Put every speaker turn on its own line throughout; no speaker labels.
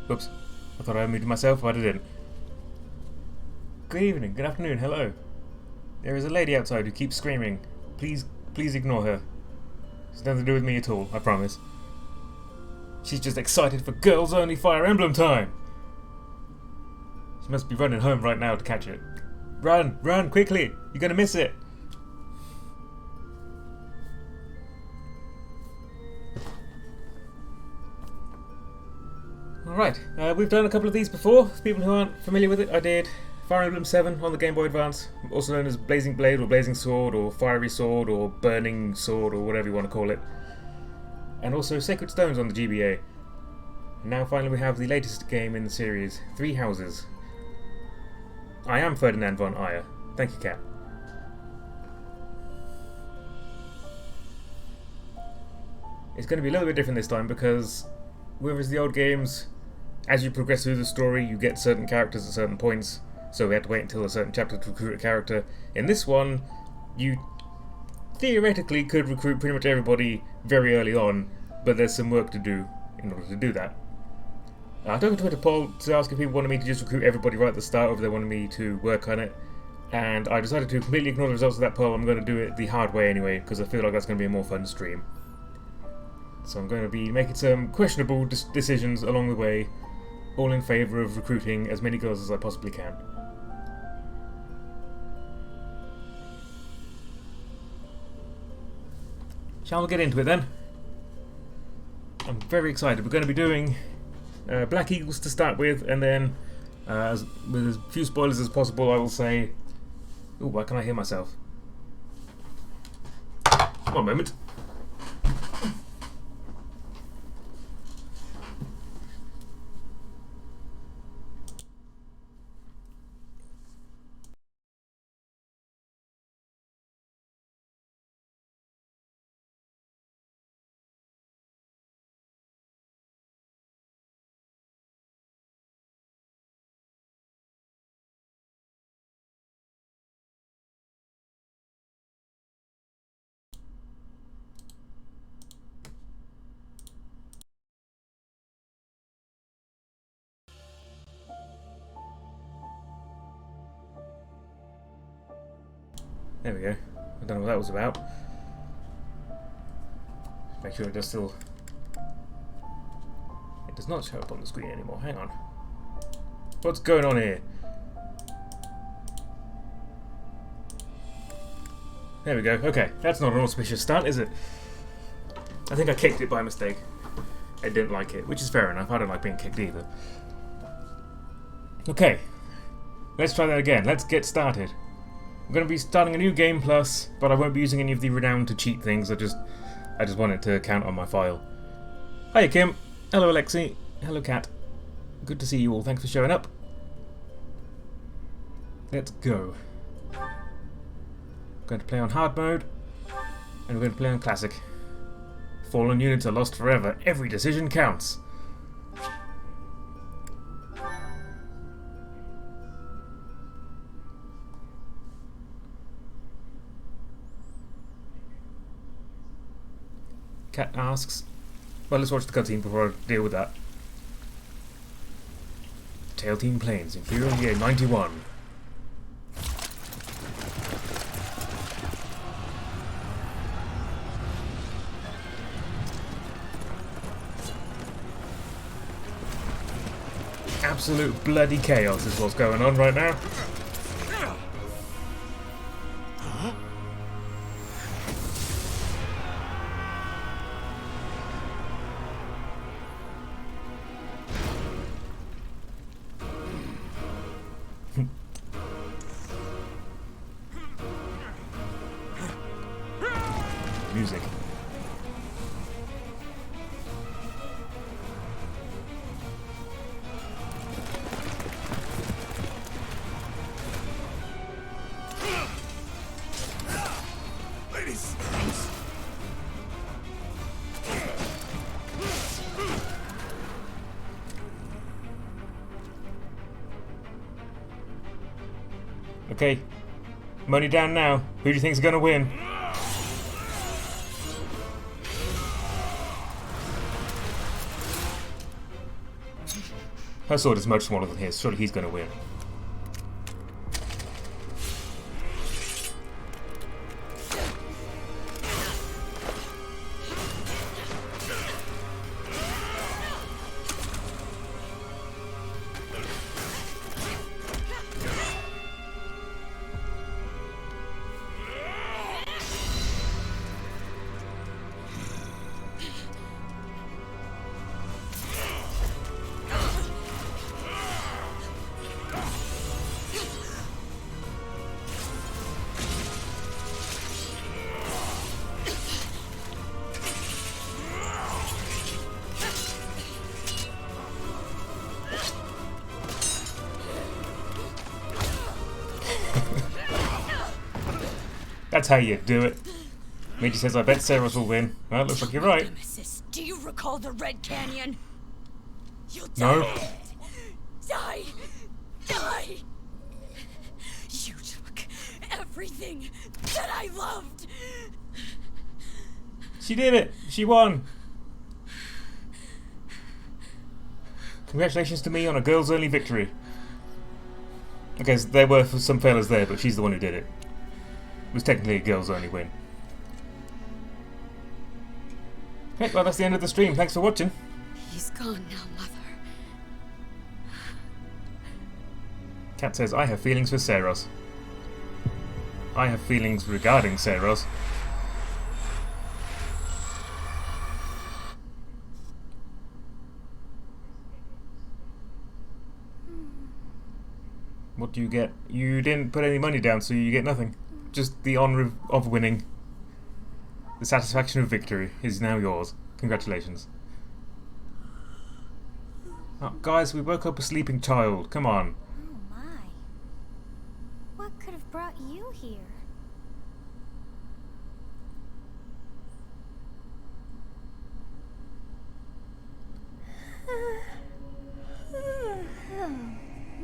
Oops. I thought I muted myself, but I didn't. Good evening, good afternoon, hello. There is a lady outside who keeps screaming. Please ignore her. It's nothing to do with me at all, I promise. She's just excited for girls only Fire Emblem time! She must be running home right now to catch it. Run, quickly! You're gonna miss it! Alright, we've done a couple of these before. For people who aren't familiar with it, I did Fire Emblem 7 on the Game Boy Advance, also known as Blazing Blade or Blazing Sword or Fiery Sword or Burning Sword or whatever you want to call it. And also Sacred Stones on the GBA. And now finally we have the latest game in the series, Three Houses. I am Ferdinand von Ayer. Thank you, Cat. It's going to be a little bit different this time because, whereas the old games, as you progress through the story, you get certain characters at certain points, so we had to wait until a certain chapter to recruit a character. In this one, you theoretically could recruit pretty much everybody very early on, but there's some work to do in order to do that. I took a Twitter poll to ask if people wanted me to just recruit everybody right at the start or if they wanted me to work on it, and I decided to completely ignore the results of that poll. I'm going to do it the hard way anyway, because I feel like that's going to be a more fun stream. So I'm going to be making some questionable decisions along the way, all in favour of recruiting as many girls as I possibly can. Shall we get into it then? I'm very excited. We're going to be doing Black Eagles to start with, and then with as few spoilers as possible I will say... Ooh, why can I hear myself? One moment. There we go. I don't know what that was about. Make sure it does still... It does not show up on the screen anymore. Hang on. What's going on here? There we go. Okay, that's not an auspicious start, is it? I think I kicked it by mistake. I didn't like it, which is fair enough. I don't like being kicked either. Okay. Let's try that again. Let's get started. I'm going to be starting a new game plus, but I won't be using any of the renown to cheat things. I just want it to count on my file. Hiya, Kim. Hello, Alexi. Hello, Kat. Good to see you all. Thanks for showing up. Let's go. I'm going to play on hard mode, and we're going to play on classic. Fallen units are lost forever. Every decision counts. Cat asks, well, let's watch the cutscene before I deal with that. Tail Team Planes, Imperial Year 91. Absolute bloody chaos is what's going on right now. Music.
Ladies.
Okay, money down now. Who do you think's gonna win? Her sword is much smaller than his. Surely he's going to win. That's how you do it. Meiji says, I bet Seros will win. Well, it looks like you're right.
Nemesis, do you recall the Red Canyon? You'll
No.
die. Die. Die. You took everything that I loved.
She did it! She won! Congratulations to me on a girls-only victory. Okay, so there were some fellas there, but she's the one who did it. It was technically a girls-only win. Okay, well that's the end of the stream. Thanks for watching.
He's gone now, Mother.
Cat says, I have feelings for Seros. I have feelings regarding Seros. What do you get? You didn't put any money down, so you get nothing. Just the honour of winning. The satisfaction of victory is now yours. Congratulations. Oh, guys, we woke up a sleeping child. Come on.
Oh my. What could have brought you here?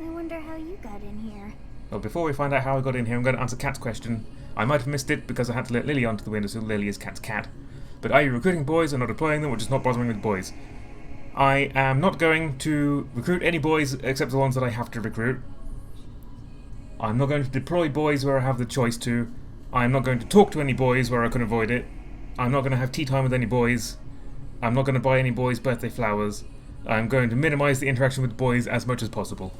I wonder how you got in here.
Well, before we find out how I got in here, I'm going to answer Cat's question. I might have missed it because I had to let Lily onto the window, so Lily is Cat's cat. But are you recruiting boys or not deploying them, or just not bothering with boys? I am not going to recruit any boys except the ones that I have to recruit. I'm not going to deploy boys where I have the choice to. I'm not going to talk to any boys where I can avoid it. I'm not going to have tea time with any boys. I'm not going to buy any boys' birthday flowers. I'm going to minimise the interaction with boys as much as possible.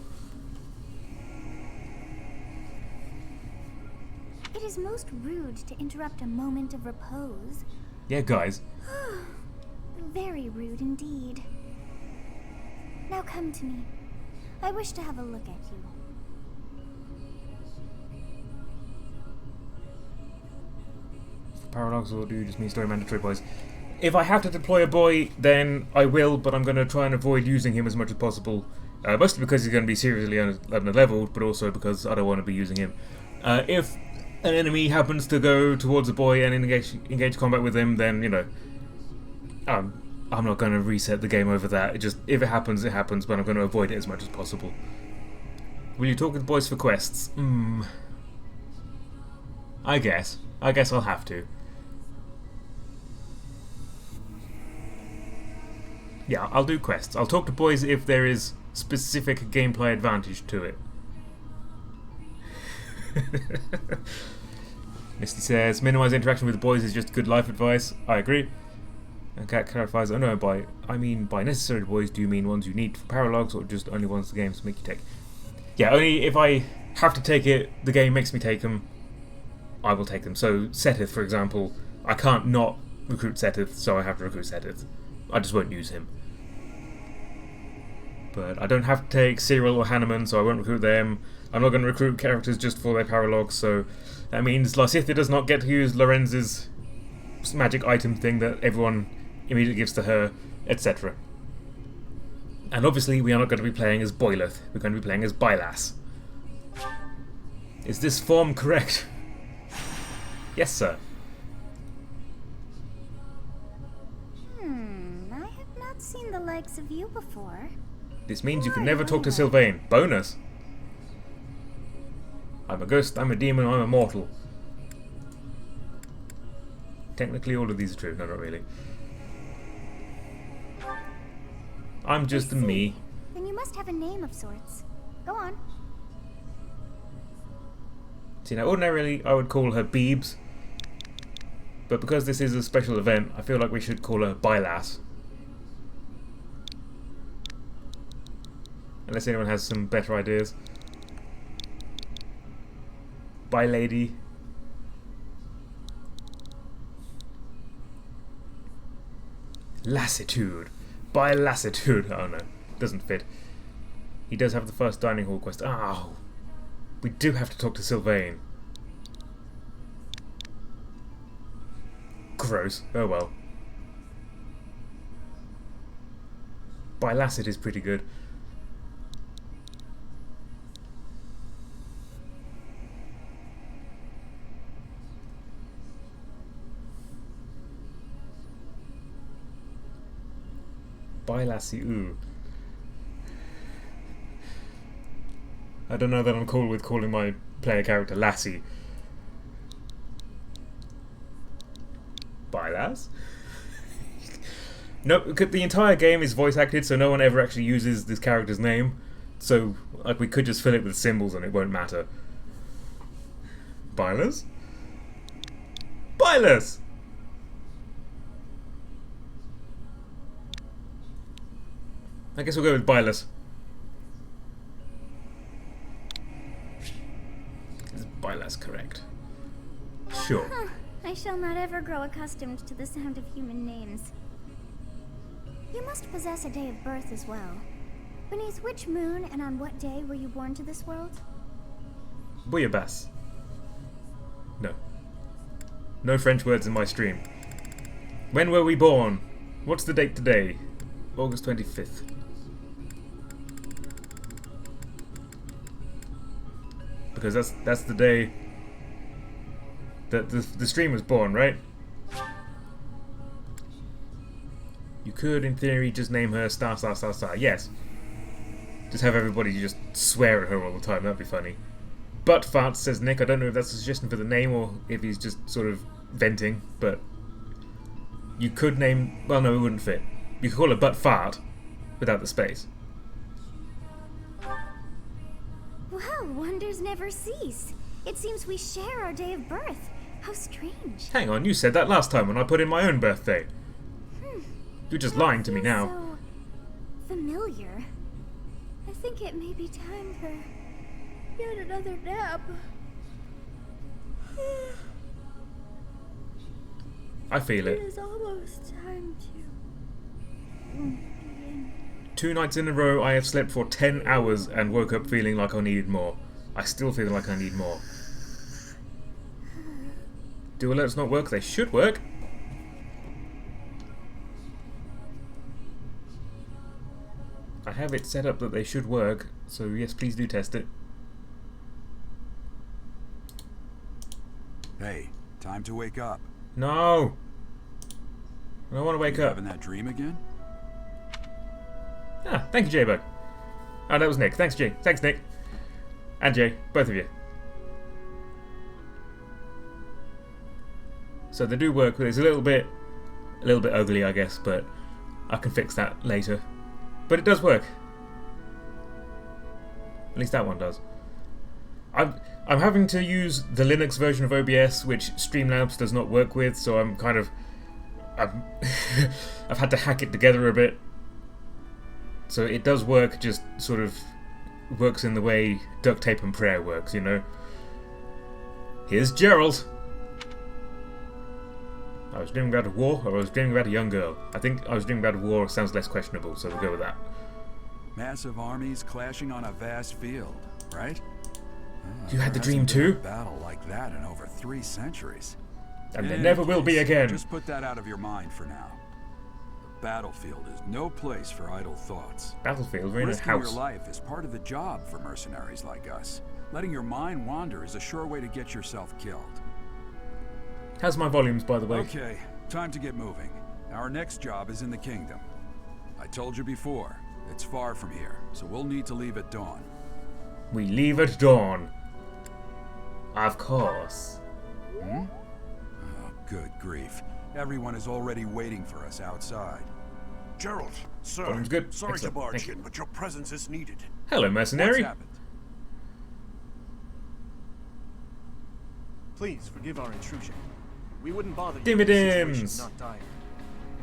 It is most rude to interrupt a moment of repose.
Yeah, guys.
Very rude indeed. Now come to me. I wish to have a look at you.
Paradox, or do you just mean story mandatory boys? If I have to deploy a boy, then I will, but I'm going to try and avoid using him as much as possible. Mostly because he's going to be seriously under-leveled, but also because I don't want to be using him. If an enemy happens to go towards a boy and engage combat with him, then, you know, I'm not going to reset the game over that. If it happens, it happens, but I'm going to avoid it as much as possible. Will you talk with boys for quests? I guess I'll have to. Yeah, I'll do quests. I'll talk to boys if there is specific gameplay advantage to it. Misty says, minimize interaction with boys is just good life advice. I agree. And Cat clarifies, I mean by necessary boys, do you mean ones you need for paralogs, or just only ones the games make you take? Yeah, only if I have to take it, the game makes me take them, I will take them. So Setith, for example, I can't not recruit Setith, so I have to recruit Setith. I just won't use him. But I don't have to take Cyril or Hanneman, so I won't recruit them. I'm not going to recruit characters just for their paralogs, so that means Lysithia does not get to use Lorenz's magic item thing that everyone immediately gives to her, etc. And obviously we are not going to be playing as Boyleth, we're going to be playing as Bylass. Is this form correct? Yes, sir.
I have not seen the likes of you before.
This means you can never talk to Sylvain. Bonus! I'm a ghost, I'm a demon, I'm a mortal. Technically all of these are true. No, not really. I'm just a me.
Then you must have a name of sorts. Go on.
See, now ordinarily I would call her Beebs, but because this is a special event, I feel like we should call her Bylass. Unless anyone has some better ideas. Bye, lady. Lassitude. By lassitude. Oh no, doesn't fit. He does have the first dining hall quest. Oh, we do have to talk to Sylvain. Gross. Oh well. By Lasset is pretty good. By Lassie, ooh. I don't know that I'm cool with calling my player character Lassie. By Lass? No, the entire game is voice acted, so no one ever actually uses this character's name. So, like, we could just fill it with symbols and it won't matter. Byless? Byless! I guess we'll go with Byless. Is Byless correct? Sure.
Huh. I shall not ever grow accustomed to the sound of human names. You must possess a day of birth as well. Beneath which moon and on what day were you born to this world?
Bouillabaisse. No. No French words in my stream. When were we born? What's the date today? August 25th. Because that's the day that the stream was born, right? You could, in theory, just name her star star star star. Yes. Just have everybody just swear at her all the time. That'd be funny. Butt fart, says Nick. I don't know if that's a suggestion for the name or if he's just sort of venting, but you could name. Well, no, it wouldn't fit. You could call her butt fart without the space.
Well, wonders never cease. It seems we share our day of birth. How strange.
Hang on, you said that last time when I put in my own birthday. You're just lying to me now.
So familiar. I think it may be time for yet another nap.
I feel
It
it.
is almost time to begin.
2 nights in a row I have slept for 10 hours and woke up feeling like I needed more. I still feel like I need more. Do alerts not work? They should work. I have it set up that they should work, so yes, please do test it.
Hey, time to wake up.
No! I don't want to wake
You
up.
having that dream again?
Ah, thank you, J-Bug. Oh, that was Nick. Thanks, Jay. Thanks, Nick. And Jay. Both of you. So they do work, but it's a little bit ugly, I guess, but I can fix that later. But it does work. At least that one does. I'm having to use the Linux version of OBS, which Streamlabs does not work with, so I've had to hack it together a bit. So it does work, just sort of works in the way duct tape and prayer works, you know. Here's Gerald. I was dreaming about a war, or I was dreaming about a young girl. I think I was dreaming about a war sounds less questionable, so we'll go with that.
Massive armies clashing on a vast field, right?
You had the
There
dream
hasn't been
too?
a battle like that in over 3 centuries.
And there
In
never
any
will be
case,
again.
Just put that out of your mind for now. The battlefield is no place for idle thoughts.
Battlefield, we're in a
Risking your
house.
life is part of the job for mercenaries like us. Letting your mind wander is a sure way to get yourself killed.
How's my volumes, by the way?
Okay, time to get moving. Our next job is in the kingdom. I told you before, it's far from here, so we'll need to leave at dawn.
We leave at dawn. Of course.
Oh, good grief. Everyone is already waiting for us outside.
Gerald, Sir,
Volume's good.
sorry
Excellent.
to
Thank
barge
you.
in, but your presence is needed.
Hello,
What's
mercenary.
happened?
Please forgive our intrusion. We wouldn't bother you
Dimmy
if the situation
dims.
not dire.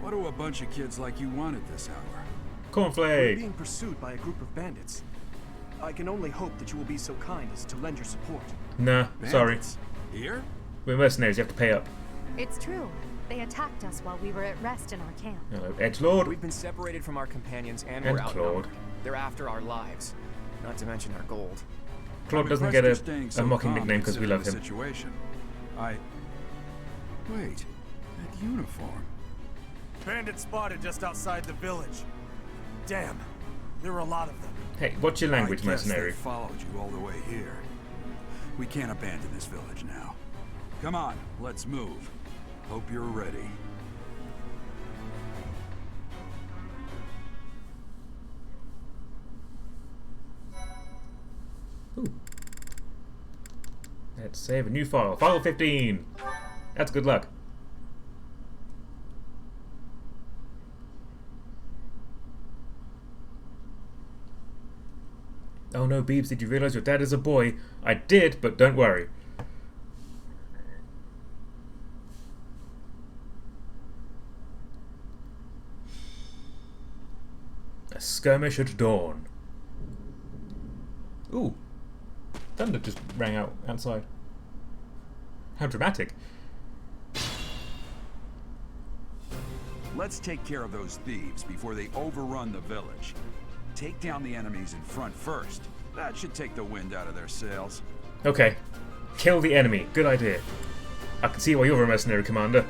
What do a bunch of kids like you want at this hour?
We're
Cornflake.
being pursued by a group of bandits. I can only hope that you will be so kind as to lend your support.
Nah, sorry.
Bandits? Here?
We're mercenaries, you have to pay up.
It's true. They attacked us while we were at rest in our camp.
Hello, Edgelord.
We've been separated from our companions and
And
we're outnumbered.
Claude.
They're after our lives, not to mention our gold.
Claude
I'm
doesn't
impressed
get
you're staying
a
so
mocking
calm
nickname because we love
considering
him.
the situation. Wait, that uniform.
Bandits spotted just outside the village. Damn, there are a lot of them.
Hey, what's your language,
I guess
mercenary?
they followed you all the way here. We can't abandon this village now. Come on, let's move. Hope you're ready.
Ooh. Let's save a new file. File 15. That's good luck. Oh no, Beebs, did you realize your dad is a boy? I did, but don't worry. A skirmish at dawn. Ooh. Thunder just rang out outside. How dramatic.
Let's take care of those thieves before they overrun the village. Take down the enemies in front first. That should take the wind out of their sails.
Okay. Kill the enemy. Good idea. I can see why you're a mercenary, Commander.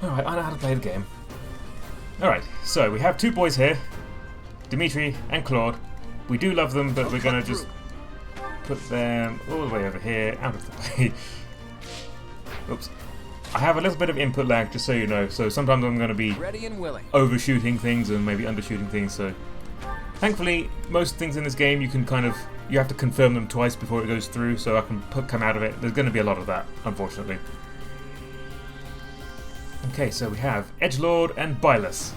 Alright, I know how to play the game. Alright, so we have two boys here. Dimitri and Claude. We do love them, but we're gonna just put them all the way over here, out of the way. Oops. I have a little bit of input lag, just so you know, so sometimes I'm gonna be
Ready and willing.
overshooting things and maybe undershooting things, so thankfully most things in this game you have to confirm them twice before it goes through, so I can come out of it. There's going to be a lot of that, unfortunately. Okay, so we have Edgelord and Bylus.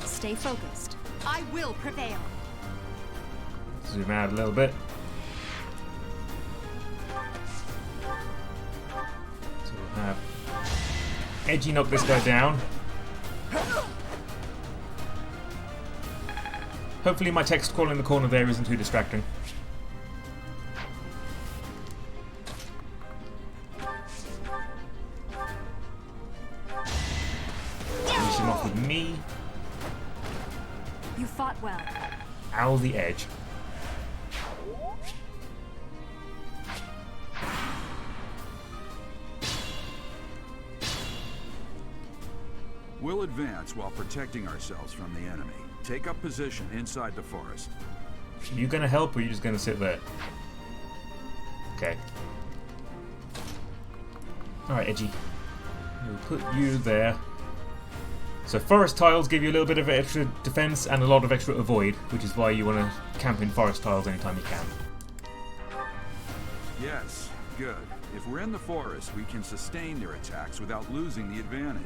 Stay focused.
I will prevail.
Zoom out a little bit. So we'll have Edgy knock this guy down. Hopefully my text call in the corner there isn't too distracting. Finish him off with me.
You fought well.
Owl the edge.
We'll advance while protecting ourselves from the enemy. Take up position inside the forest.
You gonna help or are you just gonna sit there? Okay. Alright, Edgy. We'll put you there. So forest tiles give you a little bit of extra defense and a lot of extra avoid, which is why you want to camp in forest tiles anytime you can.
Yes, good. If we're in the forest, we can sustain their attacks without losing the advantage.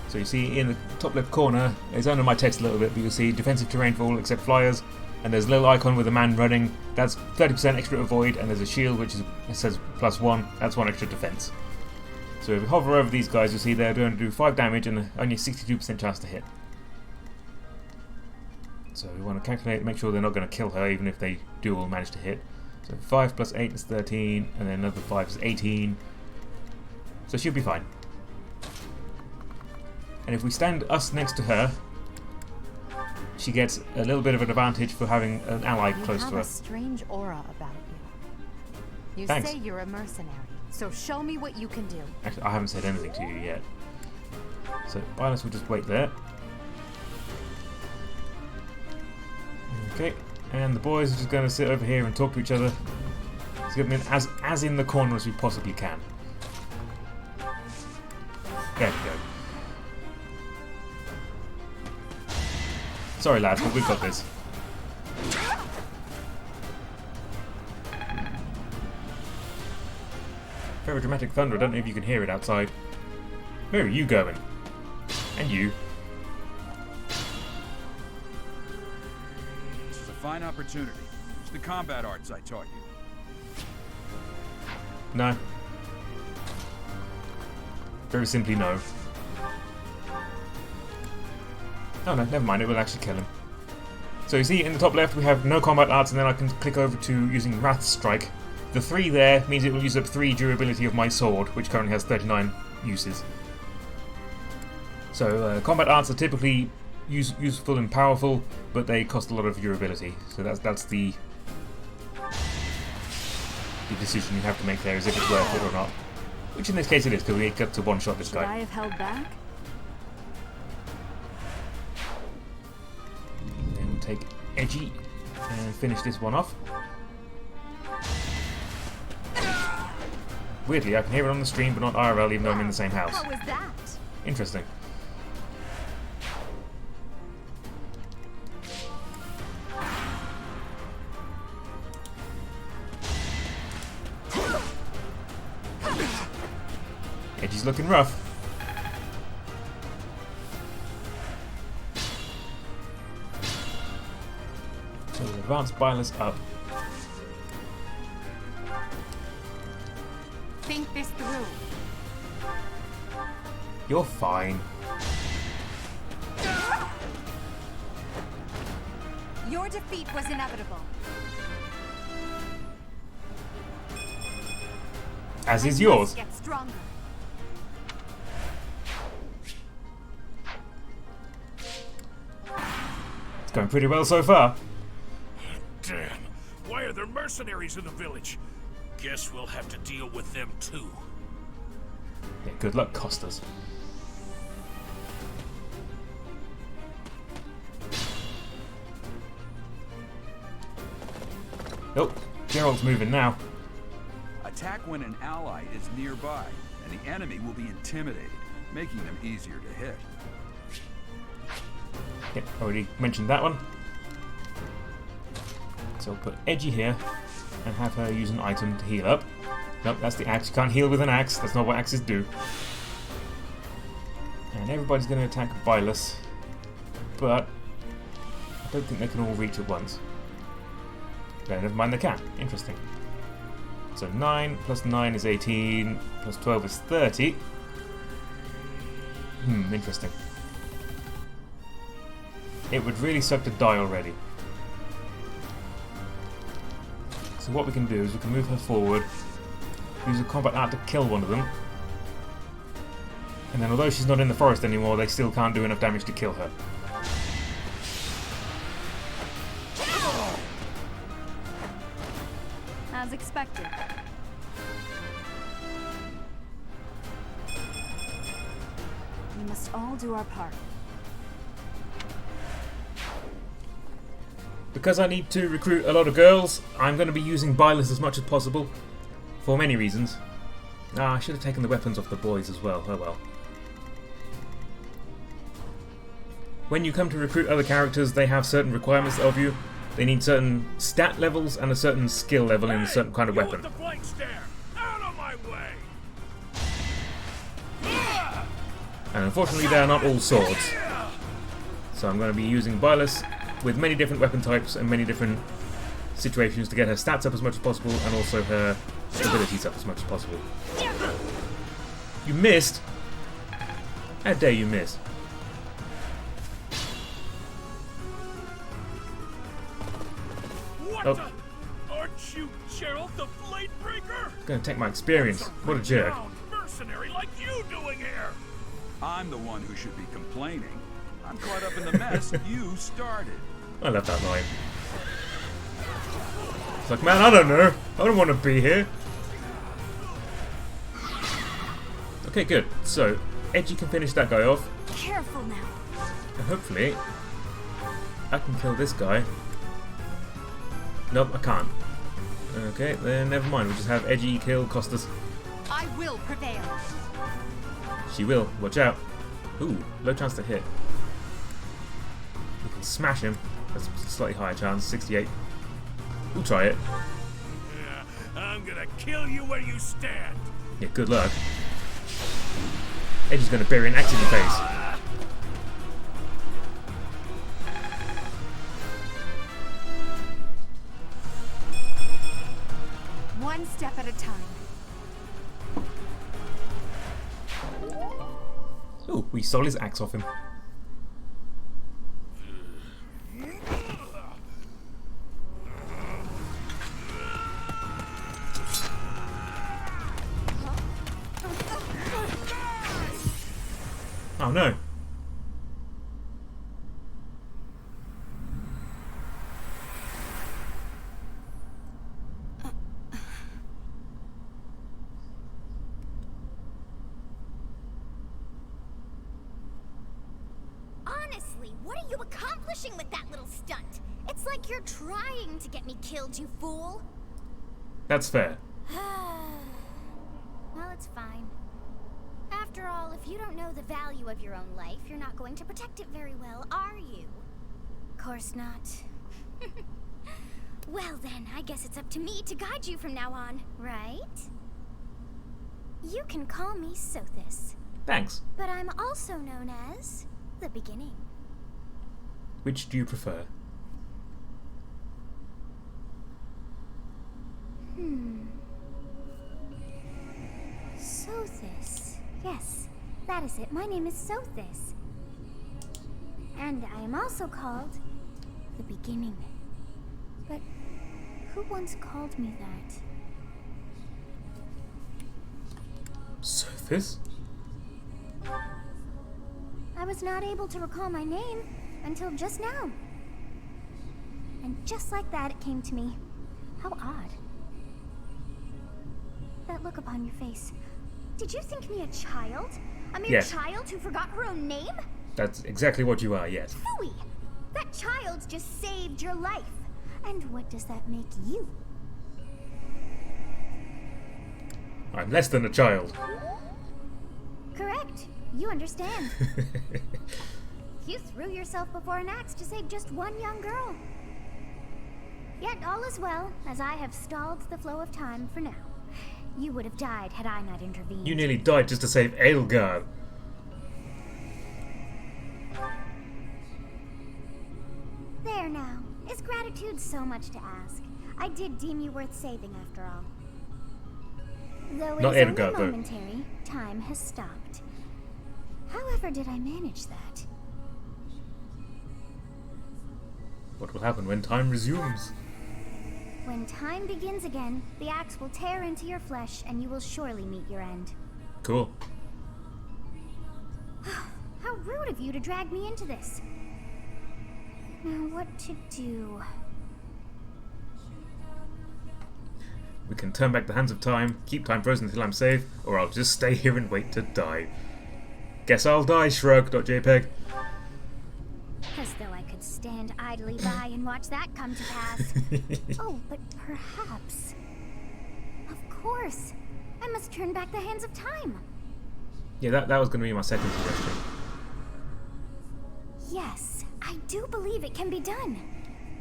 So you see in the top left corner, it's under my text a little bit, but you'll see defensive terrain for all except flyers, and there's a little icon with a man running. That's 30% extra avoid, and there's a shield which is, it says +1. That's 1 extra defense. So if we hover over these guys, you'll see they're going to do 5 damage and only a 62% chance to hit. So we want to calculate, make sure they're not going to kill her, even if they do all manage to hit. So 5 plus 8 is 13, and then another 5 is 18. So she'll be fine. And if we stand us next to her, she gets a little bit of an advantage for having an ally close to
You
her.
have a strange aura about you. You
Thanks.
say you're a mercenary, so show me what you can do.
Actually, I haven't said anything to you yet. So Bylus will just wait there. Okay, and the boys are just going to sit over here and talk to each other. Let's get them in as in the corner as we possibly can. There we go. Sorry lads, but we've got this. Very dramatic thunder, I don't know if you can hear it outside. Where are you going? And you.
This is a fine opportunity. It's the combat arts I taught you.
No. Very simply no. Oh no, never mind, it will actually kill him. So you see in the top left we have no combat arts, and then I can click over to using Wrath Strike. The 3 there means it will use up 3 durability of my sword, which currently has 39 uses. So combat arts are typically useful and powerful, but they cost a lot of durability. So that's the decision you have to make there, is if it's worth it or not. Which in this case it is, because we get to one-shot this guy.
Should I have held back?
Then we'll take Edgy and finish this one off. Weirdly, I can hear it on the stream, but not IRL, even though I'm in the same house.
How was that?
Interesting. Edgy's looking rough. So the advanced Bylus up.
Think this through.
You're fine.
Your defeat was inevitable.
As is yours.
Get stronger.
It's going pretty well so far.
Damn. Why are there mercenaries in the village? Guess we'll have to deal with them too.
Yeah, good luck, Costas. Oh, Gerald's moving now.
Attack when an ally is nearby, and the enemy will be intimidated, making them easier to hit.
Yep, already mentioned that one. So we'll put Edgy here and have her use an item to heal up. Nope, that's the axe. You can't heal with an axe. That's not what axes do. And everybody's going to attack Bylus, but I don't think they can all reach at once. No, never mind, they can. Interesting. So 9 plus 9 is 18, plus 12 is 30. Interesting. It would really suck to die already. So what we can do is we can move her forward, use a combat art to kill one of them, and then although she's not in the forest anymore, they still can't do enough damage to kill her.
As expected. We must all do our part.
Because I need to recruit a lot of girls, I'm going to be using Bylus as much as possible, for many reasons. I should have taken the weapons off the boys as well, oh well. When you come to recruit other characters, they have certain requirements of you. They need certain stat levels and a certain skill level in a certain kind of
You
weapon.
with the flank stare! Out of my way!
And unfortunately they are not all swords. So I'm going to be using Bylus with many different weapon types and many different situations to get her stats up as much as possible and also her abilities up as much as possible. You missed? How dare you miss?
What
Oh.
the? Aren't you Gerald the Bladebreaker?
Gonna take my experience. What a jerk.
Renowned mercenary like you doing here?
I'm the one who should be complaining. I'm caught up in the mess you started.
I love that line. It's like, man, I don't know. I don't want to be here. Okay, good. So, Edgy can finish that guy off.
Careful now.
And hopefully, I can kill this guy. Nope, I can't. Okay, then never mind. We'll just have Edgy kill Costas.
I will prevail.
She will. Watch out. Ooh, low chance to hit. We can smash him. That's a slightly higher chance. 68. We'll try it.
Yeah, I'm gonna kill you where you stand.
Yeah, good luck. Edgy's gonna bury an axe in your face.
step at a time.
Oh, we stole his axe off him. Oh no.
Honestly, what are you accomplishing with that little stunt? It's like you're trying to get me killed, you fool.
That's fair.
Well, it's fine. After all, if you don't know the value of your own life, you're not going to protect it very well, are you? Course not. Well then, I guess it's up to me to guide you from now on, right? You can call me Sothis,
Thanks.
but I'm also known as the Beginning.
Which do you prefer?
Sothis. Yes, that is it. My name is Sothis. And I am also called the Beginning. But who once called me that?
Sothis?
I was not able to recall my name until just now. And just like that, it came to me. How odd. That look upon your face. Did you think me a child? A mere
Yes.
child who forgot her own name?
That's exactly what you are, yes.
Phooey! That child just saved your life. And what does that make you?
I'm less than a child.
Correct. You understand. You threw yourself before an axe to save just one young girl. Yet all is well, as I have stalled the flow of time for now. You would have died had I not intervened.
You nearly died just to save Aelgard.
There now. Is gratitude so much to ask? I did deem you worth saving after all. Though it
Not
is
Edgar,
only
though.
momentary, time has stopped. However did I manage that?
What will happen when time resumes?
When time begins again, the axe will tear into your flesh and you will surely meet your end.
Cool.
How rude of you to drag me into this. Now what to do?
We can turn back the hands of time, keep time frozen until I'm safe, or I'll just stay here and wait to die. Guess I'll die, shrug.jpg.
As though I could stand idly by and watch that come to pass. Oh, but perhaps... Of course! I must turn back the hands of time!
Yeah, that was going to be my second suggestion.
Yes, I do believe it can be done.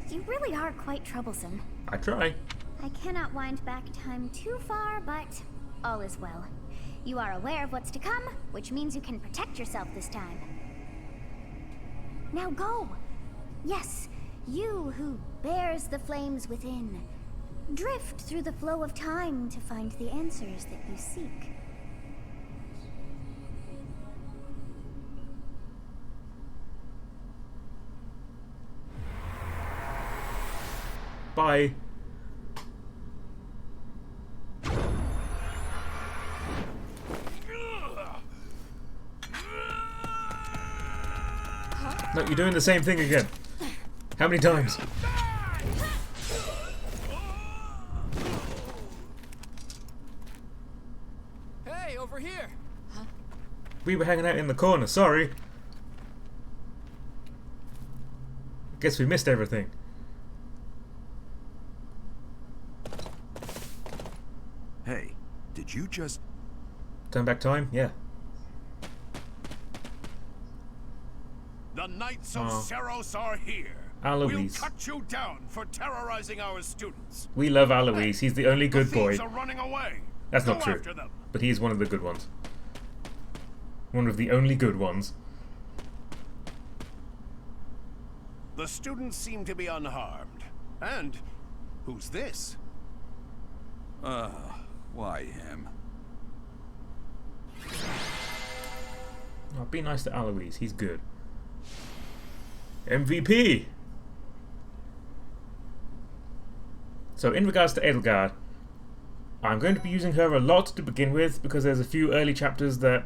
You really are quite troublesome.
I try.
I cannot wind back time too far, but all is well. You are aware of what's to come, which means you can protect yourself this time. Now go! Yes, you who bears the flames within. Drift through the flow of time to find the answers that you seek.
Bye. No, you're doing the same thing again. How many times?
Hey, over here!
We were hanging out in the corner, sorry. Guess we missed everything.
Hey, did you just...
Turn back time? Yeah.
The Knights of
Oh.
Seros are here.
Alois.
We'll cut you down for terrorizing our students.
We love Alois. He's the only good
the
boy.
thieves are running away.
That's
Go
not true.
after them.
But he is one of the good ones. One of the only good ones.
The students seem to be unharmed. And who's this?
Why him?
Oh, be nice to Alois, he's good. MVP! So in regards to Edelgard, I'm going to be using her a lot to begin with because there's a few early chapters that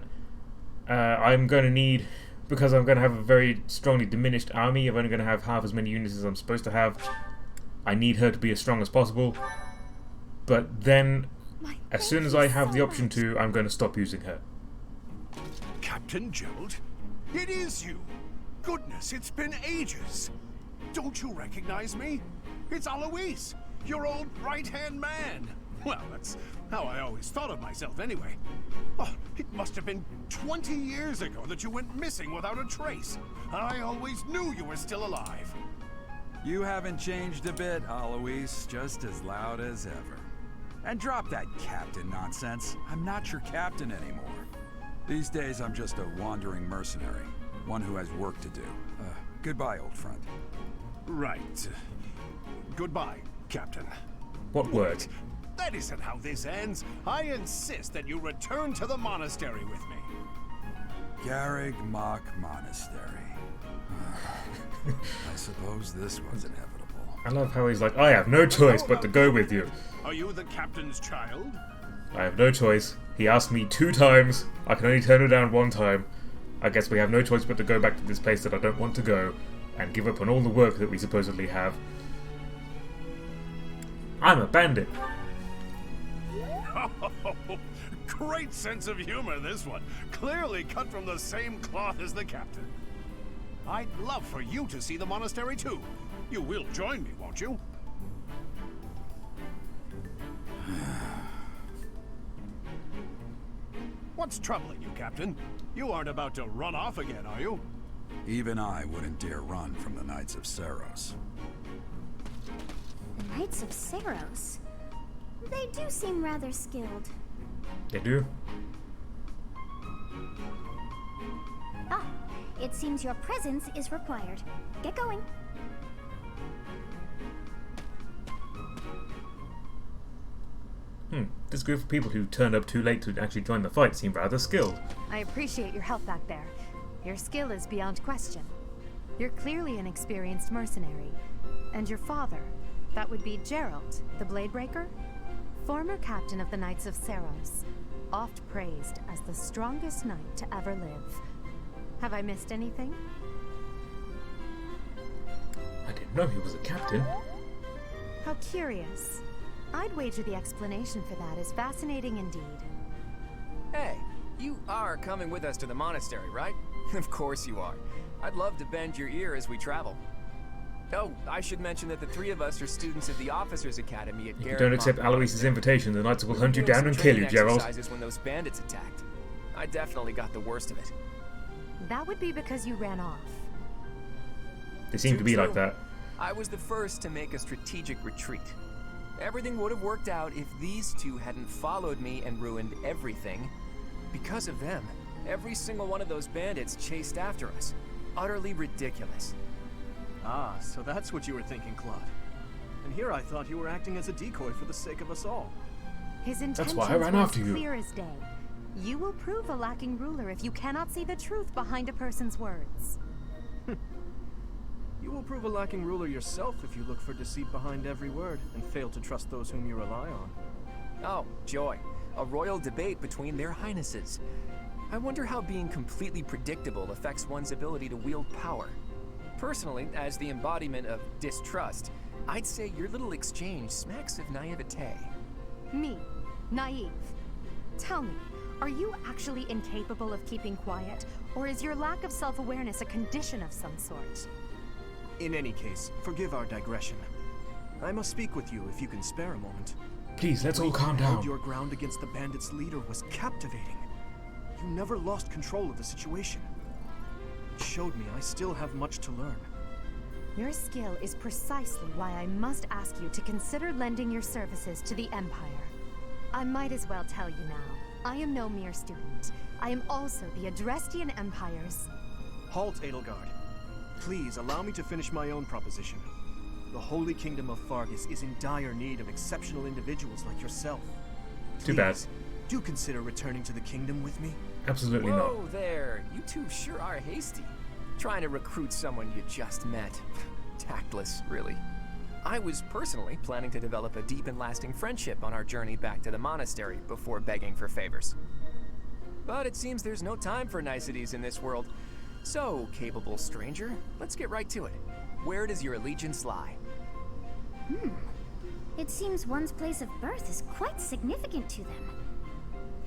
I'm going to need because I'm going to have a very strongly diminished army. I'm only going to have half as many units as I'm supposed to have. I need her to be as strong as possible. But then, as soon as I have the option to, I'm going to stop using her.
Captain Gerald? It is you! Goodness, it's been ages! Don't you recognize me? It's Alois, your old right-hand man! Well, that's how I always thought of myself anyway. Oh, it must have been 20 years ago that you went missing without a trace. I always knew you were still alive.
You haven't changed a bit, Alois. Just as loud as ever. And drop that captain nonsense. I'm not your captain anymore. These days, I'm just a wandering mercenary. One who has work to do. Goodbye, old friend.
Right. Goodbye, Captain.
What word?
That isn't how this ends. I insist that you return to the monastery with me.
Garrig Mach Monastery. I suppose this was inevitable.
I love how he's like, I have no choice but to go with you.
Are you the captain's child?
I have no choice. He asked me 2 times. I can only turn it down 1 time. I guess we have no choice but to go back to this place that I don't want to go and give up on all the work that we supposedly have. I'm a bandit.
Oh, great sense of humor, this one. Clearly cut from the same cloth as the captain. I'd love for you to see the monastery too. You will join me, won't you? What's troubling you, Captain? You aren't about to run off again, are you?
Even I wouldn't dare run from the Knights of Saros.
The Knights of Saros? They do seem rather skilled.
They do?
Ah, it seems your presence is required. Get going.
This group of people who turned up too late to actually join the fight seem rather skilled.
I appreciate your help back there. Your skill is beyond question. You're clearly an experienced mercenary. And your father, that would be Gerald, the Bladebreaker? Former captain of the Knights of Saros, oft praised as the strongest knight to ever live. Have I missed anything?
I didn't know he was a captain.
How curious. I'd wager the explanation for that is fascinating indeed.
Hey, you are coming with us to the monastery, right? Of course you are. I'd love to bend your ear as we travel. Oh, I should mention that the 3 of us are students of the Officers' Academy at
If you
Garrett
don't accept
Mach
Alois's
Monastery.
invitation, the Knights will hunt you
We were
down
doing
and
some
kill you,
training
Gerald.
exercises when those bandits attacked. I definitely got the worst of it.
That would be because you ran off.
They seem to be like that.
I was the first to make a strategic retreat. Everything would have worked out if these 2 hadn't followed me and ruined everything. Because of them, every single one of those bandits chased after us. Utterly ridiculous.
Ah, so that's what you were thinking, Claude. And here I thought you were acting as a decoy for the sake of us all.
His intentions
why I ran
were
after you.
clear as day. You will prove a lacking ruler if you cannot see the truth behind a person's words.
You will prove a lacking ruler yourself if you look for deceit behind every word and fail to trust those whom you rely on.
Oh, joy. A royal debate between their highnesses. I wonder how being completely predictable affects one's ability to wield power. Personally, as the embodiment of distrust, I'd say your little exchange smacks of naivete.
Me, naive. Tell me, are you actually incapable of keeping quiet, or is your lack of self-awareness a condition of some sort?
In any case, forgive our digression. I must speak with you if you can spare a moment.
Please, let's all
The way
calm
you held
down.
your ground against the bandits' leader was captivating. You never lost control of the situation. It showed me I still have much to learn.
Your skill is precisely why I must ask you to consider lending your services to the Empire. I might as well tell you now, I am no mere student. I am also the Adrestian Empire's...
Halt, Edelgard. Please allow me to finish my own proposition. The Holy Kingdom of Fargus is in dire need of exceptional individuals like yourself.
Too bad.
Please, do consider returning to the kingdom with me.
Absolutely
Whoa
not.
Whoa there, you two sure are hasty. Trying to recruit someone you just met. Tactless, really. I was personally planning to develop a deep and lasting friendship on our journey back to the monastery before begging for favors. But it seems there's no time for niceties in this world. So, capable stranger, let's get right to it. Where does your allegiance lie?
It seems one's place of birth is quite significant to them.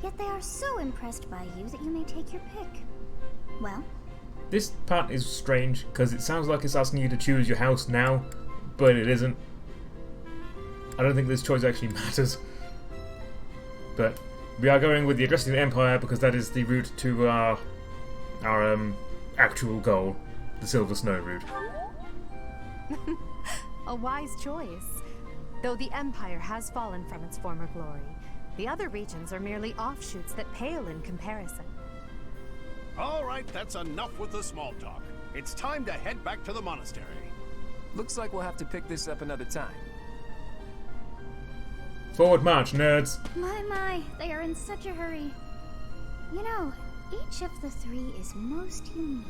Yet they are so impressed by you that you may take your pick. Well?
This part is strange, because it sounds like it's asking you to choose your house now, but it isn't. I don't think this choice actually matters. But we are going with the addressing the Empire because that is the route to our actual goal, the Silver Snow route.
A wise choice. Though the Empire has fallen from its former glory, the other regions are merely offshoots that pale in comparison.
All right, that's enough with the small talk. It's time to head back to the monastery.
Looks like we'll have to pick this up another time.
Forward march, nerds!
My, they are in such a hurry. You know, each of the three is most unique.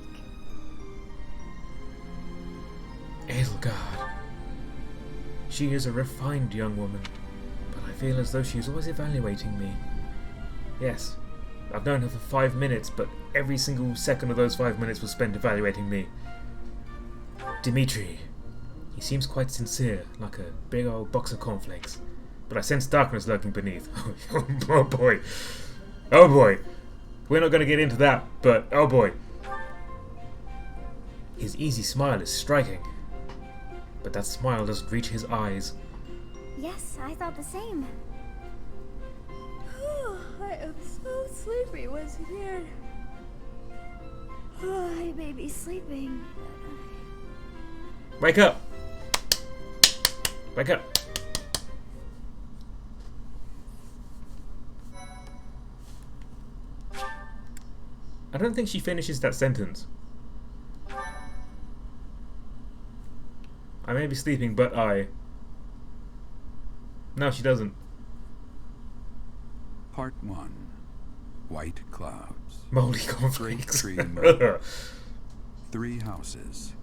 Edelgard. She is a refined young woman, but I feel as though she is always evaluating me. Yes, I've known her for 5 minutes, but every single second of those 5 minutes was spent evaluating me. Dimitri. He seems quite sincere, like a big old box of cornflakes. But I sense darkness lurking beneath. Oh boy. Oh boy. We're not going to get into that, but oh boy. His easy smile is striking. But that smile doesn't reach his eyes.
Yes, I thought the same. I am so sleepy once again. I may be sleeping.
Wake up! Wake up! I don't think she finishes that sentence. I may be sleeping, but I... No, she doesn't.
Part 1. White clouds.
Moldy
Great
cornflakes.
tree moon. 3 houses.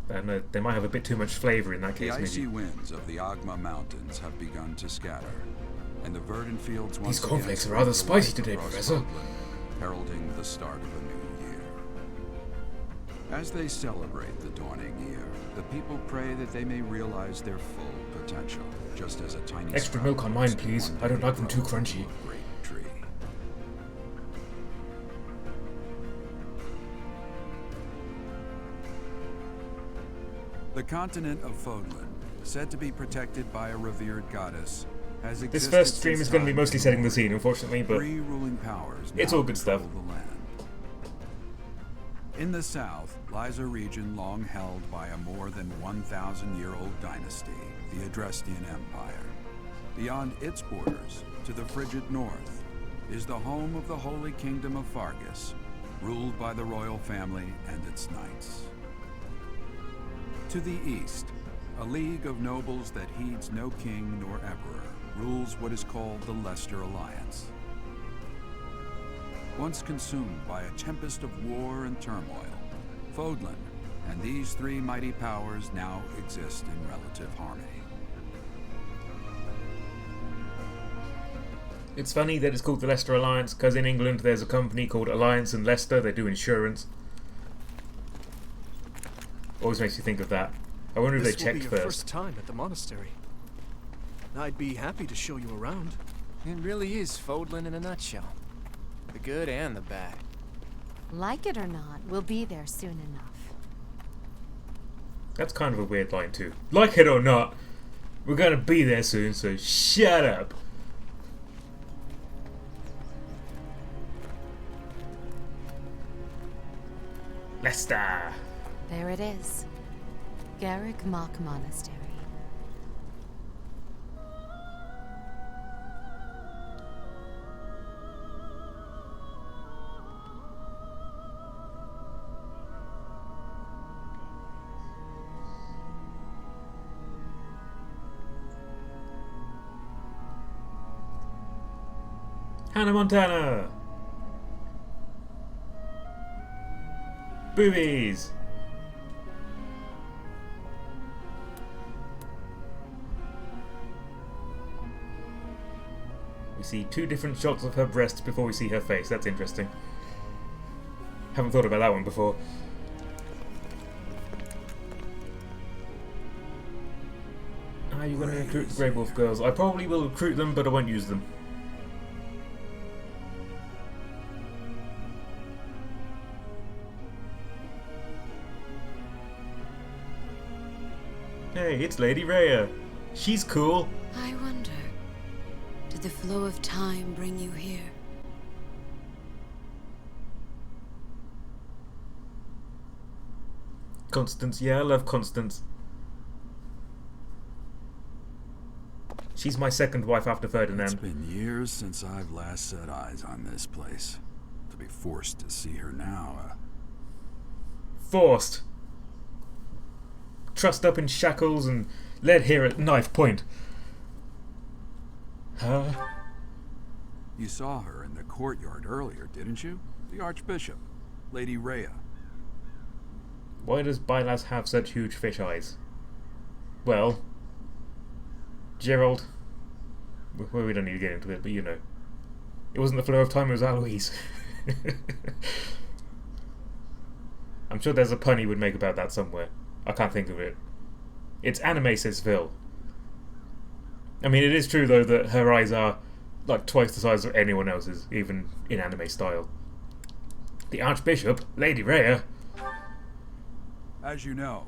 I don't know, they might have a bit too much flavour in that
The
case,
icy
maybe.
winds of the Agma Mountains have begun to scatter, and the verdant fields once
These cornflakes
again
are rather
spread
spicy
the
today,
light across
Professor.
Scotland, heralding the start of a new year. As they celebrate the dawning year, the people pray that they may realize their full potential, just as a tiny
Extra
sprout
milk on mine,
grows
please.
one
I don't
day
like them too
grow
crunchy.
into a great tree. The continent of Fodlan, said to be protected by a revered goddess, has existed
This first stream
since
is going to be
time
mostly setting the
immemorial.
scene, unfortunately, but
3 ruling powers
it's
now
all good stuff.
control the land. In the south lies a region long held by a more than 1,000-year-old dynasty, the Adrestian Empire. Beyond its borders, to the frigid north, is the home of the Holy Kingdom of Fargus, ruled by the royal family and its knights. To the east, a league of nobles that heeds no king nor emperor rules what is called the Leicester Alliance. Once consumed by a tempest of war and turmoil, Fodlan and these 3 mighty powers now exist in relative harmony.
it's funny that it's called the Leicester Alliance, because in England there's a company called Alliance and Leicester, they do insurance. Always makes you think of that. I wonder if they
This will be
checked
your
first.
first time at the monastery. I'd be happy to show you around.
It really is Fodlan in a nutshell. The good and the bad.
Like it or not, we'll be there soon enough.
That's kind of a weird line too. Like it or not, we're going to be there soon, so shut up. Leicester.
There it is. Garrick Mock Monastery.
Hannah Montana! Boobies! We see 2 different shots of her breasts before we see her face. That's interesting. Haven't thought about that one before. Are you going to recruit the Grey Wolf girls? I probably will recruit them, but I won't use them. Hey, it's Lady Rhea. She's cool.
I wonder, did the flow of time bring you here?
Constance, yeah, I love Constance. She's my second wife after Ferdinand.
It's been years since I've last set eyes on this place. To be forced to see her now,
Forced. Trussed up in shackles and led here at knife point. Huh?
You saw her in the courtyard earlier, didn't you? The Archbishop, Lady Rhea.
Why does Bylas have such huge fish eyes? Well, Gerald. Well, we don't need to get into it, but you know. It wasn't the flow of time, it was Alois. I'm sure there's a pun he would make about that somewhere. I can't think of it. It's anime, says Phil. I mean, it is true, though, that her eyes are like twice the size of anyone else's, even in anime style. The Archbishop, Lady Rhea.
As you know,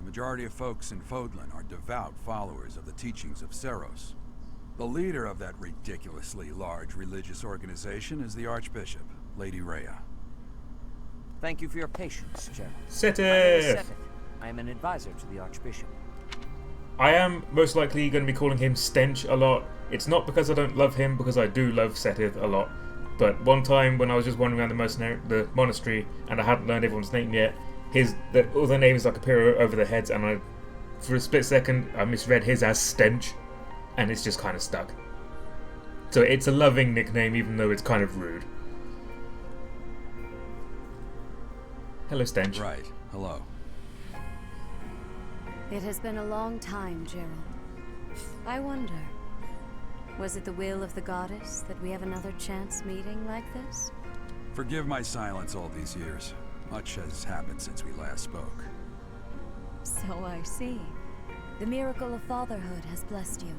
the majority of folks in Fodlan are devout followers of the teachings of Seros. The leader of that ridiculously large religious organization is the Archbishop, Lady Rhea.
Thank you for your patience, Gerald.
Seteth!
My name is Seteth. I am an advisor to the Archbishop.
I am most likely going to be calling him Stench a lot. It's not because I don't love him, because I do love Seteth a lot. But one time when I was just wandering around the monastery and I hadn't learned everyone's name yet, all their names like appear over their heads, and for a split second I misread his as Stench, and it's just kind of stuck. So it's a loving nickname, even though it's kind of rude. Hello, Stench.
Right. Hello.
It has been a long time, Gerald. I wonder, was it the will of the goddess that we have another chance meeting like this?
Forgive my silence all these years. Much has happened since we last spoke.
So I see. The miracle of fatherhood has blessed you.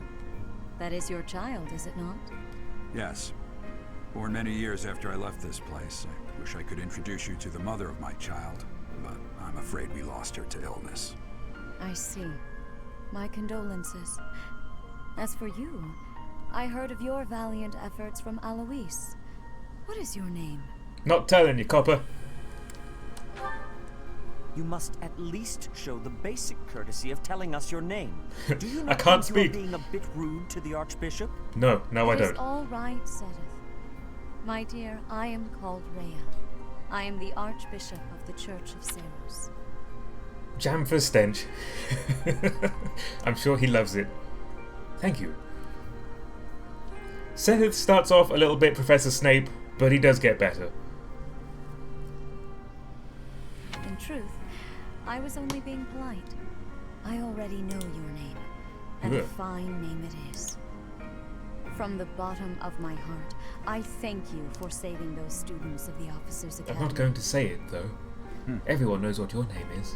That is your child, is it not?
Yes. Born many years after I left this place. I wish I could introduce you to the mother of my child, but I'm afraid we lost her to illness.
I see. My condolences. As for you, I heard of your valiant efforts from Alois. What is your name?
Not telling you, copper.
You must at least show the basic courtesy of telling us your name. Do you not
I can't
think
speak.
You're being a bit rude to the Archbishop?
No, I
It is
don't.
all right, Seteth. My dear, I am called Rhea. I am the Archbishop of the Church of Seros.
Jam for Stench. I'm sure he loves it. Thank you. Seteth starts off a little bit Professor Snape, but he does get better.
In truth, I was only being polite. I already know your name, and a
Ugh.
fine name it is. From the bottom of my heart, I thank you for saving those students of the Officers'
I'm
Academy.
not going to say it, though. Everyone knows what your name is.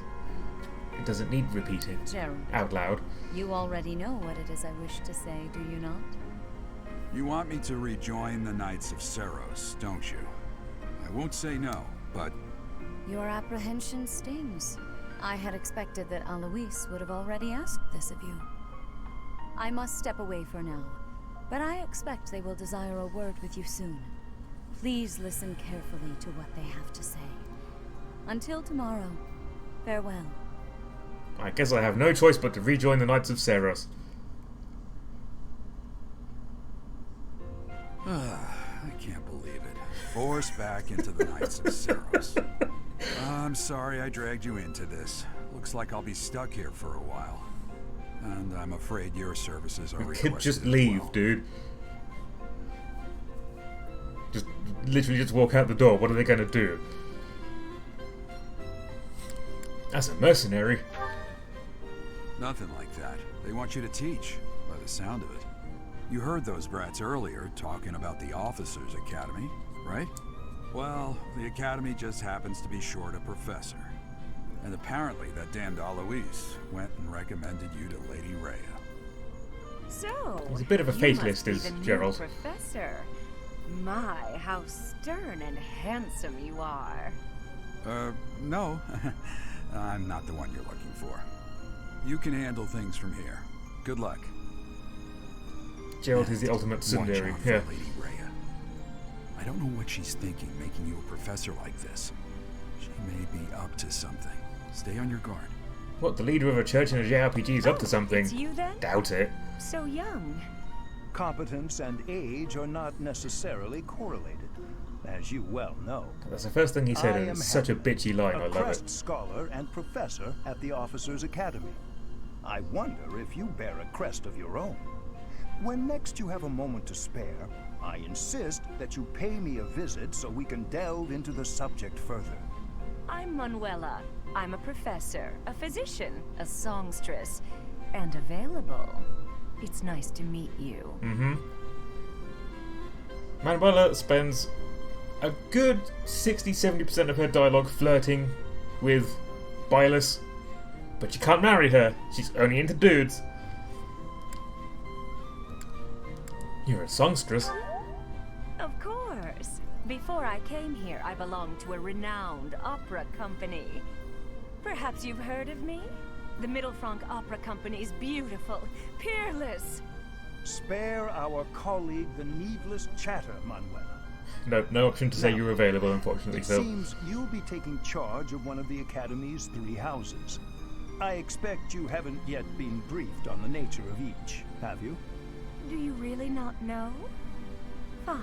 It doesn't need repeating
Gerald,
out loud.
you already know what it is I wish to say, do you not?
You want me to rejoin the Knights of Seros, don't you? I won't say no, but
Your apprehension stings. I had expected that Alois would have already asked this of you. I must step away for now, but I expect they will desire a word with you soon. Please listen carefully to what they have to say. Until tomorrow, farewell.
I guess I have no choice but to rejoin the Knights of Seros.
I can't believe it. Forced back into the Knights of Seros. I'm sorry I dragged you into this. Looks like I'll be stuck here for a while. And I'm afraid your services are
You
requested
could just
as
leave,
well.
dude. literally just walk out the door. What are they going to do? As a mercenary.
Nothing like that. They want you to teach, by the sound of it. You heard those brats earlier talking about the Officers' Academy, right? Well, the Academy just happens to be short a professor. And apparently that damned Alois went and recommended you to Lady Rhea.
So,
He's a bit of a fatalist, is Gerald.
Professor. My, how stern and handsome you are.
No. I'm not the one you're looking for. You can handle things from here. Good luck.
Gerald is the ultimate tsundere.
Watch out for Lady Rhea. I don't know what she's thinking, making you a professor like this. She may be up to something. Stay on your guard.
What, the leader of a church in a JRPG is up to something?
It's you then?
Doubt it.
So young.
Competence and age are not necessarily correlated, as you well know.
That's the first thing he said, and it's such a bitchy line. I love
crest
it.
Scholar and professor at the Officers' Academy. I wonder if you bear a crest of your own. When next you have a moment to spare, I insist that you pay me a visit so we can delve into the subject further.
I'm Manuela. I'm a professor, a physician, a songstress, and available. It's nice to meet you.
Manuela spends a good 60-70% of her dialogue flirting with Bylus, but you can't marry her. She's only into dudes. You're a songstress.
Of course. Before I came here, I belonged to a renowned opera company. Perhaps you've heard of me? The Middlefranc Opera Company is beautiful, peerless.
Spare our colleague the needless chatter, Manuela.
No option to say you're available, unfortunately,
It
Phil.
seems you'll be taking charge of one of the Academy's 3 houses. I expect you haven't yet been briefed on the nature of each, have you?
Do you really not know? Fine.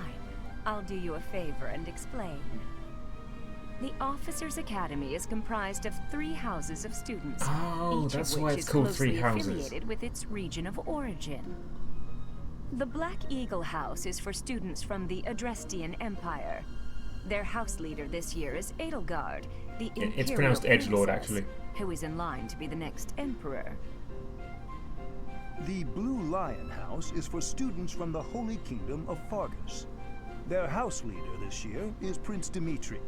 I'll do you a favor and explain. The Officers' Academy is comprised of 3 houses of students,
Oh,
each
that's
of
why
which
it's
is
called
closely
3 houses.
affiliated with its region of origin. The Black Eagle House is for students from the Adrestian Empire. Their house leader this year is Edelgard, the Imperial
It's pronounced Edgelord,
princess,
actually.
who is in line to be the next emperor.
The Blue Lion House is for students from the Holy Kingdom of Fargus. Their house leader this year is Prince Dimitri.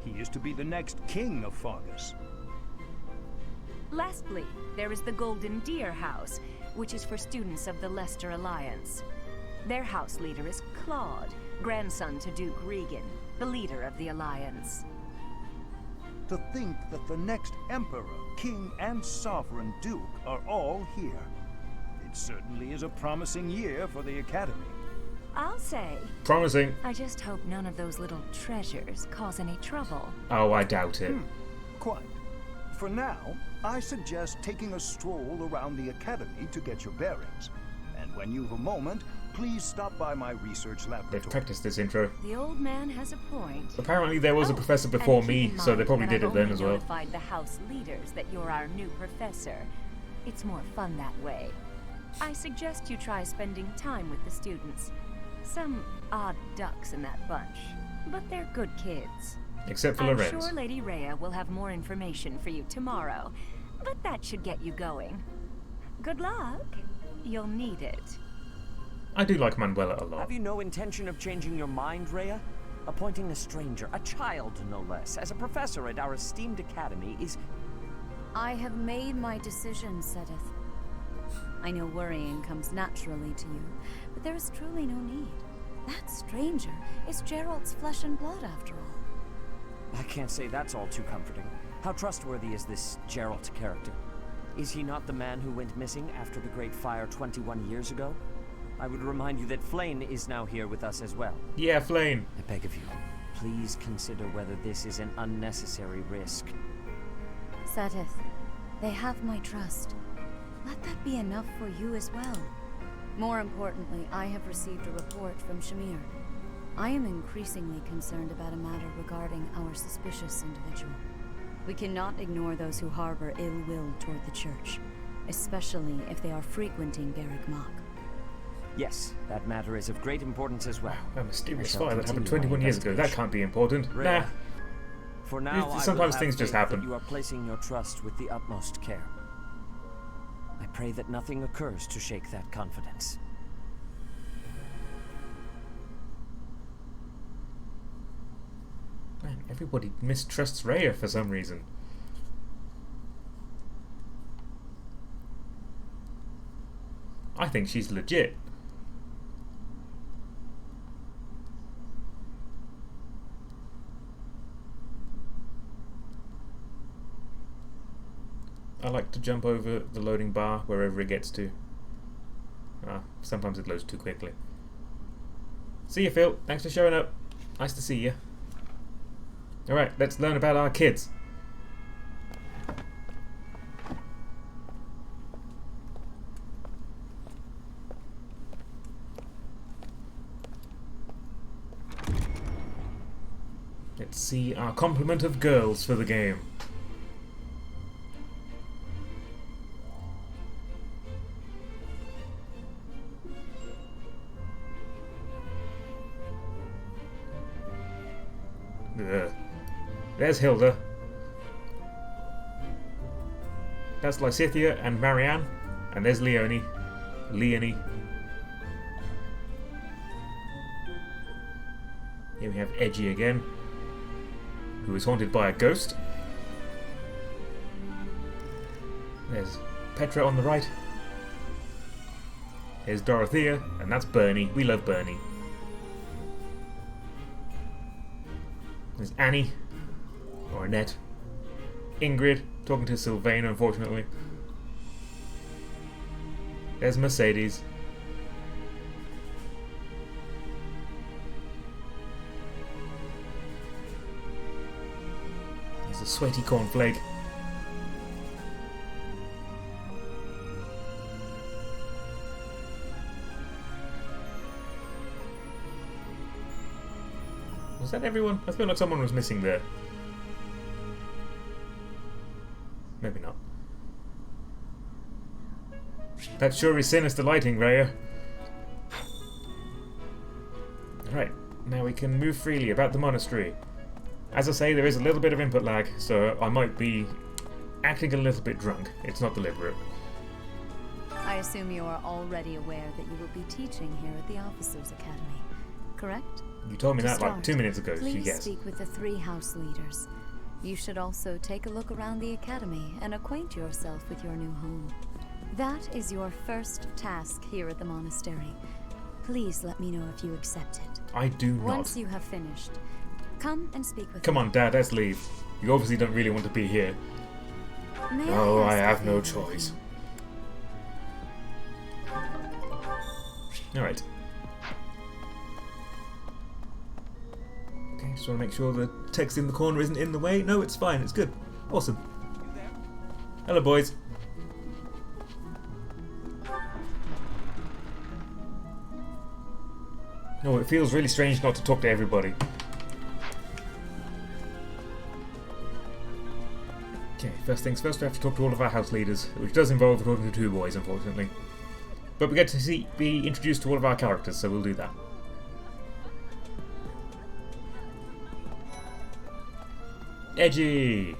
He is to be the next king of Fargus.
Lastly, there is the Golden Deer House, which is for students of the Leicester Alliance. Their house leader is Claude, grandson to Duke Regan, the leader of the Alliance.
To think that the next emperor, king, and sovereign duke are all here. It certainly is a promising year for the Academy.
I'll say.
Promising.
I just hope none of those little treasures cause any trouble.
Oh, I doubt it.
Quite. For now, I suggest taking a stroll around the Academy to get your bearings. And when you've a moment, please stop by my research laboratory.
They've practiced this intro.
The old man has a point.
Apparently there was a professor before me, so they probably did it then as well.
I've notified the house leaders that you're our new professor. It's more fun that way. I suggest you try spending time with the students. Some odd ducks in that bunch, but they're good kids.
Except for
I'm
Lorenz.
sure Lady Rhea will have more information for you tomorrow, but that should get you going. Good luck. You'll need it.
I do like Manuela a lot.
Have you no intention of changing your mind, Rhea? Appointing a stranger, a child no less, as a professor at our esteemed academy is...
I have made my decision, Sedith. I know worrying comes naturally to you, but there is truly no need. That stranger is Gerald's flesh and blood, after all.
I can't say that's all too comforting. How trustworthy is this Geralt character? Is he not the man who went missing after the Great Fire 21 years ago? I would remind you that Flame is now here with us as well.
Yeah, Flame.
I beg of you, please consider whether this is an unnecessary risk.
Sedith, they have my trust. Let that be enough for you as well. More importantly, I have received a report from Shamir. I am increasingly concerned about a matter regarding our suspicious individual. We cannot ignore those who harbor ill will toward the Church, especially if they are frequenting Garrick Mach.
Yes, that matter is of great importance as well.
A mysterious
I shall
fire that happened
continue
21
my
years ago. That can't be important. Nah.
For now,
Sometimes
I will
things
have
just
faith
happen.
that you are placing your trust with the utmost care. I pray that nothing occurs to shake that confidence.
Man, everybody mistrusts Rhea for some reason. I think she's legit. I like to jump over the loading bar wherever it gets to. Sometimes it loads too quickly. See you, Phil. Thanks for showing up. Nice to see you. Alright, let's learn about our kids. Let's see our complement of girls for the game. Ugh. There's Hilda. That's Lysithea and Marianne. And there's Leonie. Here we have Edgy again, who is haunted by a ghost. There's Petra on the right. Here's Dorothea, and that's Bernie. We love Bernie. There's Annie, or Annette. Ingrid, talking to Sylvain, unfortunately. There's Mercedes. There's a sweaty cornflake. Was that everyone? I feel like someone was missing there. Maybe not. That sure is sinister lighting, Rhea. Alright, now we can move freely about the monastery. As I say, there is a little bit of input lag, so I might be acting a little bit drunk. It's not deliberate.
I assume you are already aware that you will be teaching here at the Officers' Academy, correct?
You told me
To
that like
start,
2 minutes ago, so
please
yes.
speak with the 3 house leaders. You should also take a look around the academy and acquaint yourself with your new home. That is your first task here at the monastery. Please let me know if you accept it.
I do not.
Once you have finished, come and speak with
Come
me.
on, Dad, let's leave. You obviously don't really want to be here.
May
No, I
ask a
have no
favor of
choice.
you?
Alright. Okay, just want to make sure the text in the corner isn't in the way. No, it's fine, it's good. Awesome. Hello, boys. No, it feels really strange not to talk to everybody. Okay, first things first, we have to talk to all of our house leaders, which does involve talking to 2 boys, unfortunately. But we get to be introduced to all of our characters, so we'll do that. Edgy!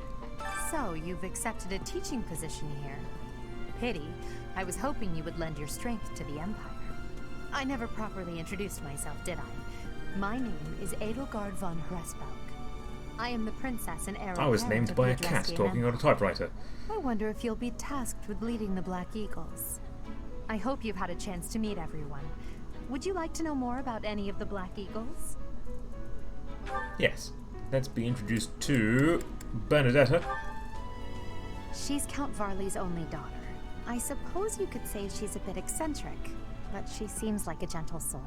So, you've accepted a teaching position here. Pity. I was hoping you would lend your strength to the Empire. I never properly introduced myself, did I? My name is Edelgard von Hresbelk. I am the princess and heir
I was
apparent
named
of
by
the
a cat
Adrestian
talking on a
Empire.
typewriter.
I wonder if you'll be tasked with leading the Black Eagles. I hope you've had a chance to meet everyone. Would you like to know more about any of the Black Eagles?
Yes. Let's be introduced to Bernadetta.
She's Count Varley's only daughter. I suppose you could say she's a bit eccentric, but she seems like a gentle soul.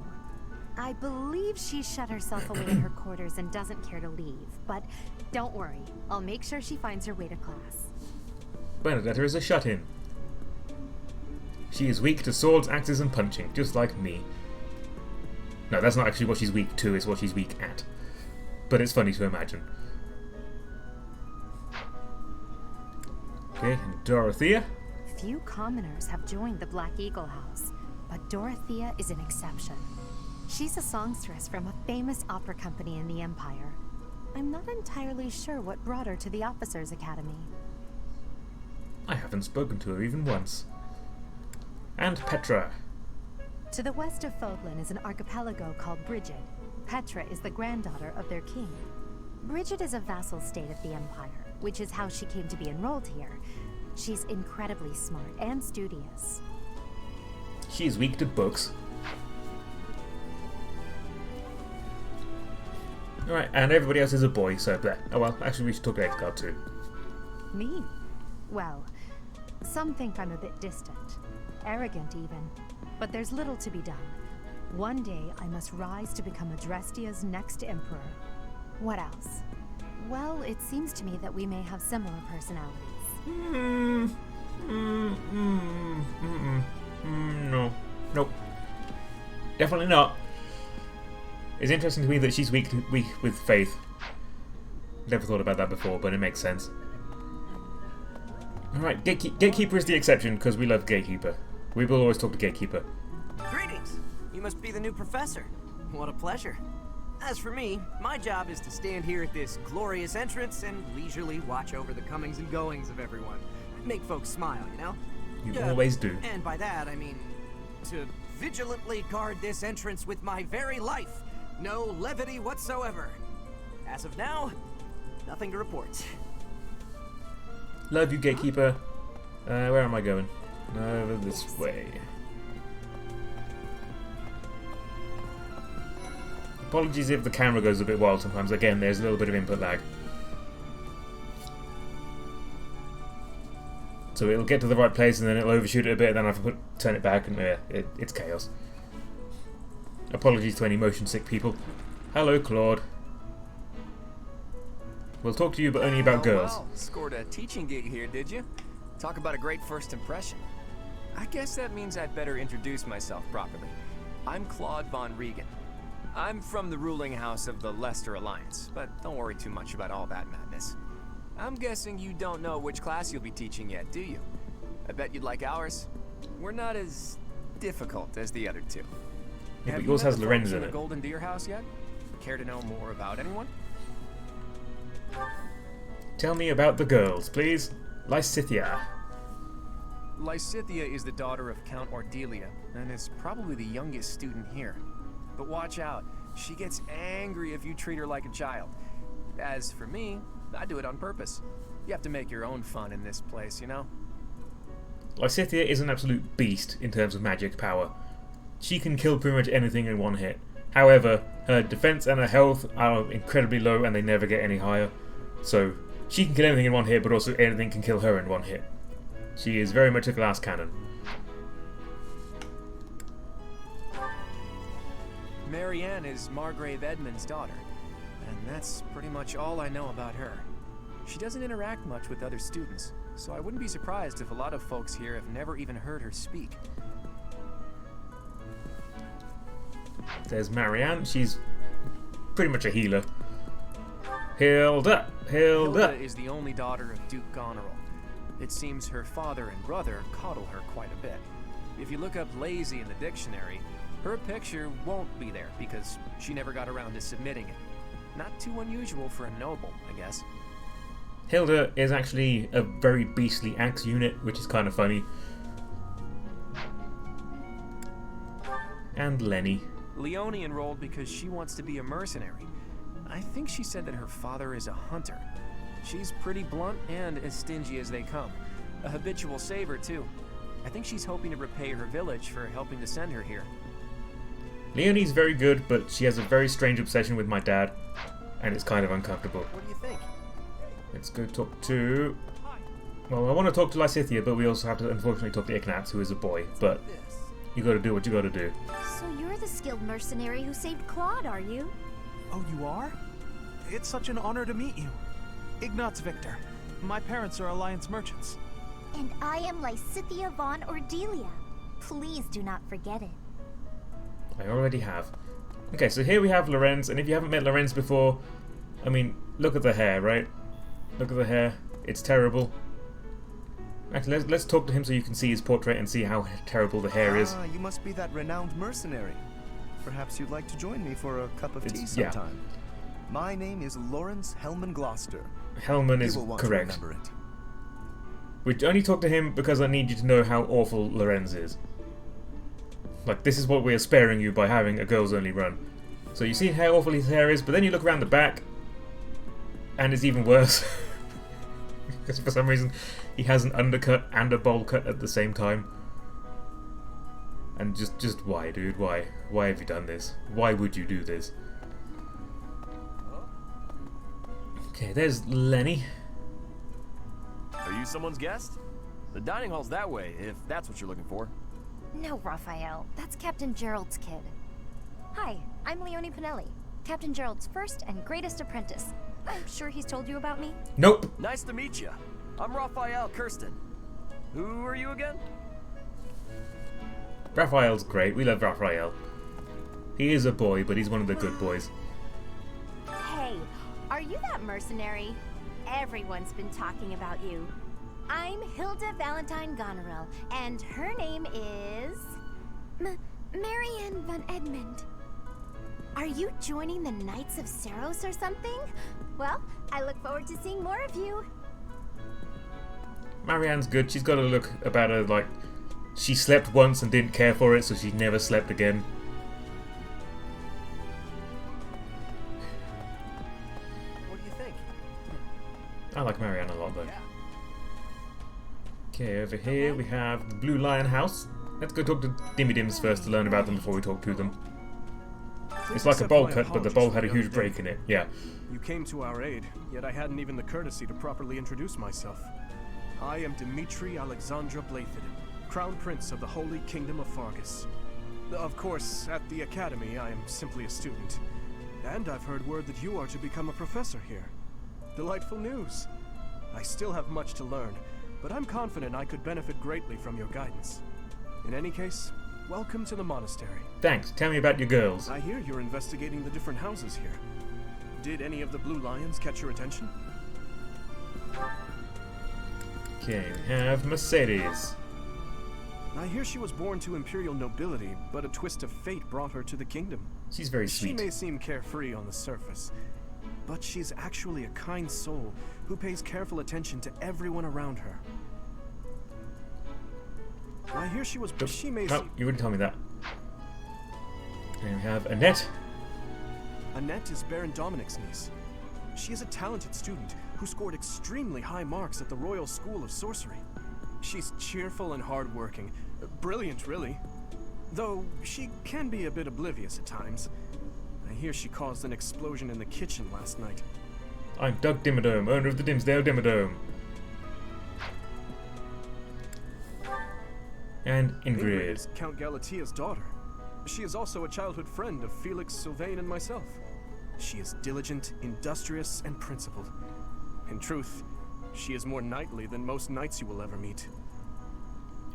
I believe she's shut herself away in her quarters and doesn't care to leave, but don't worry, I'll make sure she finds her way to class.
Bernadetta is a shut-in. She is weak to swords, axes, and punching, just like me. No, that's not actually what she's weak to, it's what she's weak at. But it's funny to imagine. Okay, and Dorothea.
Few commoners have joined the Black Eagle House, but Dorothea is an exception. She's a songstress from a famous opera company in the Empire. I'm not entirely sure what brought her to the Officers' Academy.
I haven't spoken to her even once. And Petra.
To the west of Foglin is an archipelago called Brigid. Petra is the granddaughter of their king. Brigid is a vassal state of the Empire, which is how she came to be enrolled here. She's incredibly smart and studious.
She's weak to books. Alright, and everybody else is a boy, so there. Oh well, actually we should talk to Edgar too.
Me? Well, some think I'm a bit distant. Arrogant even. But there's little to be done. One day I must rise to become Adrestia's next emperor. What else? Well, it seems to me that we may have similar personalities.
No. Nope. Definitely not. It's interesting to me that she's weak with faith. Never thought about that before, but it makes sense. Alright, Gatekeeper is the exception, because we love Gatekeeper. We will always talk to Gatekeeper.
Greetings! You must be the new professor. What a pleasure. As for me, my job is to stand here at this glorious entrance and leisurely watch over the comings and goings of everyone. Make folks smile, you know?
You always do.
And by that, I mean to vigilantly guard this entrance with my very life. No levity whatsoever. As of now, nothing to report.
Love you, Gatekeeper. Where am I going? Over this way. Apologies if the camera goes a bit wild sometimes. Again, there's a little bit of input lag. So it'll get to the right place and then it'll overshoot it a bit, and then I have to turn it back, and it's chaos. Apologies to any motion sick people. Hello, Claude. We'll talk to you, but only about girls.
Wow. Scored a teaching gig here, did you? Talk about a great first impression. I guess that means I'd better introduce myself properly. I'm Claude von Regan. I'm from the ruling house of the Leicester Alliance, but don't worry too much about all that madness. I'm guessing you don't know which class you'll be teaching yet, do you? I bet you'd like ours. We're not as difficult as the other two.
Yeah,
Have
but yours
you met
has
the
Lorenz
folks
in
the
it.
Golden Deer House yet? Care to know more about anyone?
Tell me about the girls, please. Lysithia.
Lysithia is the daughter of Count Ordelia, and is probably the youngest student here. But watch out, she gets angry if you treat her like a child. As for me, I do it on purpose. You have to make your own fun in this place, you know?
Lysithia is an absolute beast in terms of magic power. She can kill pretty much anything in one hit. However, her defense and her health are incredibly low and they never get any higher. So, she can kill anything in one hit, but also anything can kill her in one hit. She is very much a glass cannon.
Marianne is Margrave Edmund's daughter, and that's pretty much all I know about her. She doesn't interact much with other students, so I wouldn't be surprised if a lot of folks here have never even heard her speak.
There's Marianne. She's pretty much a healer. Hilda!
Hilda is the only daughter of Duke Goneril. It seems her father and brother coddle her quite a bit. If you look up lazy in the dictionary, her picture won't be there because she never got around to submitting it. Not too unusual for a noble, I guess.
Hilda is actually a very beastly axe unit, which is kind of funny. And Lenny.
Leonie enrolled because she wants to be a mercenary. I think she said that her father is a hunter. She's pretty blunt and as stingy as they come. A habitual saver, too. I think she's hoping to repay her village for helping to send her here.
Leonie's very good, but she has a very strange obsession with my dad, and it's kind of uncomfortable.
What do you think?
Let's go talk to... Well, I want to talk to Lysithia, but we also have to unfortunately talk to Ignatz, who is a boy, but you gotta do what you gotta do.
So you're the skilled mercenary who saved Claude, are you?
Oh, you are? It's such an honor to meet you. Ignatz Victor. My parents are Alliance merchants.
And I am Lysithia von Ordelia. Please do not forget it.
I already have. Okay, so here we have Lorenz, and if you haven't met Lorenz before, I mean, look at the hair, right? Look at the hair. It's terrible. Actually, let's talk to him so you can see his portrait and see how terrible the hair is.
Ah, you must be that renowned mercenary. Perhaps you'd like to join me for a cup of tea
Yeah.
sometime. My name is Lawrence Hellman Gloucester.
Hellman is
You will want
correct.
to remember it.
We only talk to him because I need you to know how awful Lorenz is. Like, this is what we are sparing you by having a girls only run. So you see how awful his hair is, but then you look around the back, and it's even worse. Because for some reason, he has an undercut and a bowl cut at the same time. And just why, dude? Why? Why have you done this? Why would you do this? Okay, there's Lenny.
Are you someone's guest? The dining hall's that way, if that's what you're looking for.
No, Raphael. That's Captain Gerald's kid. Hi, I'm Leonie Pinelli, Captain Gerald's first and greatest apprentice. I'm sure he's told you about me.
Nope.
Nice to meet you. I'm Raphael Kirsten. Who are you again?
Raphael's great. We love Raphael. He is a boy, but he's one of the good boys.
Hey, are you that mercenary? Everyone's been talking about you. I'm Hilda Valentine Goneril, and her name is... Marianne von Edmund. Are you joining the Knights of Seros or something? Well, I look forward to seeing more of you.
Marianne's good. She's got a look about her like she slept once and didn't care for it, so she never slept again.
What do you think?
I like Marianne a lot, though. Okay, over here we have the Blue Lion House. Let's go talk to Dimmy Dims first to learn about them before we talk to them. It's like a bowl cut, but the bowl had a huge break in it. Yeah.
You came to our aid, yet I hadn't even the courtesy to properly introduce myself. I am Dimitri Alexandra Blaythid, Crown Prince of the Holy Kingdom of Fargus. Of course, at the Academy, I am simply a student. And I've heard word that you are to become a professor here. Delightful news. I still have much to learn, but I'm confident I could benefit greatly from your guidance. In any case, welcome to the monastery.
Thanks. Tell me about your girls.
I hear you're investigating the different houses here. Did any of the Blue Lions catch your attention?
Okay, we have Mercedes.
I hear she was born to imperial nobility, but a twist of fate brought her to the kingdom.
She's very
She
sweet.
may seem carefree on the surface, but she's actually a kind soul who pays careful attention to everyone around her. I hear she was... She may
No, you wouldn't tell me that. And we have Annette.
Annette is Baron Dominic's niece. She is a talented student who scored extremely high marks at the Royal School of Sorcery. She's cheerful and hardworking. Brilliant, really. Though she can be a bit oblivious at times. I hear she caused an explosion in the kitchen last night.
I'm Doug Dimmadome, owner of the Dimsdale Dimmadome. And Ingrid.
is Count Galatia's daughter. She is also a childhood friend of Felix, Sylvain, and myself. She is diligent, industrious, and principled. In truth, she is more knightly than most knights you will ever meet.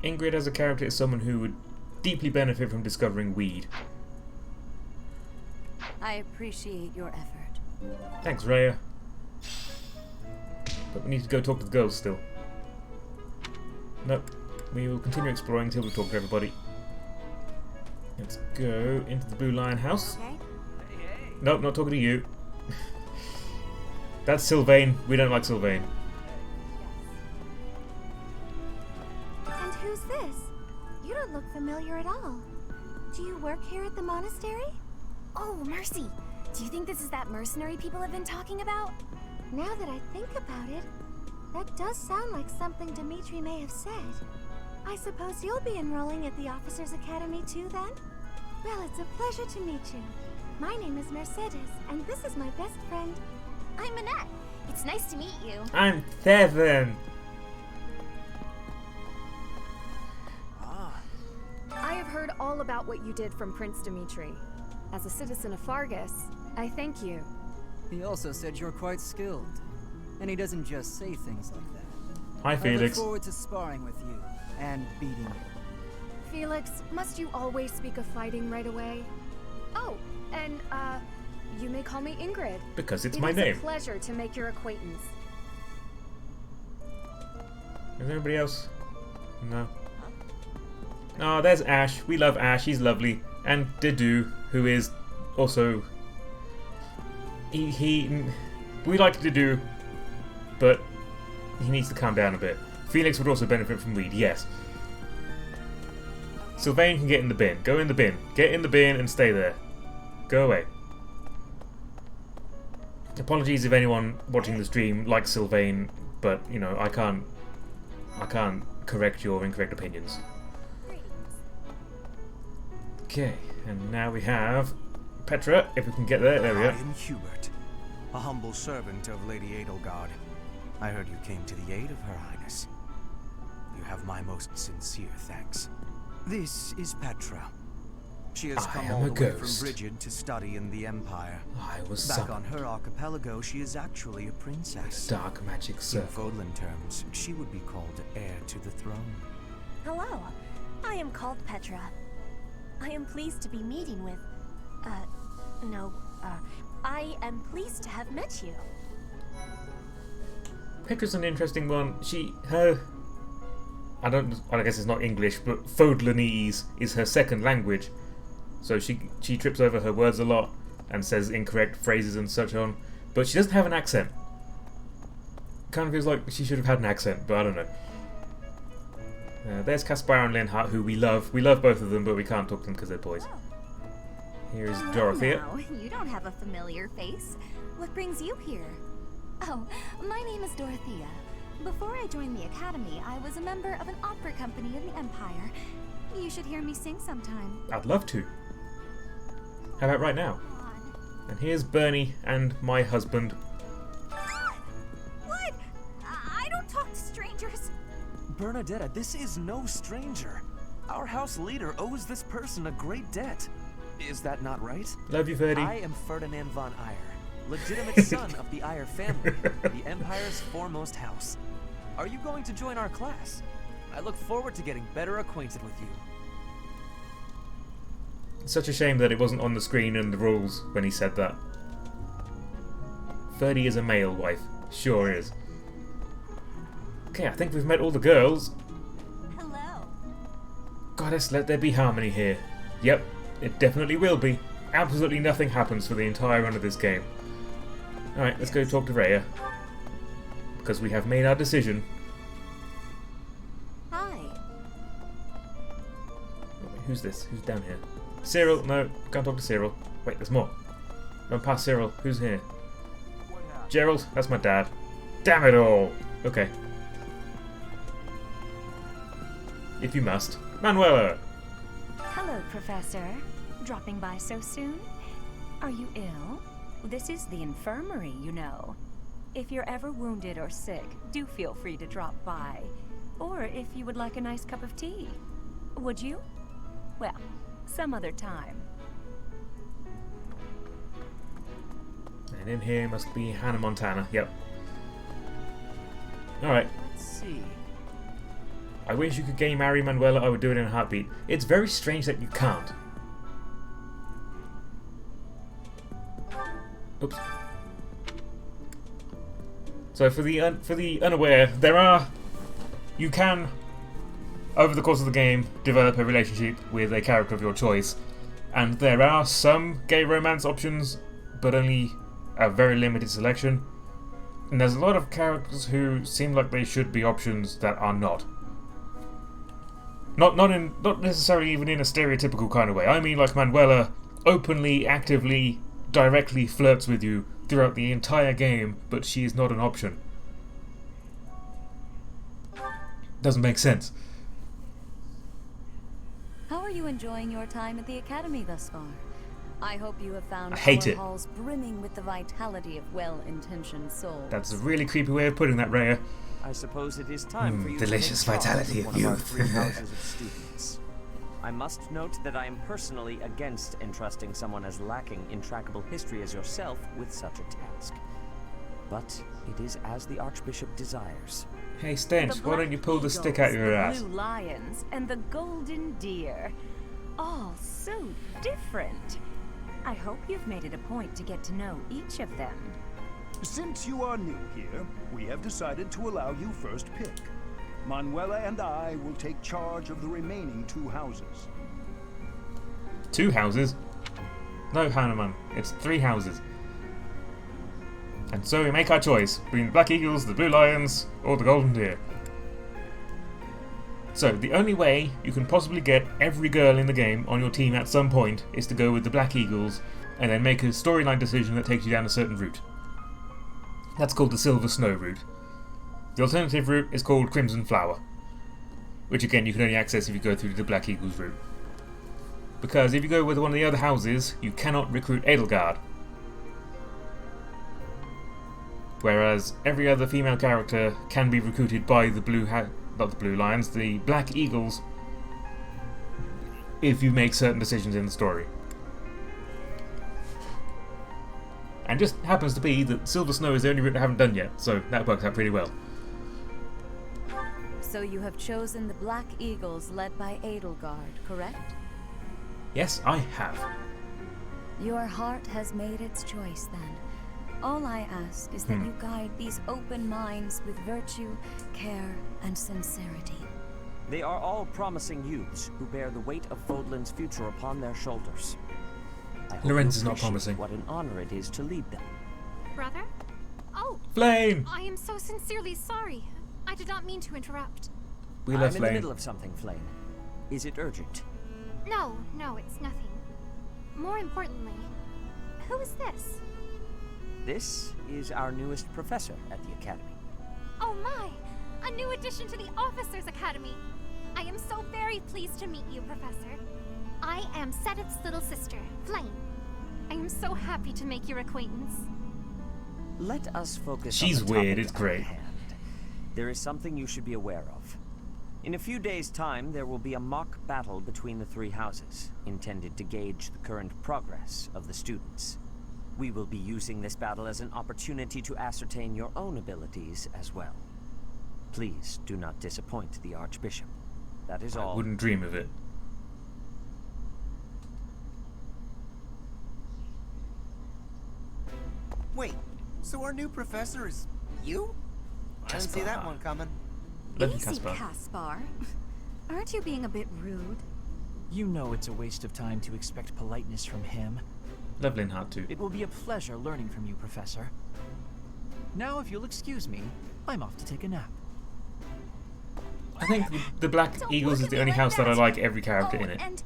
Ingrid as a character is someone who would deeply benefit from discovering weed.
I appreciate your effort.
Thanks, Rhea. But we need to go talk to the girls still. Nope. We will continue exploring until we talk to everybody. Let's go into the Blue Lion house.
Okay.
Nope, not talking to you. That's Sylvain. We don't like Sylvain.
And who's this? You don't look familiar at all. Do you work here at the monastery? Oh, mercy! Do you think this is that mercenary people have been talking about? Now that I think about it, that does sound like something Dimitri may have said. I suppose you'll be enrolling at the Officers' Academy too, then? Well, it's a pleasure to meet you. My name is Mercedes, and this is my best friend. I'm Annette. It's nice to meet you.
I'm Seven.
I have heard all about what you did from Prince Dimitri. As a citizen of Fargus, I thank you.
He also said you're quite skilled. And he doesn't just say things like that.
Hi,
I look
Felix.
forward to sparring with you and beating you.
Felix, must you always speak of fighting right away? Oh, and, you may call me Ingrid.
Because it's my
It
name.
is a pleasure to make your acquaintance.
Is there anybody else? No. Oh, there's Ash. We love Ash. He's lovely. And Didu, who is also... We like Didu, but he needs to calm down a bit. Felix would also benefit from weed, yes. Sylvain can get in the bin. Go in the bin. Get in the bin and stay there. Go away. Apologies if anyone watching the stream likes Sylvain, but, you know, I can't correct your incorrect opinions. Okay, and now we have Petra, if we can get there. There we
I
go.
am Hubert, a humble servant of Lady Edelgard. I heard you came to the aid of Her Highness. You have my most sincere thanks. This is Petra. She has come all the way from Brigid to study in the Empire.
I was
back on her archipelago. She is actually a princess.
Dark magic circle.
In Fodlan terms, she would be called heir to the throne.
Hello, I am called Petra. I am pleased to be meeting with... I am pleased to have met you.
Petra's an interesting one. I guess it's not English, but Fodlanese is her second language. So she trips over her words a lot and says incorrect phrases and such on. But she doesn't have an accent. Kind of feels like she should have had an accent, but I don't know. There's Caspar and Linhart, who we love. We love both of them, but we can't talk to them because they're boys. Here is Dorothea.
No, you don't have a familiar face. What brings you here? Oh, my name is Dorothea. Before I joined the Academy, I was a member of an opera company in the Empire. You should hear me sing sometime.
I'd love to. How about right now? And here's Bernie and my husband.
What? I don't talk to strangers.
Bernadetta, this is no stranger. Our house leader owes this person a great debt. Is that not right?
Love you, Ferdy.
I am Ferdinand von Eyre, legitimate son of the Eyre family, the Empire's foremost house. Are you going to join our class? I look forward to getting better acquainted with you.
Such a shame that it wasn't on the screen and the rules when he said that. Ferdy is a male wife. Sure is. Okay, I think we've met all the girls.
Hello.
Goddess, let there be harmony here. Yep, it definitely will be. Absolutely nothing happens for the entire run of this game. Alright, let's go talk to Rhea. Because we have made our decision.
Hi.
Who's this? Who's down here? Cyril, no, can't talk to Cyril. Wait, there's more. Run past Cyril. Who's here? Gerald, that's my dad. Damn it all! Okay. If you must. Manuela!
Hello, Professor. Dropping by so soon? Are you ill? This is the infirmary, you know. If you're ever wounded or sick, do feel free to drop by. Or if you would like a nice cup of tea. Would you? Well, some other time.
And in here must be Hannah Montana. Yep. Alright.
Let's see.
I wish you could gay marry Manuela, I would do it in a heartbeat. It's very strange that you can't. Oops. So for the unaware, you can, over the course of the game, develop a relationship with a character of your choice, and there are some gay romance options, but only a very limited selection. And there's a lot of characters who seem like they should be options that are not. Not necessarily even in a stereotypical kind of way. I mean, like Manuela openly, actively, directly flirts with you throughout the entire game, but she is not an option. Doesn't make sense.
How are you enjoying your time at the Academy thus far? I hope you have found
I hate it.
halls brimming with the vitality of well-intentioned souls.
That's a really creepy way of putting that, Rhea.
I suppose it is time for you
delicious
to take charge
vitality of
one of our
youth.
3 houses of students. I must note that I am personally against entrusting someone as lacking in trackable history as yourself with such a task. But it is as the Archbishop desires.
Hey, Stench, why don't you pull the stick out your ass?
The blue lions and the golden deer. All so different. I hope you've made it a point to get to know each of them.
Since you are new here, we have decided to allow you first pick. Manuela and I will take charge of the remaining 2 houses.
2 houses? No, Hanuman, it's 3 houses. And so we make our choice between the Black Eagles, the Blue Lions, or the Golden Deer. So, the only way you can possibly get every girl in the game on your team at some point is to go with the Black Eagles and then make a storyline decision that takes you down a certain route. That's called the Silver Snow route. The alternative route is called Crimson Flower, which again you can only access if you go through the Black Eagles route. Because if you go with one of the other houses, you cannot recruit Edelgard. Whereas every other female character can be recruited by the not the Blue Lions, the Black Eagles, if you make certain decisions in the story. And just happens to be that Silver Snow is the only route I haven't done yet, so that works out pretty well.
So you have chosen the Black Eagles led by Edelgard, correct?
Yes, I have.
Your heart has made its choice then. All I ask is that you guide these open minds with virtue, care, and sincerity.
They are all promising youths who bear the weight of Vodland's future upon their shoulders. I hope
Lorenz
you
is not
appreciate
promising.
What an honor it is to lead them.
Brother? Oh!
Flame!
I am so sincerely sorry. I did not mean to interrupt.
We
I'm
love
in the
Flame.
middle of something, Flame. Is it urgent?
No, it's nothing. More importantly, who is this?
This is our newest professor at the Academy.
Oh my! A new addition to the Officers' Academy! I am so very pleased to meet you, Professor. I am Seteth's little sister, Flame. I am so happy to make your acquaintance.
Let us focus
She's
on the
weird,
topic
it's
at
great.
hand. There is something you should be aware of. In a few days' time, there will be a mock battle between the 3 houses, intended to gauge the current progress of the students. We will be using this battle as an opportunity to ascertain your own abilities as well. Please do not disappoint the Archbishop. That is all.
I wouldn't dream of it.
Wait, so our new professor is you? I didn't see that one coming.
Easy, Caspar. Aren't you being a bit rude?
You know it's a waste of time to expect politeness from him.
Lovely Heart too.
It will be a pleasure learning from you, Professor. Now, if you'll excuse me, I'm off to take a nap.
I think the Black Eagles is the only house that I like every character in it.
And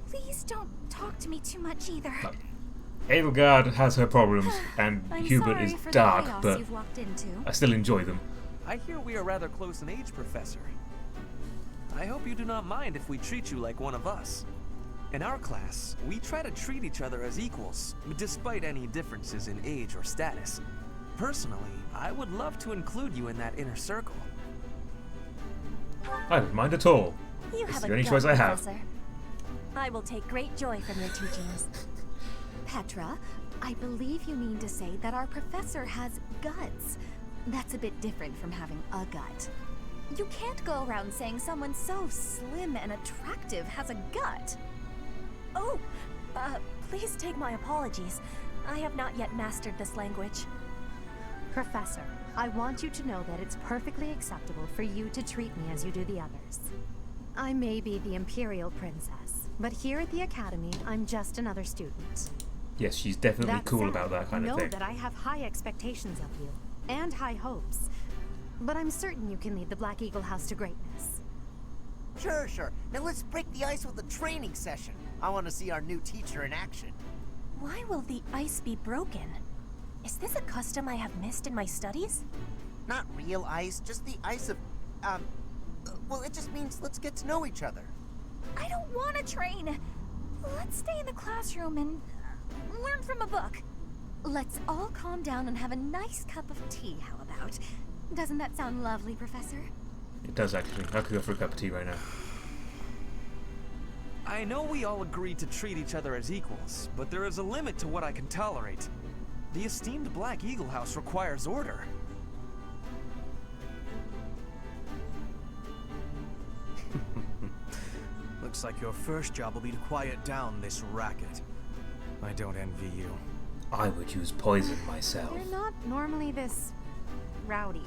please don't talk to me too much either.
Edelgard has her problems, and
I'm
Hubert
sorry
is
for the
dark,
chaos
but
you've walked into.
I still enjoy them.
I hear we are rather close in age, Professor. I hope you do not mind if we treat you like one of us. In our class, we try to treat each other as equals, despite any differences in age or status. Personally, I would love to include you in that inner circle.
I don't mind at all.
You
It's
have
the
a
only
gut,
choice I have.
Professor. I will take great joy from your teachings. Petra, I believe you mean to say that our professor has guts. That's a bit different from having a gut. You can't go around saying someone so slim and attractive has a gut. Oh, please take my apologies. I have not yet mastered this language.
Professor, I want you to know that it's perfectly acceptable for you to treat me as you do the others. I may be the Imperial Princess, but here at the Academy, I'm just another student.
Yes, she's definitely
That
cool
said,
about that kind of
know
thing.
that I have high expectations of you, and high hopes. But I'm certain you can lead the Black Eagle House to greatness.
Sure. Now let's break the ice with a training session. I want to see our new teacher in action.
Why will the ice be broken? Is this a custom I have missed in my studies?
Not real ice, just the ice of, well, it just means let's get to know each other.
I don't want to train. Let's stay in the classroom and learn from a book. Let's all calm down and have a nice cup of tea, how about? Doesn't that sound lovely, Professor?
It does actually. I could go for a cup of tea right now.
I know we all agree to treat each other as equals, but there is a limit to what I can tolerate. The esteemed Black Eagle House requires order.
Looks like your first job will be to quiet down this racket. I don't envy you.
I would use poison myself.
You're not normally this rowdy.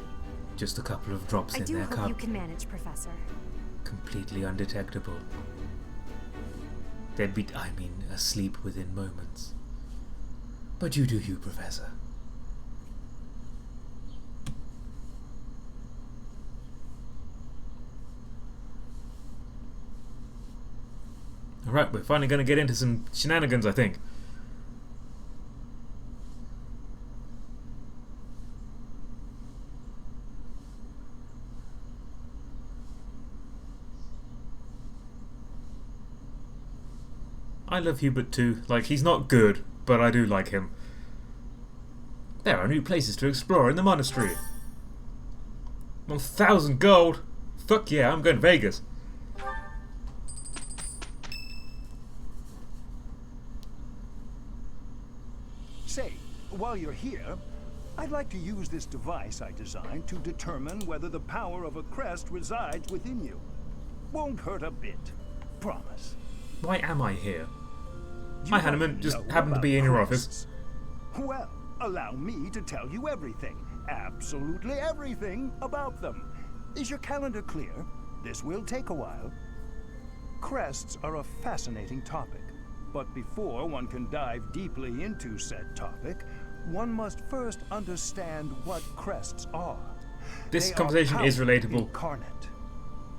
Just a couple of drops
I
in
do
their
hope
cup.
you can manage, Professor.
Completely undetectable. They'd be, asleep within moments. But you do you, Professor. Alright, we're finally going to get into some shenanigans, I think. I love Hubert too. Like, he's not good, but I do like him. There are new places to explore in the monastery. 1,000 gold! Fuck yeah, I'm going to Vegas.
Say, while you're here, I'd like to use this device I designed to determine whether the power of a crest resides within you. Won't hurt a bit. Promise.
Why am I here?
You
Hi, Hanneman. Just happened to be in your office.
Well, allow me to tell you everything, absolutely everything about them. Is your calendar clear? This will take a while. Crests are a fascinating topic, but before one can dive deeply into said topic, one must first understand what crests are.
This
They
conversation
are
is
power
relatable.
Incarnate.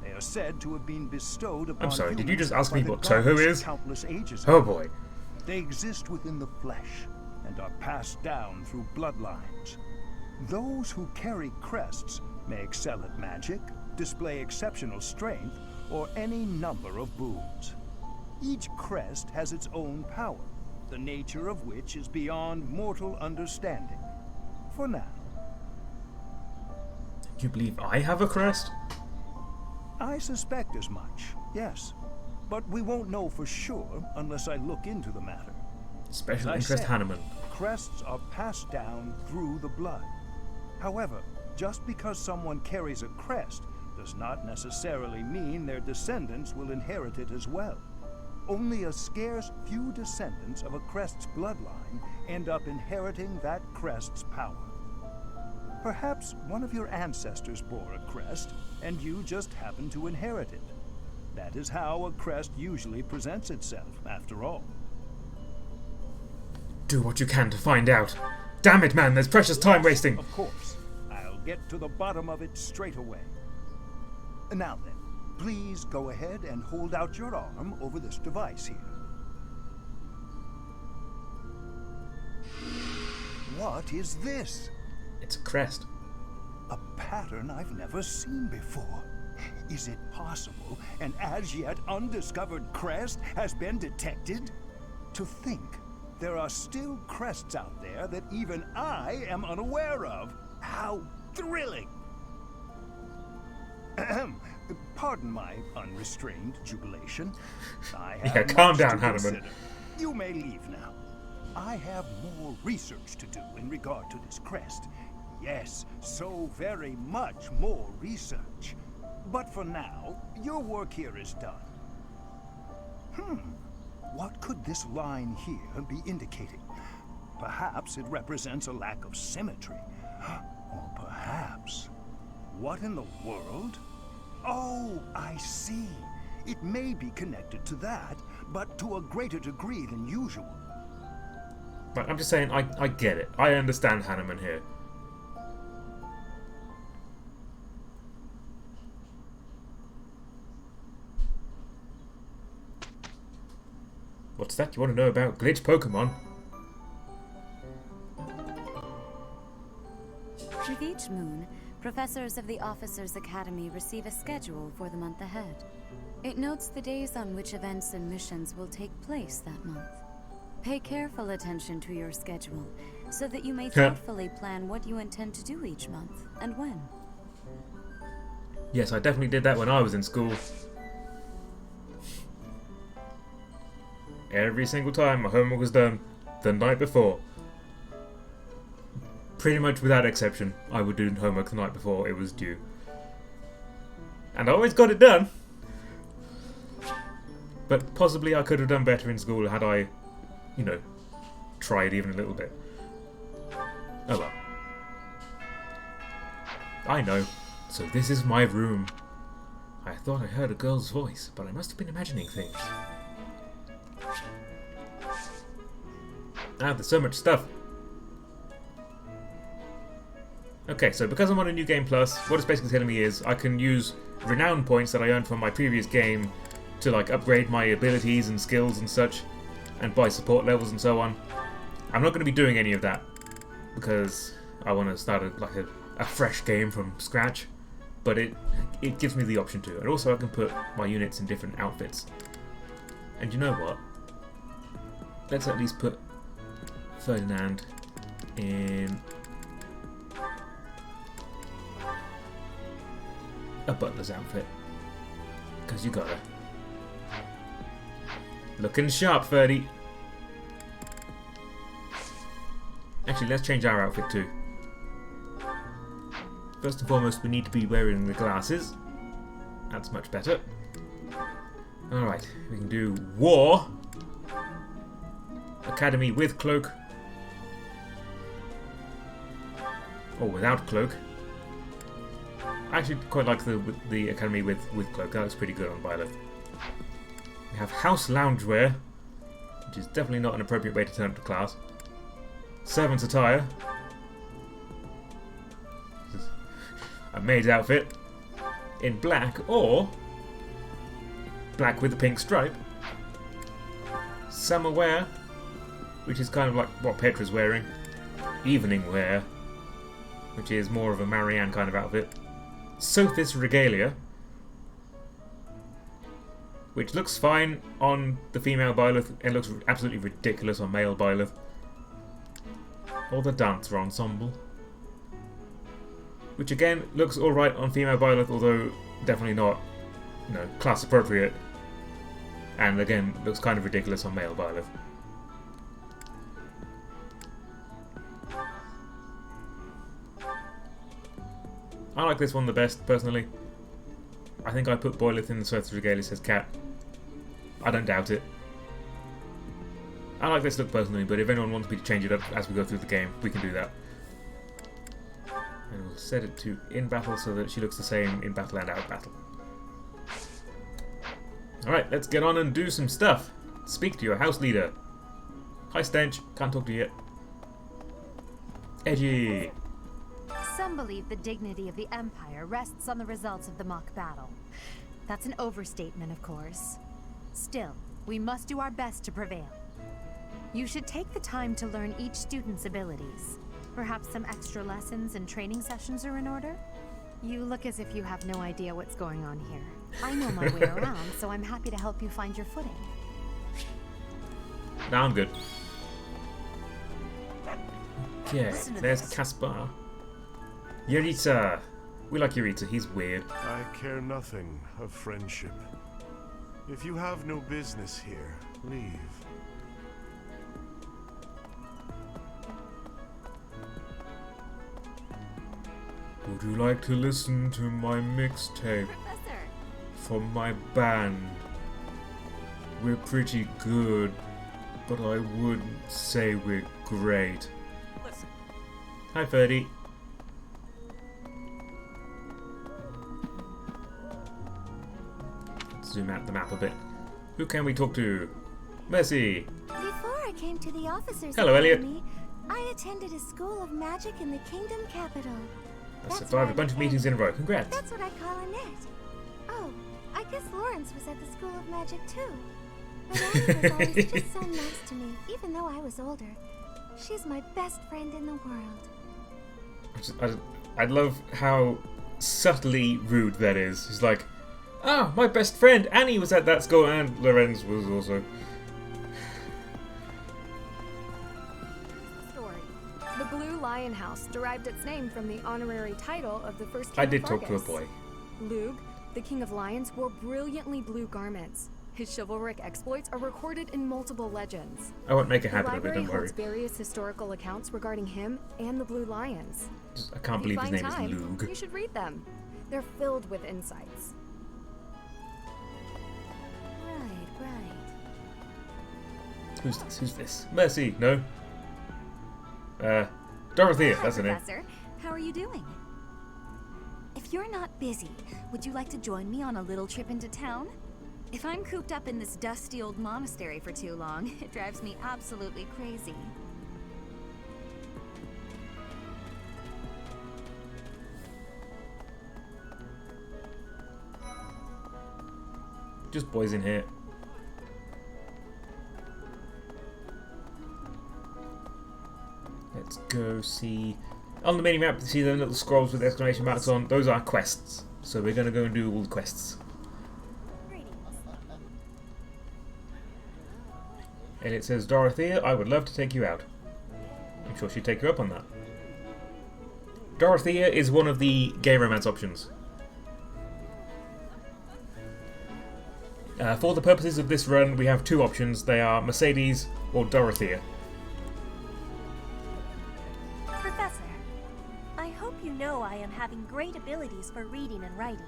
They are said to have been bestowed upon
I'm sorry, did you
humans
just ask
by
me
the
what Toho
gods
is?
countless ages
Oh
ago.
boy.
They exist within the flesh and are passed down through bloodlines. Those who carry crests may excel at magic, display exceptional strength, or any number of boons. Each crest has its own power, the nature of which is beyond mortal understanding. For now.
Do you believe I have a crest?
I suspect as much, yes. But we won't know for sure unless I look into the matter.
Special
As I
interest
said,
Hanneman.
Crests are passed down through the blood. However, just because someone carries a crest does not necessarily mean their descendants will inherit it as well. Only a scarce few descendants of a crest's bloodline end up inheriting that crest's power. Perhaps one of your ancestors bore a crest, and you just happen to inherit it. That is how a crest usually presents itself, after all.
Do what you can to find out. Damn it, man, there's precious time wasting.
Of course. I'll get to the bottom of it straight away. Now then, please go ahead and hold out your arm over this device here. What is this?
It's a crest.
A pattern I've never seen before. Is it possible an as yet undiscovered crest has been detected? To think there are still crests out there that even I am unaware of. How thrilling! Ahem. Pardon my unrestrained jubilation. I have
Yeah, calm
much
down,
to
Hanneman.
consider. You may leave now. I have more research to do in regard to this crest. Yes, so very much more research. But for now, your work here is done. What could this line here be indicating? Perhaps it represents a lack of symmetry. Or perhaps... What in the world? Oh, I see. It may be connected to that, but to a greater degree than usual.
But I'm just saying, I get it. I understand Hanneman here. What's that? You want to know about glitch Pokemon?
With each moon, professors of the Officers' Academy receive a schedule for the month ahead. It notes the days on which events and missions will take place that month. Pay careful attention to your schedule, so that you may thoughtfully plan what you intend to do each month, and when.
Yes, I definitely did that when I was in school. Every single time my homework was done the night before. Pretty much without exception, I would do homework the night before it was due. And I always got it done. But possibly I could have done better in school had I, you know, tried even a little bit. Oh well. I know. So this is my room. I thought I heard a girl's voice, but I must have been imagining things. Ah, there's so much stuff. Okay, so because I'm on a New Game Plus, what it's basically telling me is I can use renown points that I earned from my previous game to like upgrade my abilities and skills and such, and buy support levels and so on. I'm not going to be doing any of that because I want to start a fresh game from scratch, but it gives me the option to, and also I can put my units in different outfits. And you know what? Let's at least put Ferdinand in a butler's outfit, because you gotta. Looking sharp, Ferdy. Actually, let's change our outfit too. First and foremost, we need to be wearing the glasses. That's much better. Alright, we can do War. Academy with cloak. Or without cloak. I actually quite like the Academy with cloak. That looks pretty good on Violet. We have House Loungewear, which is definitely not an appropriate way to turn up to class. Servant's attire. This is a maid's outfit in black or black with a pink stripe. Summer wear, which is kind of like what Petra's wearing. Evening wear, which is more of a Marianne kind of outfit. Sophis regalia, which looks fine on the female Byleth and looks absolutely ridiculous on male Byleth. Or the dancer ensemble, which again looks alright on female Byleth, although definitely not, you know, class appropriate. And again, looks kind of ridiculous on male Byleth. I like this one the best, personally. I think I put Byleth in the Sophis regalia, says Cat. I don't doubt it. I like this look personally, but if anyone wants me to change it up as we go through the game, we can do that. And we'll set it to in battle so that she looks the same in battle and out of battle. Alright, let's get on and do some stuff. Speak to your house leader. Hi Stench, can't talk to you yet. Edgy.
Some believe the dignity of the Empire rests on the results of the mock battle. That's an overstatement, of course. Still, we must do our best to prevail. You should take the time to learn each student's abilities. Perhaps some extra lessons and training sessions are in order? You look as if you have no idea what's going on here. I know my way around, so I'm happy to help you find your footing.
Now I'm good. Okay, there's Caspar. Yuritsa. We like Yuritsa, he's weird.
I care nothing of friendship. If you have no business here, leave. Would you like to listen to my mixtape? From my band. We're pretty good, but I wouldn't say we're great.
Listen.
Hi, Ferdy. Let's zoom out the map a bit. Who can we talk to? Mercy.
Before I came to the officers'
Hello, Elliot.
academy, I attended a school of magic in the kingdom capital.
I survived a bunch of meetings in a row. Congrats.
That's what I call a net. Oh, I guess Lawrence was at the school of magic too. But Annie was always just so nice to me, even though I was older. She's my best friend in the world.
I love how subtly rude that is. It's like, ah, my best friend Annie was at that school, and Lorenz was also.
The Blue Lion House derived its name from the honorary title of the first king
I did
of
talk to a
Fargus.
boy.
Lug, the king of lions, wore brilliantly blue garments. His chivalric exploits are recorded in multiple legends.
I won't make a
The
habit of it,
library
don't worry.
holds various historical accounts regarding him and the Blue Lions.
I can't
If you
believe his
find
name is
time,
Lug.
You should read them. They're filled with insights.
Right.
Who's this? Who's this? Mercy, no. Dorothea,
Hi,
that's her name.
Professor. How are you doing? If you're not busy, would you like to join me on a little trip into town? If I'm cooped up in this dusty old monastery for too long, it drives me absolutely crazy.
Just boys in here. Let's go see... On the mini-map, you see the little scrolls with exclamation marks on. Those are quests. So we're going to go and do all the quests. And it says, Dorothea, I would love to take you out. I'm sure she'd take you up on that. Dorothea is one of the gay romance options. For the purposes of this run, we have two options. They are Mercedes or Dorothea.
Professor, I hope you know I am having great abilities for reading and writing.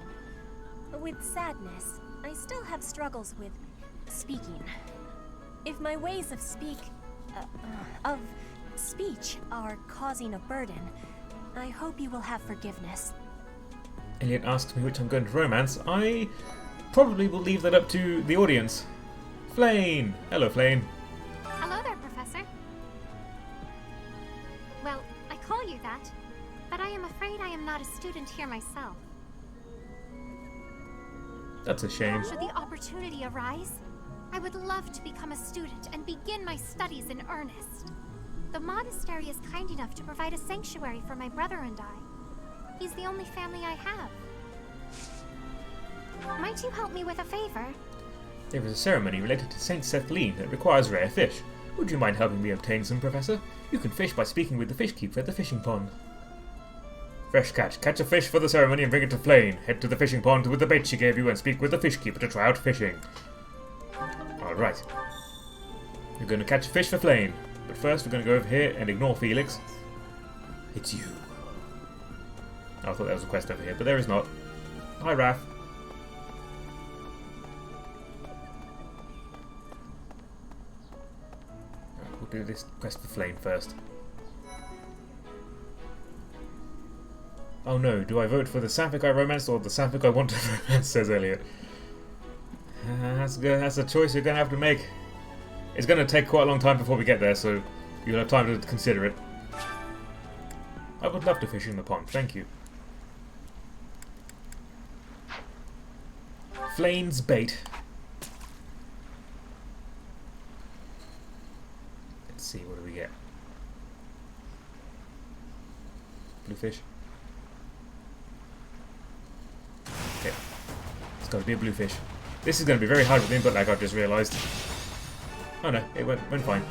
With sadness, I still have struggles with speaking. If my ways of speech are causing a burden, I hope you will have forgiveness.
Elliot asks me which I'm going to romance. I probably will leave that up to the audience. Flane! Hello, Flane.
Hello there, Professor. Well, I call you that, but I am afraid I am not a student here myself.
That's a shame.
Should the opportunity arise, I would love to become a student and begin my studies in earnest. The monastery is kind enough to provide a sanctuary for my brother and I. He's the only family I have. Might you help me with a favor?
There is a ceremony related to Saint Sethlene that requires rare fish. Would you mind helping me obtain some, Professor? You can fish by speaking with the fish keeper at the fishing pond. Fresh catch. Catch a fish for the ceremony and bring it to Flane. Head to the fishing pond with the bait she gave you and speak with the fish keeper to try out fishing. Alright. You're going to catch a fish for Flane. But first we're going to go over here and ignore Felix. It's you. I thought there was a quest over here, but there is not. Hi, Raph. We'll do this quest for Flame first. Oh no, do I vote for the Sapphic I romanced or the Sapphic I want to romance, says Elliot. That's a choice you're going to have to make. It's going to take quite a long time before we get there, so you'll have time to consider it. I would love to fish in the pond, thank you. Flane's bait. Let's see, what do we get? Bluefish. Okay. It's got to be a bluefish. This is going to be very hard with input lag, I've just realised. Oh no, it went fine.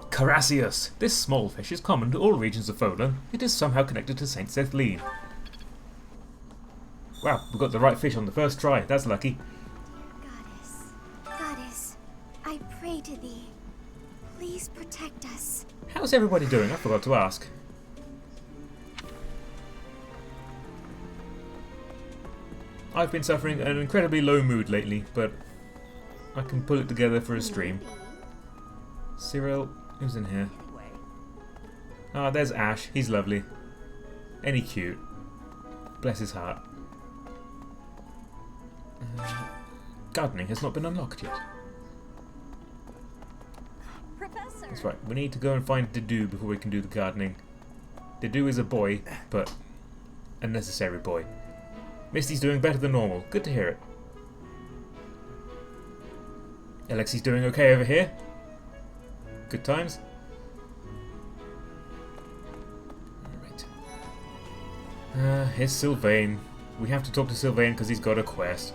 Carassius. This small fish is common to all regions of Folan. It is somehow connected to Saint Sethlene. Wow, we got the right fish on the first try. That's lucky.
Goddess, I pray to thee. Please protect us.
How's everybody doing? I forgot to ask. I've been suffering an incredibly low mood lately, but I can pull it together for a stream. Cyril, who's in here? Ah, there's Ash. He's lovely. And he cute. Bless his heart. Gardening has not been unlocked yet.
Professor.
That's right. We need to go and find Dedue before we can do the gardening. Dedue is a boy, but a necessary boy. Misty's doing better than normal. Good to hear it. Alexi's doing okay over here. Good times. Alright. Here's Sylvain. We have to talk to Sylvain because he's got a quest.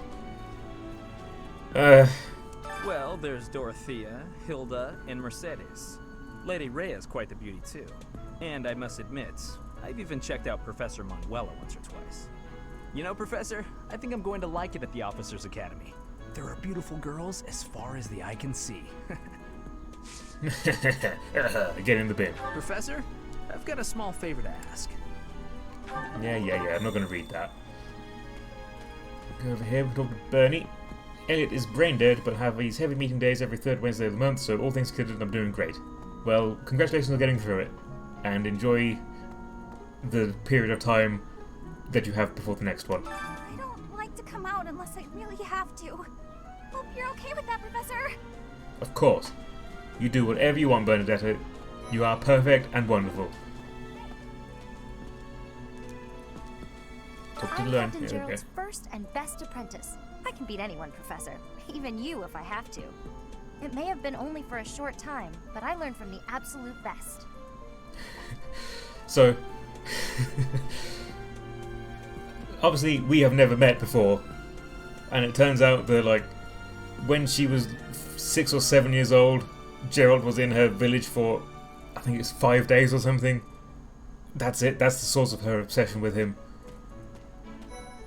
Well, there's Dorothea, Hilda, and Mercedes. Lady Rhea's quite the beauty too. And I must admit, I've even checked out Professor Manuela once or twice. You know, Professor, I think I'm going to like it at the Officers Academy. There are beautiful girls as far as the eye can see.
Get in the bin.
Professor, I've got a small favor to ask.
Yeah, I'm not going to read that. Go over here, we'll talk to Bernie. Elliot is brain dead, but have these heavy meeting days every third Wednesday of the month, so all things considered, I'm doing great. Well, congratulations on getting through it. And enjoy the period of time that you have before the next one.
I don't like to come out unless I really have to. Hope you're okay with that, Professor.
Of course. You do whatever you want, Bernadetta. You are perfect and wonderful. Talk to
I'm
learn.
Captain
Yeah, okay.
Gerald's first and best apprentice. I can beat anyone, Professor. Even you if I have to. It may have been only for a short time, but I learned from the absolute best.
So, obviously we have never met before, and it turns out that, like, when she was 6 or 7 years old, Gerald was in her village for, I think it's 5 days or something. That's it. That's the source of her obsession with him.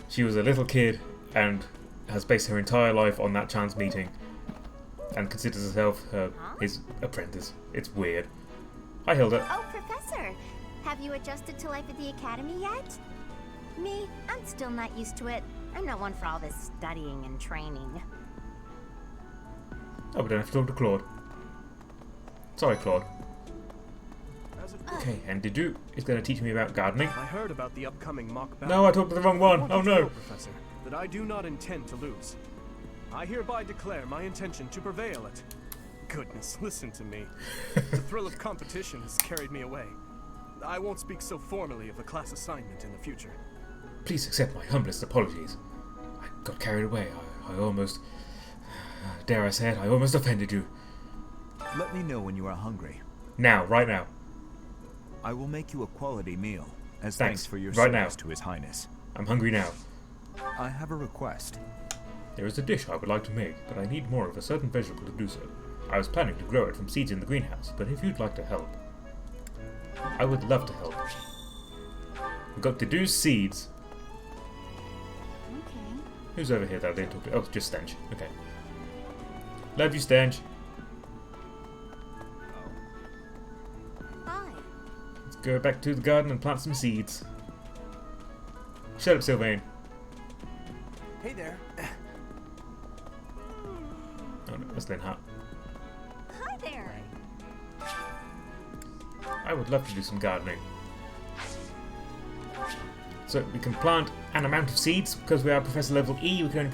She was a little kid and has based her entire life on that chance meeting, and considers herself his apprentice. It's weird. Hi, Hilda.
Oh, Professor! Have you adjusted to life at the academy yet? Me? I'm still not used to it. I'm not one for all this studying and training.
Oh, we don't have to talk to Claude. Sorry, Claude. Okay, and Didu is going to teach me about gardening.
I heard about the upcoming mock battle.
No, I talked to the wrong one. Oh no!
Professor, that I do not intend to lose. I hereby declare my intention to prevail at... Goodness, listen to me. The thrill of competition has carried me away. I won't speak so formally of the class assignment in the future.
Please accept my humblest apologies. I got carried away. I almost... dare I say it, I almost offended you.
Let me know when you are hungry.
Now, right now.
I will make you a quality meal, as
Thanks.
thanks for your
Right
service
now.
to His Highness.
I'm hungry now.
I have a request.
There is a dish I would like to make, but I need more of a certain vegetable to do so. I was planning to grow it from seeds in the greenhouse, but if you'd like to help, I would love to help. We've got Didu's seeds.
Okay.
Who's over here that I didn't talk to? Oh, just Stench. Okay. Love you, Stench.
Hi.
Let's go back to the garden and plant some seeds. Shut up, Sylvain.
Hey there.
Oh no, that's Linhart.
Hi there.
I would love to do some gardening. So we can plant an amount of seeds, because we are Professor level E, we can only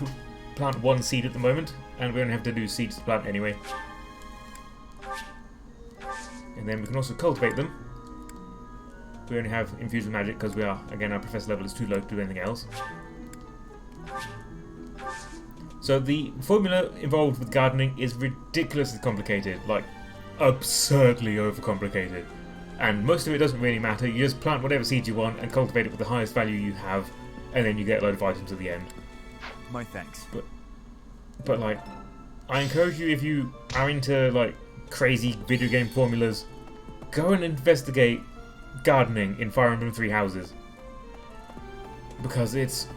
plant one seed at the moment, and we only have to do seeds to plant anyway. And then we can also cultivate them. We only have infused with magic because we are, again, our Professor level is too low to do anything else. So the formula involved with gardening is ridiculously complicated, like absurdly overcomplicated. And most of it doesn't really matter, you just plant whatever seeds you want and cultivate it with the highest value you have, and then you get a load of items at the end.
My thanks.
But like, I encourage you, if you are into like crazy video game formulas, go and investigate gardening in Fire Emblem 3 Houses. Because it's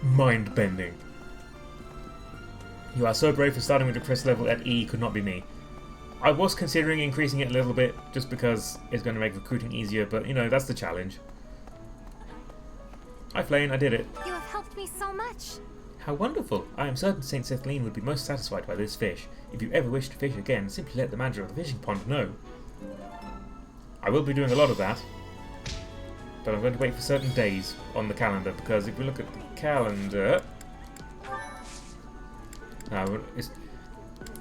mind-bending. You are so brave for starting with your Professor level at E, could not be me. I was considering increasing it a little bit, just because it's going to make recruiting easier, but you know, that's the challenge. Hi Flane, I did it.
You have helped me so much.
How wonderful! I am certain St. Sethlene would be most satisfied by this fish. If you ever wish to fish again, simply let the manager of the fishing pond know. I will be doing a lot of that, but I'm going to wait for certain days on the calendar, because if we look at the calendar...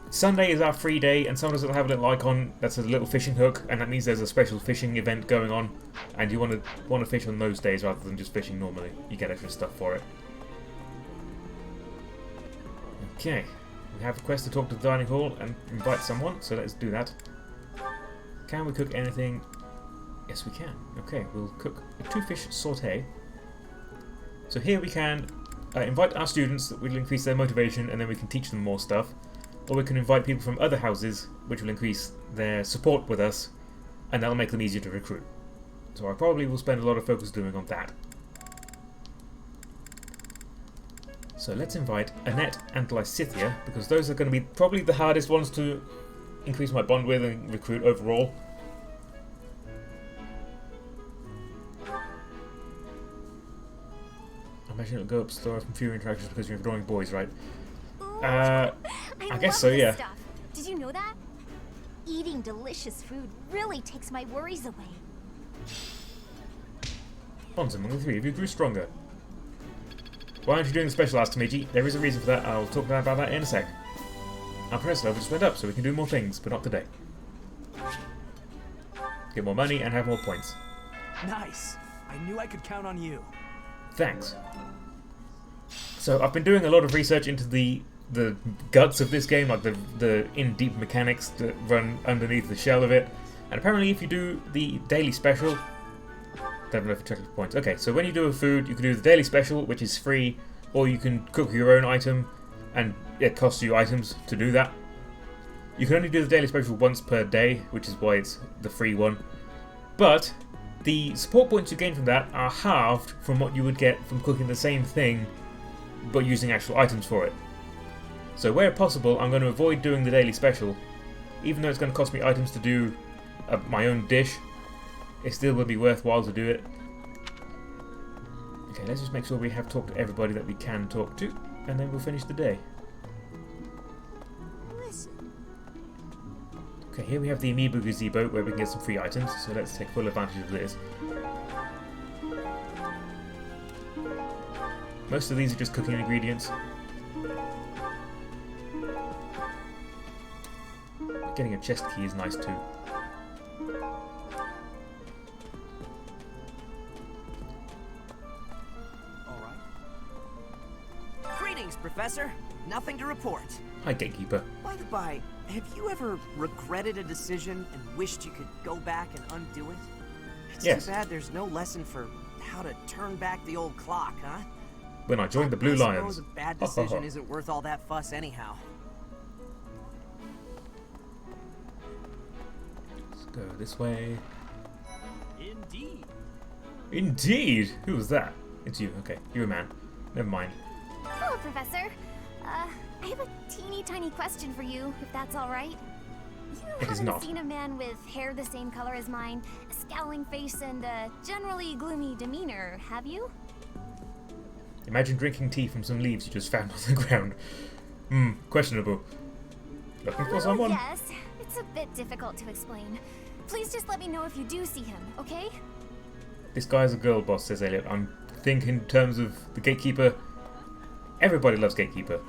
Sunday is our free day, and sometimes it'll have a little icon that's a little fishing hook, and that means there's a special fishing event going on, and you want to fish on those days rather than just fishing normally. You get extra stuff for it. Okay, we have a quest to talk to the dining hall and invite someone, so let's do that. Can we cook anything? Yes, we can. Okay, we'll cook a 2-fish sauté. So here we can invite our students, that will increase their motivation, and then we can teach them more stuff. Or we can invite people from other houses, which will increase their support with us, and that'll make them easier to recruit. So I probably will spend a lot of focus doing on that. So let's invite Annette and Lysithia, because those are going to be probably the hardest ones to increase my bond with and recruit overall. I imagine it'll go up slower from fewer interactions because you're drawing boys, right? I guess so, yeah.
Stuff. Did you know that?
Eating delicious food really takes my worries away.
Bonds among the three of you grew stronger. Why aren't you doing the special? Asked Meiji. There is a reason for that. I'll talk about that in a sec. Our press level just went up, so we can do more things, but not today. Get more money and have more points.
Nice. I knew I could count on you.
Thanks. So I've been doing a lot of research into the guts of this game, like the in-deep mechanics that run underneath the shell of it. And apparently if you do the daily special... I don't know if you check the points. Okay, so when you do a food, you can do the daily special, which is free, or you can cook your own item, and it costs you items to do that. You can only do the daily special once per day, which is why it's the free one. But the support points you gain from that are halved from what you would get from cooking the same thing, but using actual items for it. So where possible, I'm going to avoid doing the daily special. Even though it's going to cost me items to do my own dish, it still will be worthwhile to do it. Okay, let's just make sure we have talked to everybody that we can talk to, and then we'll finish the day. Okay, here we have the Amiibo Gazebo where we can get some free items, so let's take full advantage of this. Most of these are just cooking ingredients. Getting a chest key is nice too.
Greetings, Professor. Nothing to report.
Hi, Gatekeeper.
By the by, have you ever regretted a decision and wished you could go back and undo it? It's
Yes.
too bad there's no lesson for how to turn back the old clock, huh?
When I joined the Blue
I
Lions.
suppose a bad decision isn't worth all that fuss anyhow.
Let's go this way.
Indeed.
Indeed! Who was that? It's you. Okay, you're a man. Never mind.
Hello, Professor. I have a teeny tiny question for you, if that's all right. You
It is
haven't
not.
seen a man with hair the same color as mine, a scowling face, and a generally gloomy demeanor, have you?
Imagine drinking tea from some leaves you just found on the ground. Questionable. Looking for someone?
Yes. It's a bit difficult to explain. Please just let me know if you do see him, okay?
This guy's a girl boss, says Elliot. I'm thinking in terms of the Gatekeeper. Everybody loves Gatekeeper.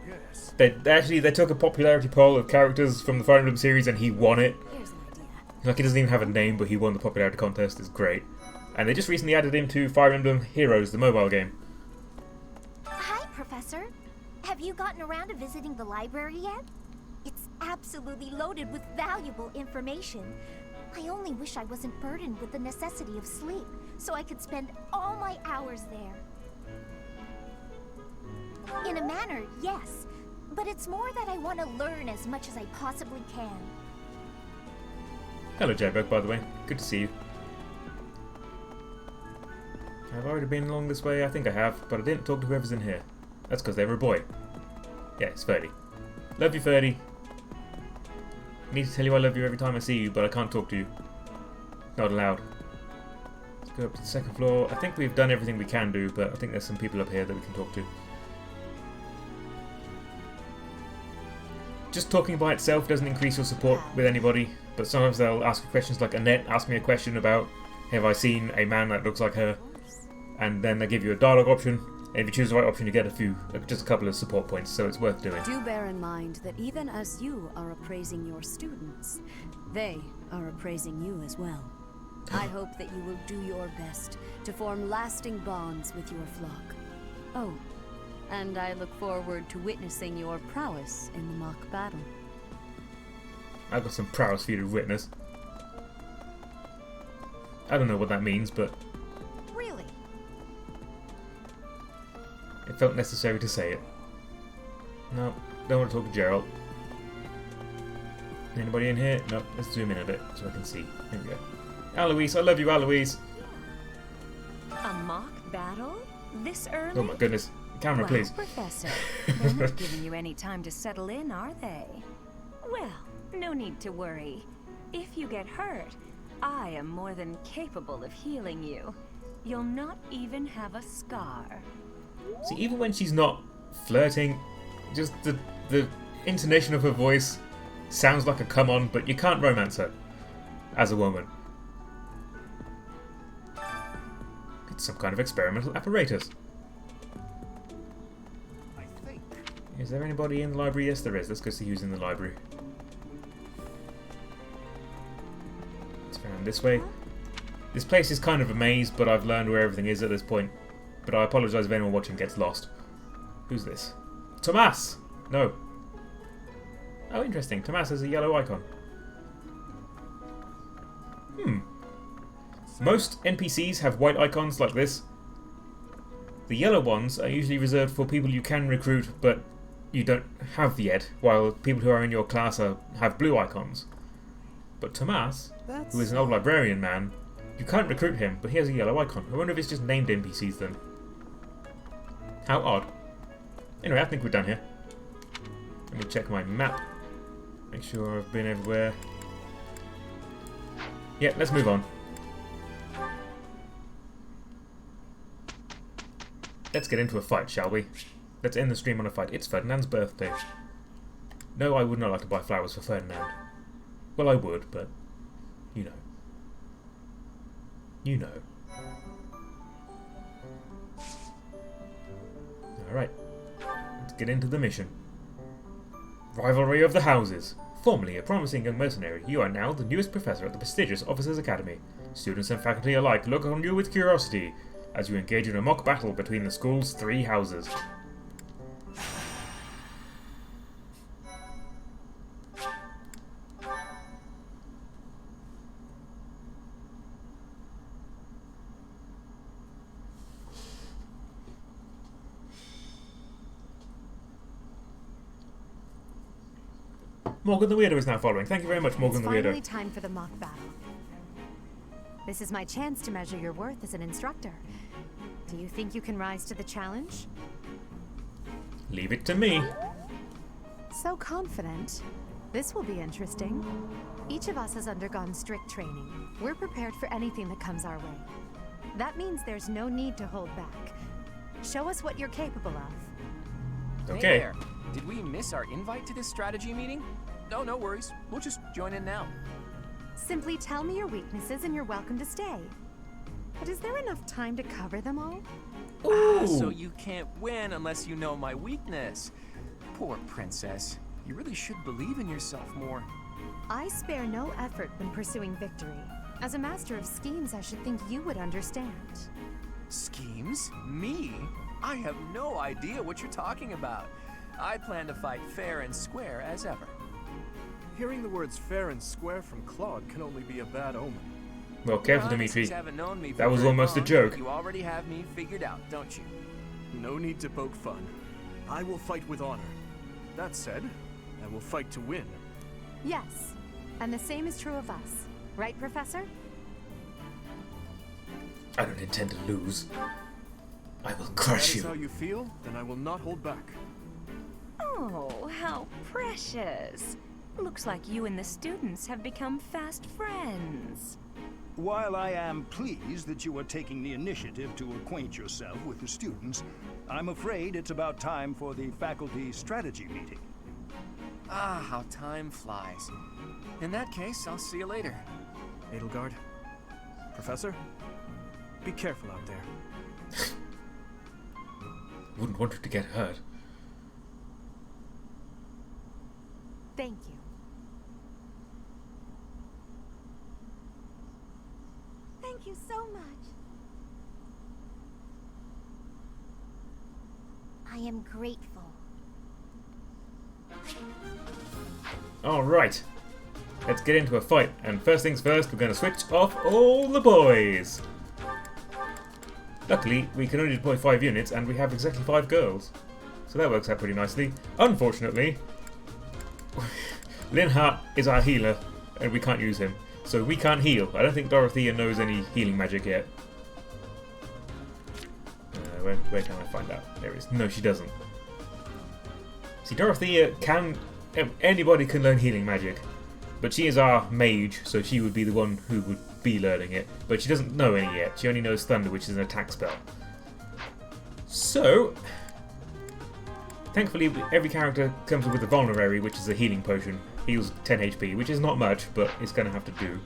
Yes.
They took a popularity poll of characters from the Fire Emblem series and he won it.
Here's an idea.
Like, he doesn't even have a name, but he won the popularity contest. It's great. And they just recently added him to Fire Emblem Heroes, the mobile game.
Hi, Professor. Have you gotten around to visiting the library yet? It's absolutely loaded with valuable information. I only wish I wasn't burdened with the necessity of sleep, so I could spend all my hours there. In a manner, yes. But it's more that I want to learn as much as I possibly can.
Hello, Jabug, by the way. Good to see you. Have I already been along this way? I think I have, but I didn't talk to whoever's in here. That's because they were a boy. Yeah, it's Ferdy. Love you, Ferdy. I need to tell you I love you every time I see you, but I can't talk to you. Not allowed. Let's go up to the second floor. I think we've done everything we can do, but I think there's some people up here that we can talk to. Just talking by itself doesn't increase your support with anybody, but sometimes they'll ask you questions like Annette asked me a question about have I seen a man that looks like her, and then they give you a dialogue option, and if you choose the right option you get just a couple of support points, so it's worth doing.
Do bear in mind that even as you are appraising your students, they are appraising you as well. I hope that you will do your best to form lasting bonds with your flock. Oh, and I look forward to witnessing your prowess in the mock battle.
I've got some prowess for you to witness. I don't know what that means, but
Really?
it felt necessary to say it. No, don't want to talk to Gerald. Anybody in here? No, let's zoom in a bit so I can see. Here we go. Aloise, I love you, Aloise.
A mock battle? This early?
Oh my goodness. Camera,
well,
please.
Professor, they're not giving you any time to settle in, are they? Well, no need to worry. If you get hurt, I am more than capable of healing you. You'll not even have a scar.
See, even when she's not flirting, just the intonation of her voice sounds like a come on, but you can't romance her as a woman. It's some kind of experimental apparatus. Is there anybody in the library? Yes, there is. Let's go see who's in the library. Let's go around this way. This place is kind of a maze, but I've learned where everything is at this point. But I apologise if anyone watching gets lost. Who's this? Tomas! No. Oh, interesting. Tomas has a yellow icon. Most NPCs have white icons like this. The yellow ones are usually reserved for people you can recruit, but you don't have yet, while people who are in your class have blue icons. But Tomas, who is an old librarian man, you can't recruit him, but he has a yellow icon. I wonder if it's just named NPCs then. How odd. Anyway, I think we're done here. Let me check my map. Make sure I've been everywhere. Yeah, let's move on. Let's get into a fight, shall we? Let's end the stream on a fight. It's Ferdinand's birthday. No, I would not like to buy flowers for Ferdinand. Well, I would, but... you know. You know. Alright. Let's get into the mission. Rivalry of the Houses. Formerly a promising young mercenary, you are now the newest professor at the prestigious Officers' Academy. Students and faculty alike look on you with curiosity as you engage in a mock battle between the school's 3 houses. Morgan the Weirdo is now following. Thank you very much, Morgan the Weirdo.
It's finally time for the mock battle. This is my chance to measure your worth as an instructor. Do you think you can rise to the challenge?
Leave it to me.
So confident. This will be interesting. Each of us has undergone strict training. We're prepared for anything that comes our way. That means there's no need to hold back. Show us what you're capable of.
Okay.
Hey there. Did we miss our invite to this strategy meeting? No, no worries. We'll just join in now.
Simply tell me your weaknesses and you're welcome to stay. But is there enough time to cover them all?
Ah, so you can't win unless you know my weakness. Poor princess. You really should believe in yourself more.
I spare no effort when pursuing victory. As a master of schemes, I should think you would understand.
Schemes? Me? I have no idea what you're talking about. I plan to fight fair and square as ever.
Hearing the words fair and square from Claude can only be a bad omen.
Well, careful, Dimitri. That was almost a joke.
You already have me figured out, don't you?
No need to poke fun. I will fight with honor. That said, I will fight to win.
Yes, and the same is true of us. Right, Professor?
I don't intend to lose. I will crush you.
If that is how you feel, then I will not hold back.
Oh, how precious. Looks like you and the students have become fast friends.
While I am pleased that you are taking the initiative to acquaint yourself with the students, I'm afraid it's about time for the faculty strategy meeting.
Ah, how time flies. In that case, I'll see you later.
Edelgard, Professor, be careful out there.
Wouldn't want her to get hurt.
Thank you.
Thank you so much. I am grateful.
Alright. Let's get into a fight. And first things first, we're going to switch off all the boys. Luckily, we can only deploy 5 units, and we have exactly 5 girls. So that works out pretty nicely. Unfortunately, Linhardt is our healer, and we can't use him. So we can't heal. I don't think Dorothea knows any healing magic yet. Where can I find out? There is. No, she doesn't. See, Dorothea can... Anybody can learn healing magic. But she is our mage, so she would be the one who would be learning it. But she doesn't know any yet. She only knows Thunder, which is an attack spell. So... Thankfully, every character comes with a vulnerary, which is a healing potion. heals 10 HP, which is not much, but it's going to have to do.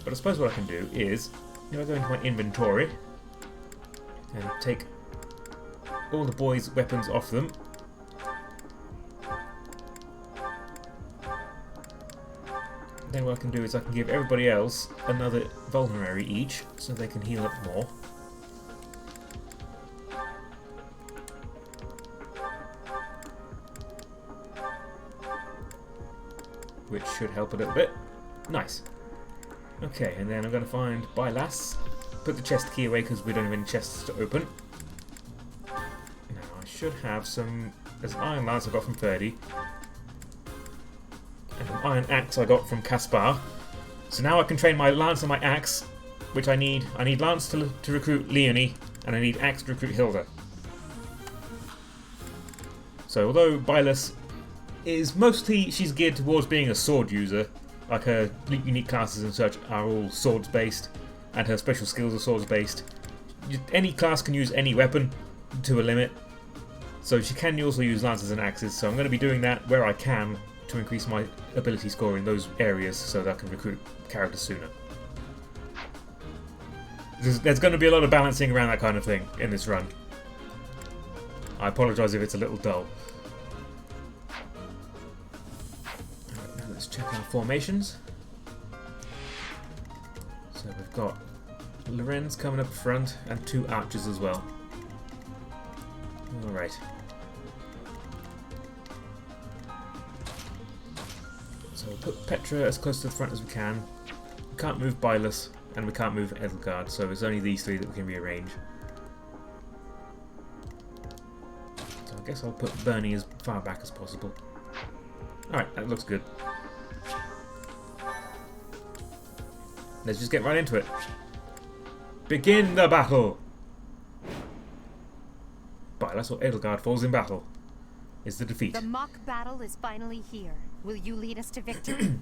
But I suppose what I can do is, if I go into my inventory and take all the boys' weapons off them. Then what I can do is I can give everybody else another vulnerary each, so they can heal up more. Which should help a little bit. Nice. Okay, and then I'm going to find Bylass, put the chest key away because we don't have any chests to open. Now I should have some, there's an iron lance I got from Ferdy, and an iron axe I got from Caspar. So now I can train my lance and my axe, which I need. I need lance to recruit Leonie, and I need axe to recruit Hilda. So although Bylass is mostly, she's geared towards being a sword user, like her unique classes and such are all swords based, and her special skills are swords based. Any class can use any weapon to a limit, so she can also use lances and axes, so I'm going to be doing that where I can to increase my ability score in those areas so that I can recruit characters sooner. There's going to be a lot of balancing around that kind of thing in this run. I apologise if it's a little dull. Now let's check our formations. So we've got Lorenz coming up front and 2 archers as well. Alright. So we'll put Petra as close to the front as we can. We can't move Bylass and we can't move Edelgard, so it's only these 3 that we can rearrange. So I guess I'll put Bernie as far back as possible. Alright, that looks good. Let's just get right into it. Begin the battle! Bylass or Edelgard falls in battle. Is the defeat.
The mock battle is finally here. Will you lead us to victory?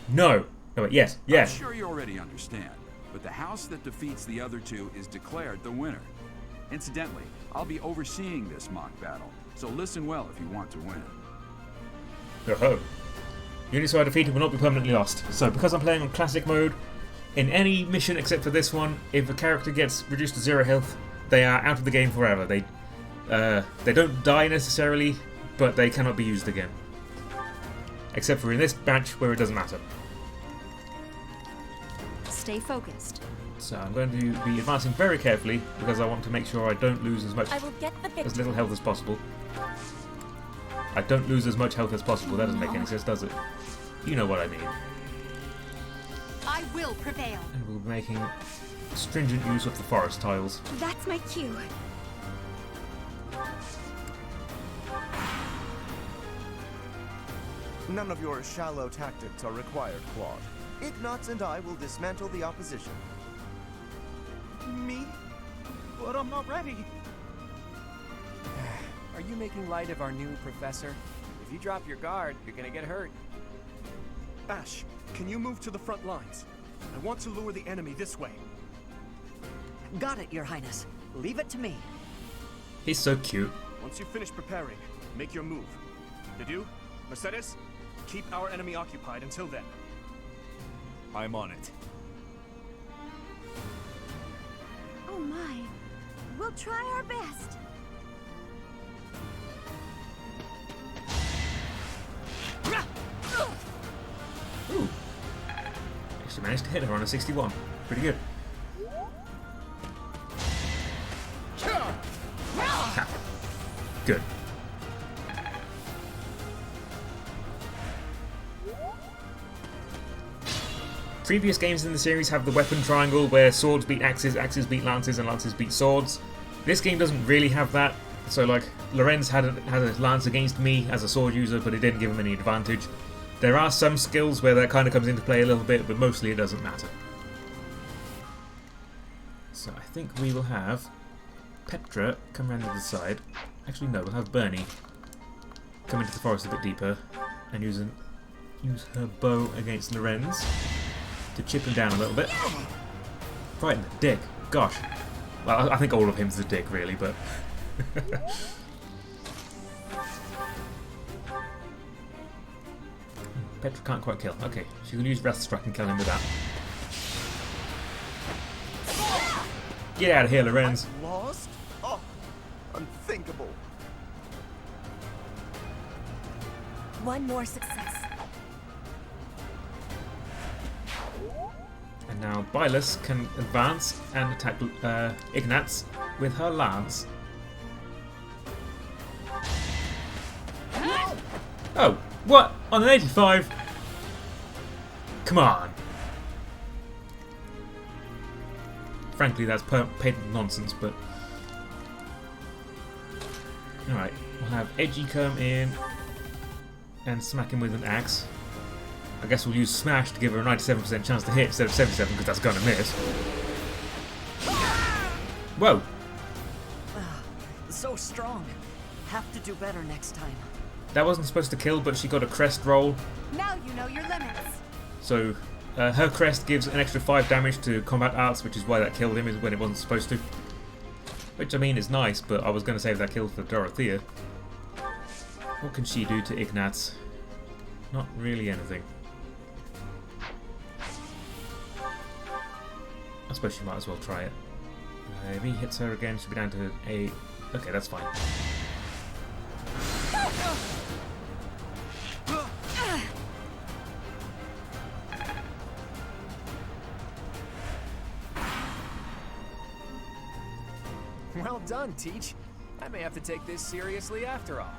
No! No, wait, yes, yes.
I'm sure you already understand, but the house that defeats the other 2 is declared the winner. Incidentally, I'll be overseeing this mock battle, so listen well if you want to win.
Yo-ho. Units who are defeated will not be permanently lost. So, because I'm playing on classic mode, in any mission except for this one, if a character gets reduced to 0 health, they are out of the game forever. They don't die necessarily, but they cannot be used again. Except for in this match where it doesn't matter.
Stay focused.
So I'm going to be advancing very carefully because I want to make sure I don't lose as little health as possible. I don't lose as much health as possible. That doesn't make any sense, does it? You know what I mean.
I will prevail.
And we'll be making stringent use of the forest tiles.
That's my cue.
None of your shallow tactics are required, Claude. Ignatz and I will dismantle the opposition.
Me? But I'm not ready.
Are you making light of our new professor? If you drop your guard, you're gonna get hurt.
Ash, can you move to the front lines? I want to lure the enemy this way.
Got it, Your Highness. Leave it to me.
He's so cute.
Once you finish preparing, make your move. Dedu, Mercedes, keep our enemy occupied until then.
I'm on it.
Oh my. We'll try our best.
Ooh. Actually managed to hit her on a 61. Pretty good. Ha. Good. Previous games in the series have the weapon triangle where swords beat axes, axes beat lances, and lances beat swords. This game doesn't really have that. So like, Lorenz had a lance against me as a sword user, but it didn't give him any advantage. There are some skills where that kind of comes into play a little bit, but mostly it doesn't matter. So I think we will have Petra come around to the side. Actually no, we'll have Bernie come into the forest a bit deeper and use her bow against Lorenz to chip him down a little bit. Right in the dick. Gosh. Well, I think all of him's the dick, really, but... Petra can't quite kill. Okay, she can use Wrath Strike and kill him with that. Get out of here, Lorenz.
Lost? Oh, unthinkable.
One more success.
And now Bylus can advance and attack Ignatz with her lance. Oh, what? On an 85? Come on. Frankly, that's patent nonsense, but... Alright, we'll have Edgy come in and smack him with an axe. I guess we'll use Smash to give her a 97% chance to hit instead of 77 because that's gonna miss. Whoa!
So strong. Have to do better next time.
That wasn't supposed to kill, but she got a crest roll.
Now you know your limits.
So her crest gives an extra 5 damage to combat arts, which is why that killed him is when it wasn't supposed to. Which I mean is nice, but I was going to save that kill for Dorothea. What can she do to Ignatz? Not really anything. I suppose she might as well try it. If he hits her again, she'll be down to 8. Okay, that's fine.
Well done, Teach. I may have to take this seriously after all.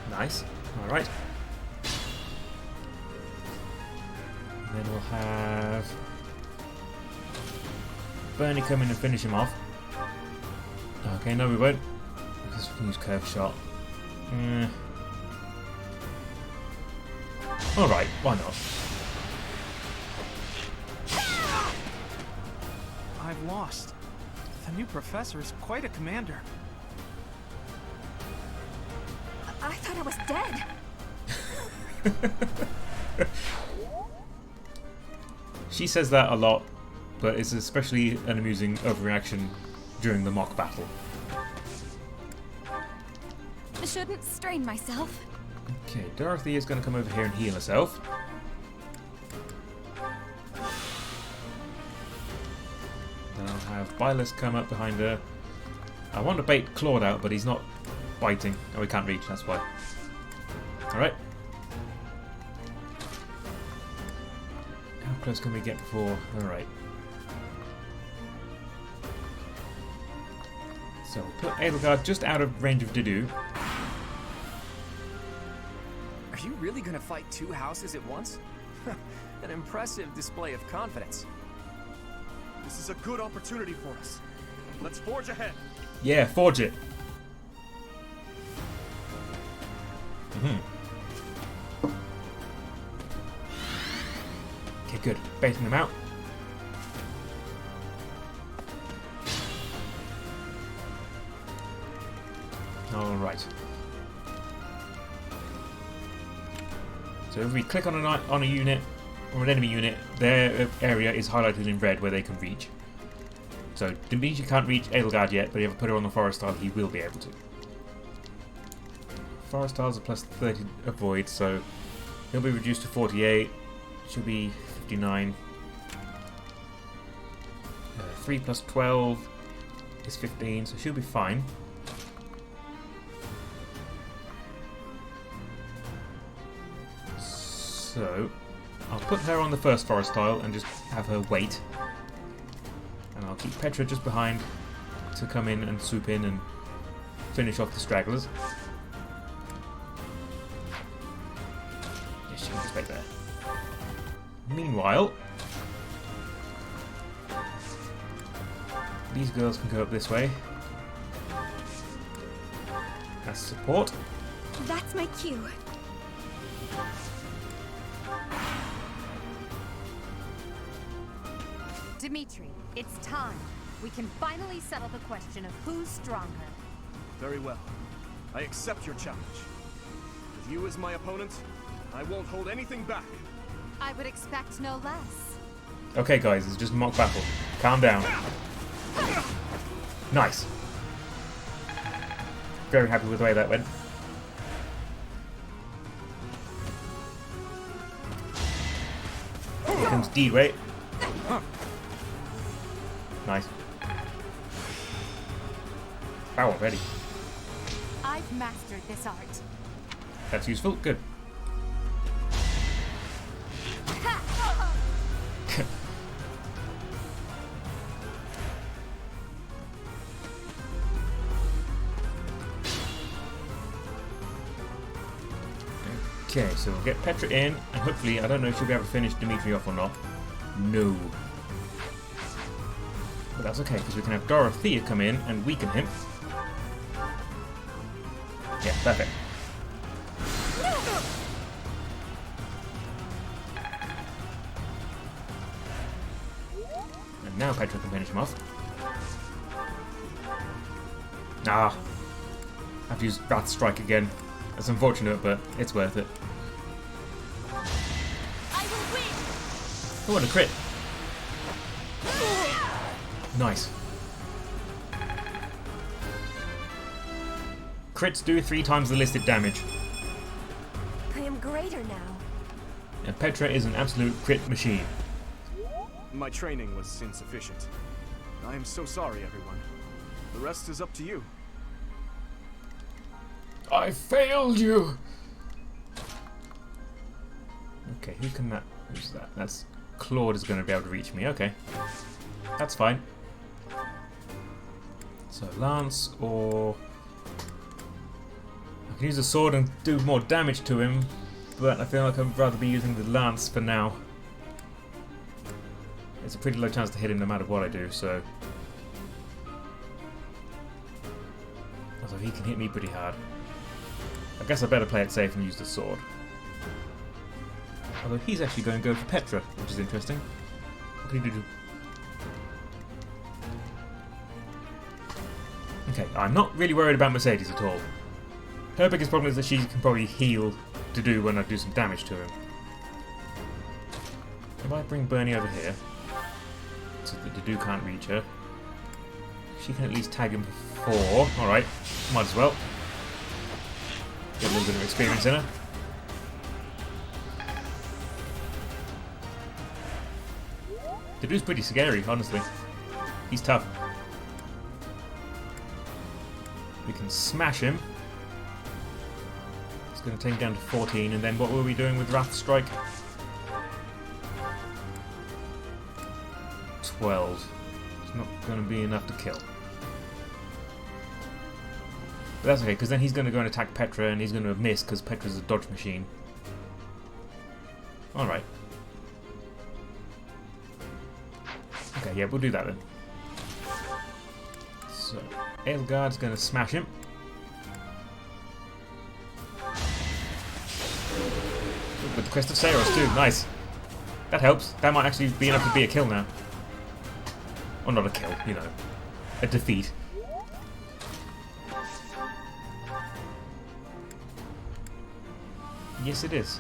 Nice. Alright. Then we'll have Bernie come in and finish him off. Okay, no we won't. Because we can use Curve Shot. Alright, why not?
I've lost. The new professor is quite a commander.
I thought I was dead.
She says that a lot, but it's especially an amusing overreaction during the mock battle.
I shouldn't strain myself.
Okay, Dorothy is going to come over here and heal herself. Then I'll have Bylus come up behind her. I want to bait Claude out, but he's not biting. Oh, he can't reach, that's why. Alright. How close can we get before... Alright. So we'll put Edelgard just out of range of Didu.
Are you really gonna fight 2 houses at once? An impressive display of confidence.
This is a good opportunity for us. Let's forge ahead.
Yeah, forge it. Okay, good. Baiting them out. Alright. So if we click on a unit, or an enemy unit, their area is highlighted in red where they can reach. So Dimitri can't reach Edelgard yet, but if I put her on the Forest Tile, he will be able to. Forest Tiles are plus 30 avoid, so he'll be reduced to 48. She'll be 59. 3 plus 12 is 15, so she'll be fine. So I'll put her on the first Forest Tile and just have her wait. And I'll keep Petra just behind to come in and swoop in and finish off the stragglers. Yes, she can just wait there. Meanwhile, these girls can go up this way as support.
That's my cue.
Dimitri, it's time. We can finally settle the question of who's stronger.
Very well. I accept your challenge. With you as my opponent, I won't hold anything back.
I would expect no less.
Okay, guys, it's just a mock battle. Calm down. Nice. Very happy with the way that went. Here comes D-Way. Nice. Wow, already.
I've mastered this art.
That's useful. Good. Okay, so we'll get Petra in, and hopefully, I don't know if she'll be able to finish Dimitri off or not. No. But that's okay, because we can have Dorothea come in and weaken him. Yeah, perfect. And now Petra can finish him off. Ah. I have to use Wrath Strike again. That's unfortunate, but it's worth it. Oh, what a crit! Nice. Crits do 3 times the listed damage.
I am greater now.
And Petra is an absolute crit machine.
My training was insufficient. I am so sorry, everyone. The rest is up to you.
I failed you! Okay, who can that... Who's that? That's... Claude is going to be able to reach me. Okay. That's fine. So, Lance or... I can use the sword and do more damage to him, but I feel like I'd rather be using the Lance for now. It's a pretty low chance to hit him no matter what I do, so... Also, he can hit me pretty hard. I guess I better play it safe and use the sword. Although he's actually going to go for Petra, which is interesting. What can he do? Okay, I'm not really worried about Mercedes at all. Her biggest problem is that she can probably heal to do when I do some damage to him. If I bring Bernie over here, so that the Dedu can't reach her, she can at least tag him for 4. Alright, might as well. Get a little bit of experience in her. Dedu's pretty scary, honestly. He's tough. We can smash him. It's going to take him down to 14, and then what were we doing with Wrath Strike? 12. It's not going to be enough to kill. But that's okay, because then he's going to go and attack Petra, and he's going to miss because Petra's a dodge machine. Alright. Okay, yeah, we'll do that then. So, Aelgard's going to smash him. With the Crest of Saros too, nice. That helps. That might actually be enough to be a kill now. Or not a kill, you know. A defeat. Yes, it is.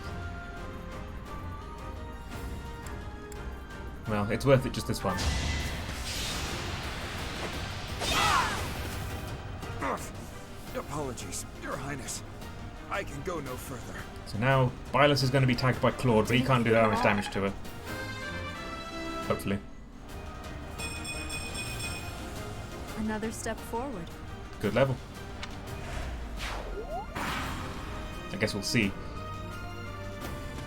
Well, it's worth it just this once.
Apologies, Your Highness. I can go no further.
So now, Byleth is going to be tagged by Claude, but he can't do that much damage to her. Hopefully.
Another step forward.
Good level. I guess we'll see.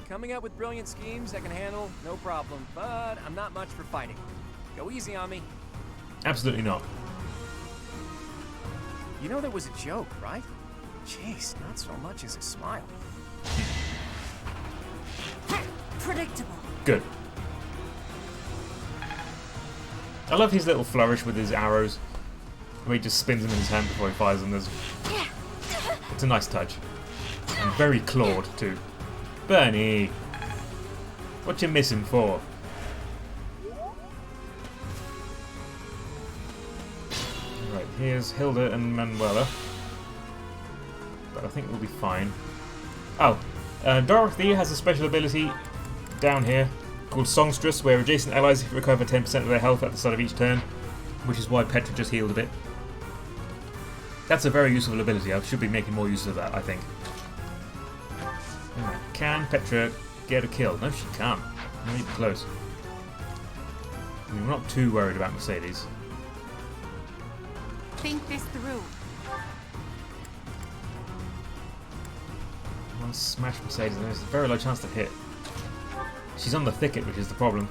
Coming up with brilliant schemes I can handle, no problem. But I'm not much for fighting. Go easy on me.
Absolutely not.
You know that was a joke, right? Jeez, not so much as a smile.
Predictable.
Good. I love his little flourish with his arrows. Where he just spins them in his hand before he fires them. It's a nice touch. And very Claude, too. Bernie! What you missing for? Right, here's Hilda and Manuela. But I think we'll be fine. Oh, Dorothea has a special ability down here called Songstress, where adjacent allies recover 10% of their health at the start of each turn, which is why Petra just healed a bit. That's a very useful ability. I should be making more use of that, I think. Right. Can Petra get a kill? No, she can't. Not even close. I mean, we're not too worried about Mercedes.
Think this through.
One smash Mercedes, and there's a very low chance to hit. She's on the thicket, which is the problem.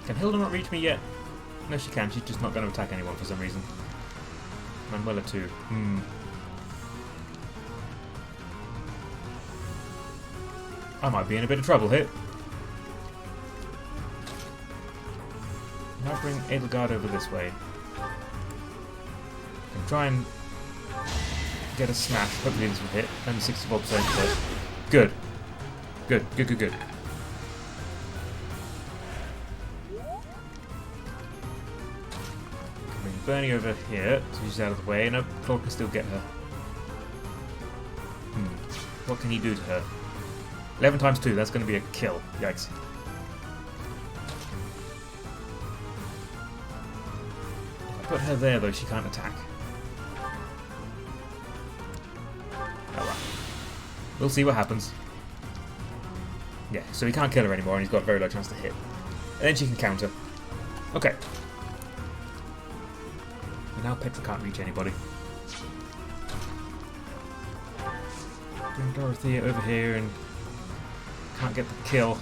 Can Hilda not reach me yet? No, she can. She's just not going to attack anyone for some reason. Manuela too. I might be in a bit of trouble here. Now bring Edelgard over this way. And try and get a smash. Hopefully this will hit. And 64% does. Good. Good, good, good, good. Bring Bernie over here, so she's out of the way. No, Claude can still get her. What can he do to her? 11 times 2, that's going to be a kill. Yikes. If I put her there, though, she can't attack. Oh well. We'll see what happens. Yeah, so he can't kill her anymore, and he's got a very low chance to hit. And then she can counter. Okay. And now Petra can't reach anybody. Bring Dorothea over here and can't get the kill.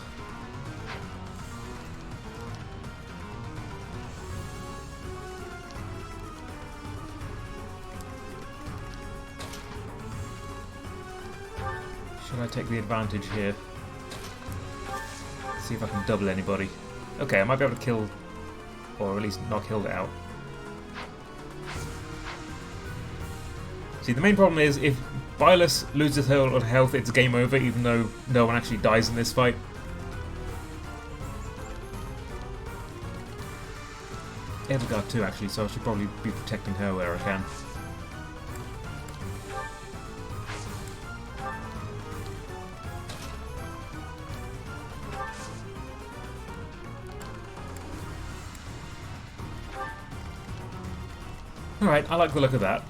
Should I take the advantage here? See if I can double anybody. Okay, I might be able to kill, or at least knock Hilda out. See, the main problem is if Byleth loses her health, it's game over, even though no one actually dies in this fight. Edelgard too, actually, so I should probably be protecting her where I can. Alright, I like the look of that.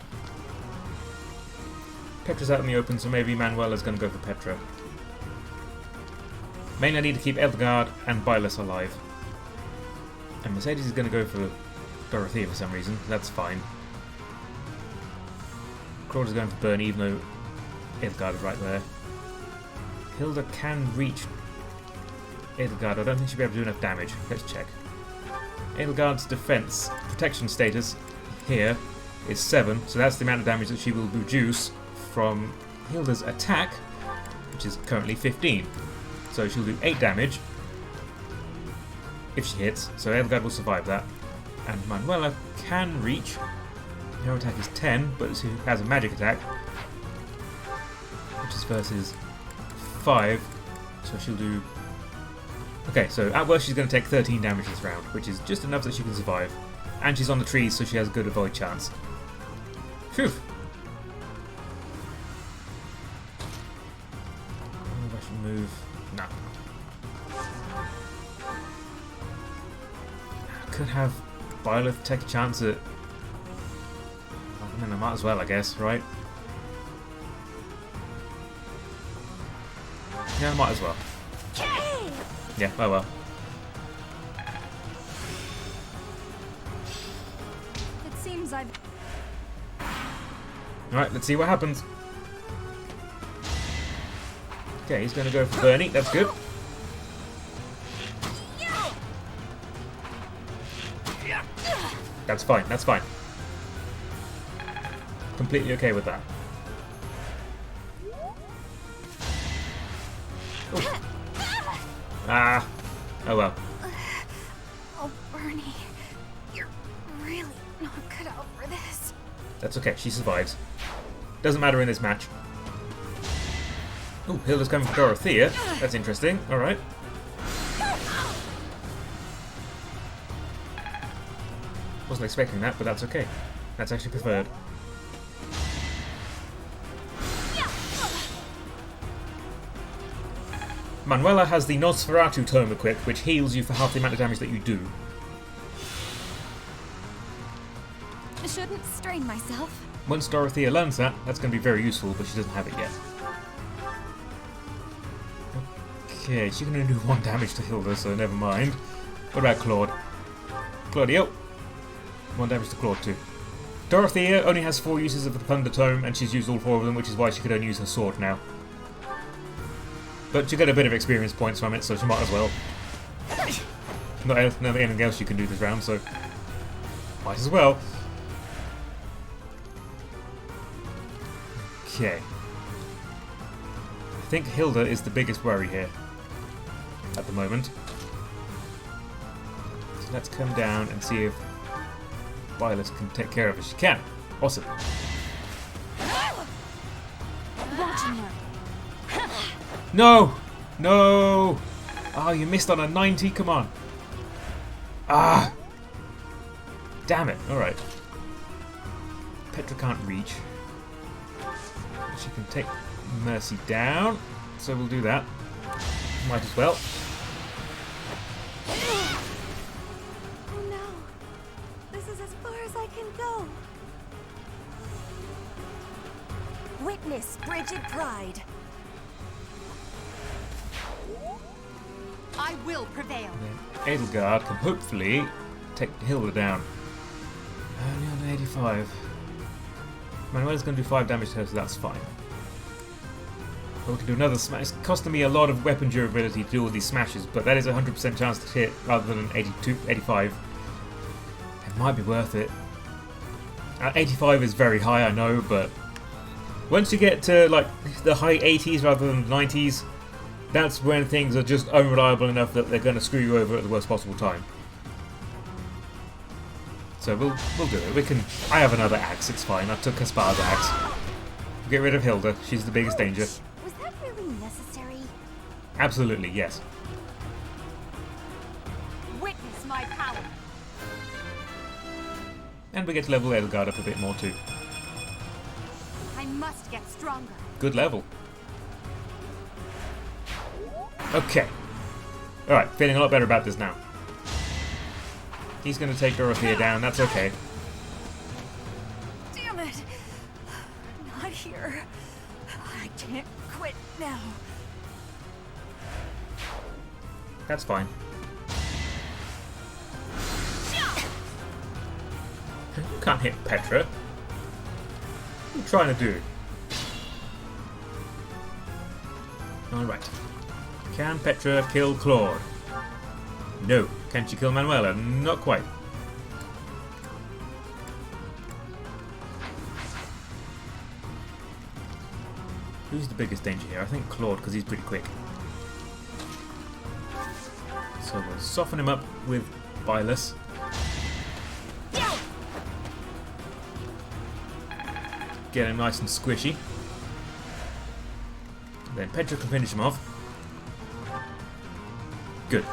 Petra's out in the open, so maybe Manuela's going to go for Petra. Mainly I need to keep Edelgard and Byleth alive. And Mercedes is going to go for Dorothea for some reason. That's fine. Claude is going for Bernie, even though Edelgard is right there. Hilda can reach Edelgard. I don't think she'll be able to do enough damage. Let's check. Edelgard's defense protection status here is 7, so that's the amount of damage that she will reduce from Hilda's attack, which is currently 15. So she'll do 8 damage if she hits, so Edelgard will survive that. And Manuela can reach, her attack is 10, but she has a magic attack, which is versus 5, so she'll do... Okay, so at worst she's going to take 13 damage this round, which is just enough that she can survive. And she's on the trees, so she has a good avoid chance. Phew! Move. No. I could have Byleth take a chance at... I mean, I might as well, I guess, right? Yeah, I might as well. Yeah, oh well.
It seems I've...
Alright, let's see what happens. Okay, he's going to go for Bernie. That's good. That's fine. That's fine. Completely okay with that. Ooh. Ah. Oh well.
Oh, Bernie. You're really not cut out for this.
That's okay. She survives. Doesn't matter in this match. Oh, Hilda's coming for Dorothea. That's interesting. Alright. Wasn't expecting that, but that's okay. That's actually preferred. Manuela has the Nosferatu tome equipped, which heals you for half the amount of damage that you do.
I shouldn't strain myself.
Once Dorothea learns that, that's going to be very useful, but she doesn't have it yet. Okay, she's going to do 1 damage to Hilda, so never mind. What about Claude? Claudio! 1 damage to Claude too. Dorothea only has 4 uses of the Thunder Tome, and she's used all 4 of them, which is why she could only use her sword now. But she got a bit of experience points from it, so she might as well. Not anything else you can do this round, so might as well. Okay. I think Hilda is the biggest worry here at the moment. So let's come down and see if Violet can take care of her. She can. Awesome. No! No! Oh, you missed on a 90? Come on. Ah! Damn it. Alright. Petra can't reach. She can take Mercy down, so we'll do that. Might as well.
Oh no! This is as far as I can go. Witness frigid pride.
I will prevail.
Edelgard can hopefully take Hilda down. Only on 85. Manuela's going to do 5 damage to her, so that's fine. But we can do another smash. It's costing me a lot of weapon durability to do all these smashes, but that is a 100% chance to hit rather than 85. It might be worth it. 85 is very high, I know, but once you get to like the high 80s rather than the 90s, that's when things are just unreliable enough that they're going to screw you over at the worst possible time. So we'll do it. We can. I have another axe. It's fine. I took Kaspar's axe. We'll get rid of Hilda. She's the biggest danger.
Was that really necessary?
Absolutely, yes.
Witness my power.
And we get to level Edelgard up a bit more too.
I must get stronger.
Good level. Okay. All right. Feeling a lot better about this now. He's going to take Dorothea down. That's okay.
Damn it! Not here. I can't quit now.
That's fine. You can't hit Petra. What are you trying to do? Alright. Can Petra kill Claude? No. Can she kill Manuela? Not quite. Who's the biggest danger here? I think Claude, because he's pretty quick. So we'll soften him up with Bylus. Get him nice and squishy. Then Petra can finish him off. Good.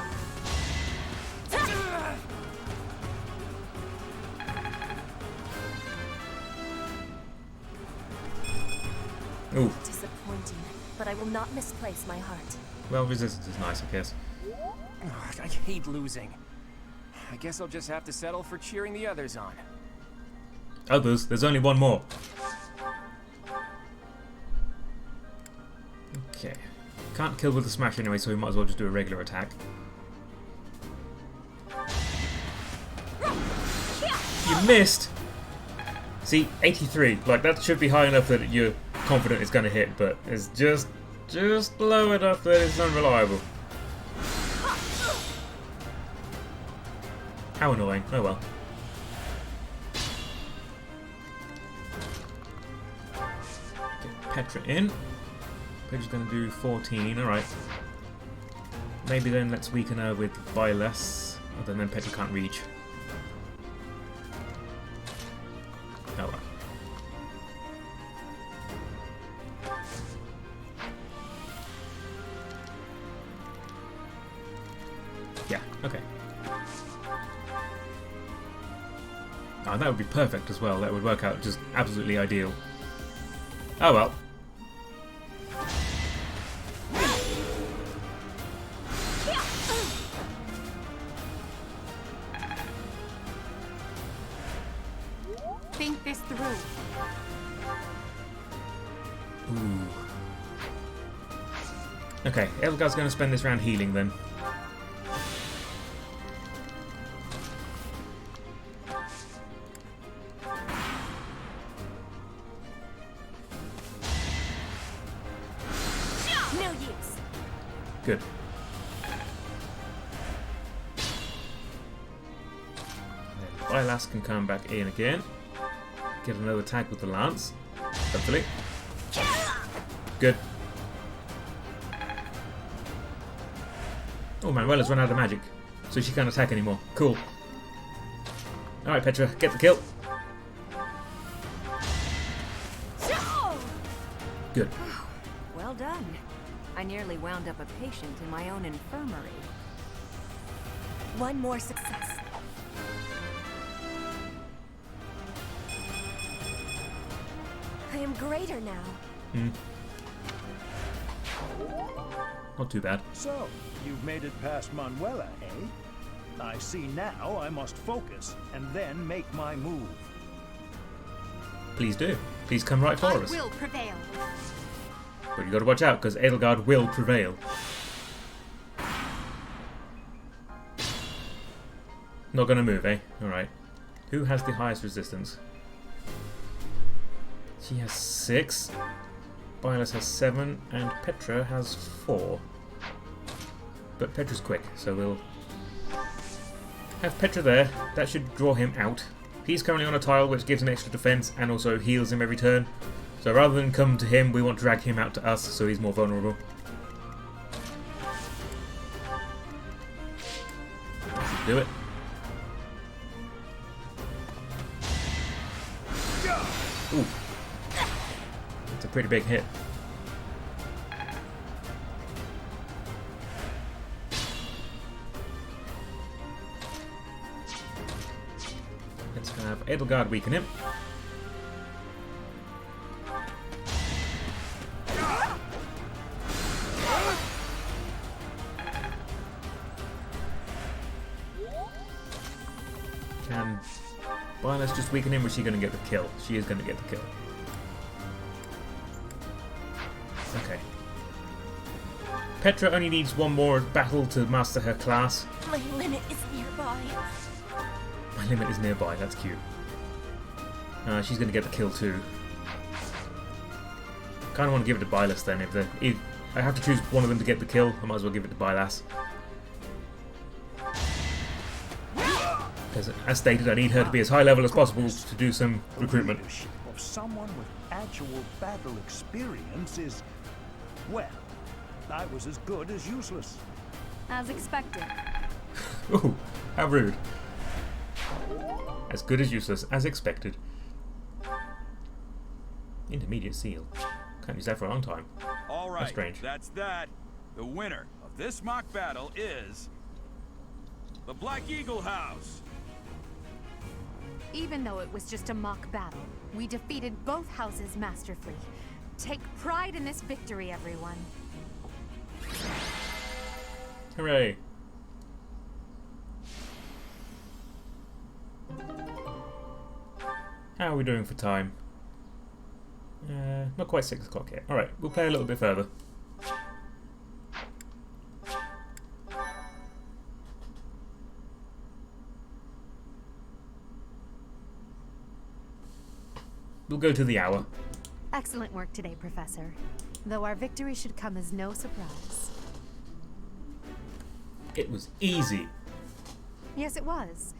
Ooh.
Disappointing, but I will not misplace my heart.
Well, resistance is nice, I guess.
Ugh, I hate losing. I guess I'll just have to settle for cheering the others on.
Others? There's only one more. Okay. Can't kill with a smash anyway, so we might as well just do a regular attack. You missed! See, 83. Like, that should be high enough that you're confident it's going to hit, but it's just low enough that it's unreliable. How annoying. Oh well. Get Petra in. Petra's going to do 14, alright. Maybe then let's weaken her with by less, other than Petra can't reach. Oh well. Yeah, okay. Oh, that would be perfect as well. That would work out just absolutely ideal. Oh well.
think this through.
Ooh. Okay, Edelgard's going to spend this round healing then.
No use.
Good. Bylas can come back in again. Get another tag with the lance. Hopefully. Good. Oh, Manuela's run out of magic, so she can't attack anymore. Cool. Alright, Petra, get the kill. Good.
Well done. I nearly wound up a patient in my own infirmary.
One more success. I am greater now.
Not too bad.
So, you've made it past Manuela, eh? I see now I must focus and then make my move.
Please do. Please come right for us.
I will prevail.
But you got to watch out, because Edelgard will prevail. Not going to move, eh? Alright. Who has the highest resistance? She has 6. Bylas has 7. And Petra has 4. But Petra's quick, so we'll have Petra there. That should draw him out. He's currently on a tile, which gives him extra defense and also heals him every turn. So rather than come to him, we want to drag him out to us, so he's more vulnerable. Do it. Ooh. That's a pretty big hit. Let's have Edelgard weaken him. Can Bylas just weaken him, or is she going to get the kill? She is going to get the kill. Okay. Petra only needs one more battle to master her class.
My limit is nearby.
My limit is nearby, that's cute. She's going to get the kill too. Kind of want to give it to Bylas then. If I have to choose one of them to get the kill, I might as well give it to Bylas. Because, as stated, I need her to be as high level as possible to do some recruitment.
Leadership of someone with actual battle experience is, well, I was as good as useless.
As expected.
Ooh, how rude. As good as useless, as expected. Intermediate seal. Can't use that for a long time.
All right,
that's strange.
That's that. The winner of this mock battle is the Black Eagle House.
Even though it was just a mock battle, we defeated both houses masterfully. Take pride in this victory, everyone.
Hooray. How are we doing for time? Not quite 6 o'clock yet. Alright, we'll play a little bit further. We'll go to the hour.
Excellent work today, Professor. Though our victory should come as no surprise.
It was easy.
Yes, it was.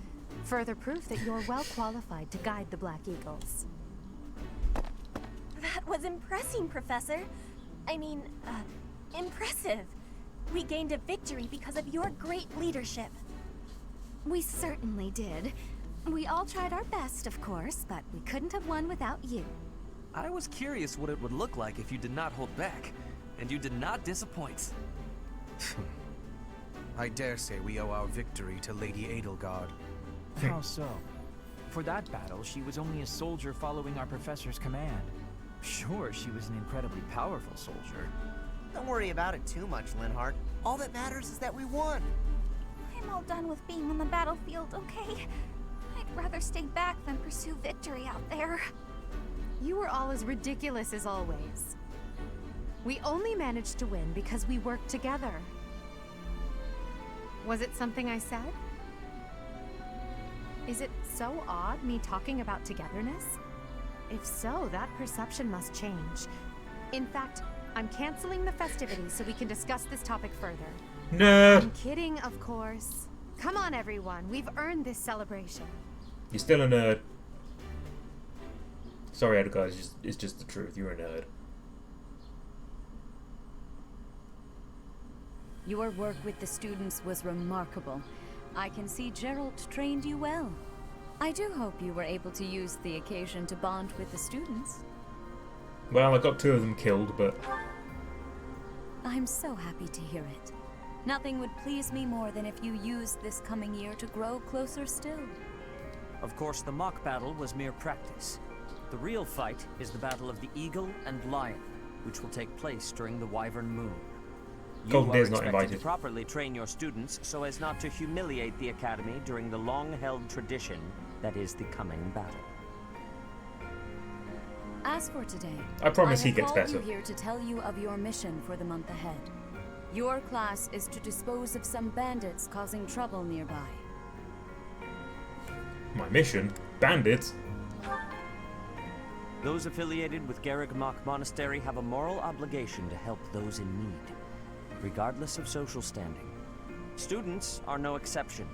Further proof that you're well qualified to guide the Black Eagles.
That was impressive, Professor. I mean, impressive. We gained a victory because of your great leadership.
We certainly did. We all tried our best, of course, but we couldn't have won without you.
I was curious what it would look like if you did not hold back, and you did not disappoint.
I dare say we owe our victory to Lady Edelgard.
How so? For that battle, she was only a soldier following our professor's command. Sure, she was an incredibly powerful soldier.
Don't worry about it too much, Linhardt. All that matters is that we won.
I'm all done with being on the battlefield, okay?
rather stay back than pursue victory out there.
You were all as ridiculous as always. We only managed to win because we worked together. Was it something I said? Is it so odd, me talking about togetherness? If so, that perception must change. In fact, I'm canceling the festivities so we can discuss this topic further.
Nerd!
I'm kidding, of course. Come on, everyone. We've earned this celebration.
You're still a nerd. Sorry, Edgar, it's just the truth. You're a nerd.
Your work with the students was remarkable. I can see Gerald trained you well. I do hope you were able to use the occasion to bond with the students.
Well, I got 2 of them killed, but...
I'm so happy to hear it. Nothing would please me more than if you used this coming year to grow closer still.
Of course, the mock battle was mere practice. The real fight is the battle of the Eagle and Lion, which will take place during the Wyvern Moon.
Golden Deer's
You are
not
expected
invited.
to properly train your students so as not to humiliate the Academy during the long-held tradition that is the coming battle.
As for today,
I promise he
have
gets
called
better.
you here to tell you of your mission for the month ahead. Your class is to dispose of some bandits causing trouble nearby.
My mission? Bandits?
Those affiliated with Garreg-Mach Monastery have a moral obligation to help those in need, regardless of social standing. Students are no exception.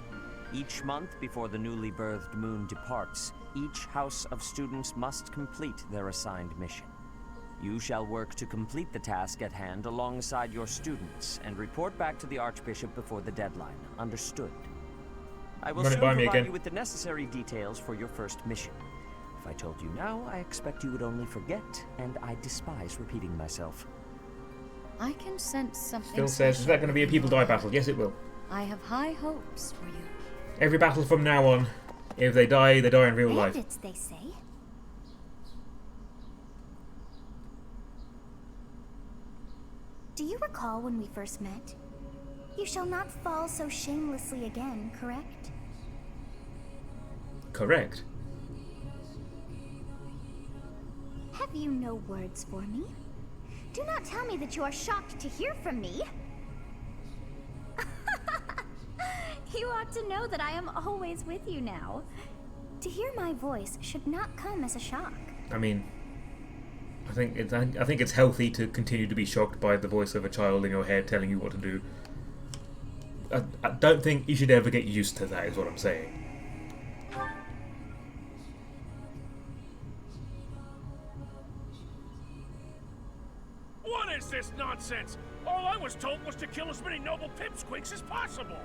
Each month before the newly birthed moon departs, each house of students must complete their assigned mission. You shall work to complete the task at hand alongside your students and report back to the Archbishop before the deadline. Understood? I will
Run it
soon
by me
provide
again.
you with the necessary details for your first mission. If I told you now, I expect you would only forget, and I despise repeating myself.
I can sense something
Still says, is that going to be a people die battle? Yes, it will.
I have high hopes for you.
Every battle from now on, if they die in real life.
Bandits, they say. Do you recall when we first met? You shall not fall so shamelessly again, correct?
Correct.
Have you no words for me? Do not tell me that you are shocked to hear from me. You ought to know that I am always with you now. To hear my voice should not come as a shock.
I mean, I think it's healthy to continue to be shocked by the voice of a child in your head telling you what to do. I don't think you should ever get used to that, is what I'm saying.
What is this nonsense? All I was told was to kill as many noble pipsqueaks as possible.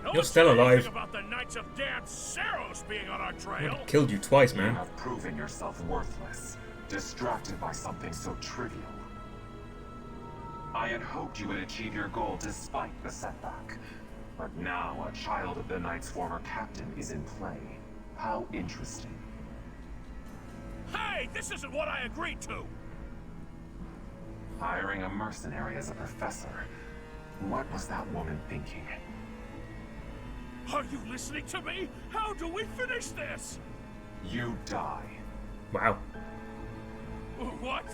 No
You're still alive.
Anything about the Knights of Damned Saros being on our trail.
I killed you twice, man.
You have proven yourself worthless, distracted by something so trivial. I had hoped you would achieve your goal despite the setback. But now a child of the Knight's former captain is in play. How interesting.
Hey, this isn't what I agreed to!
Hiring a mercenary as a professor. What was that woman thinking?
Are you listening to me? How do we finish this?
You die.
Wow.
What?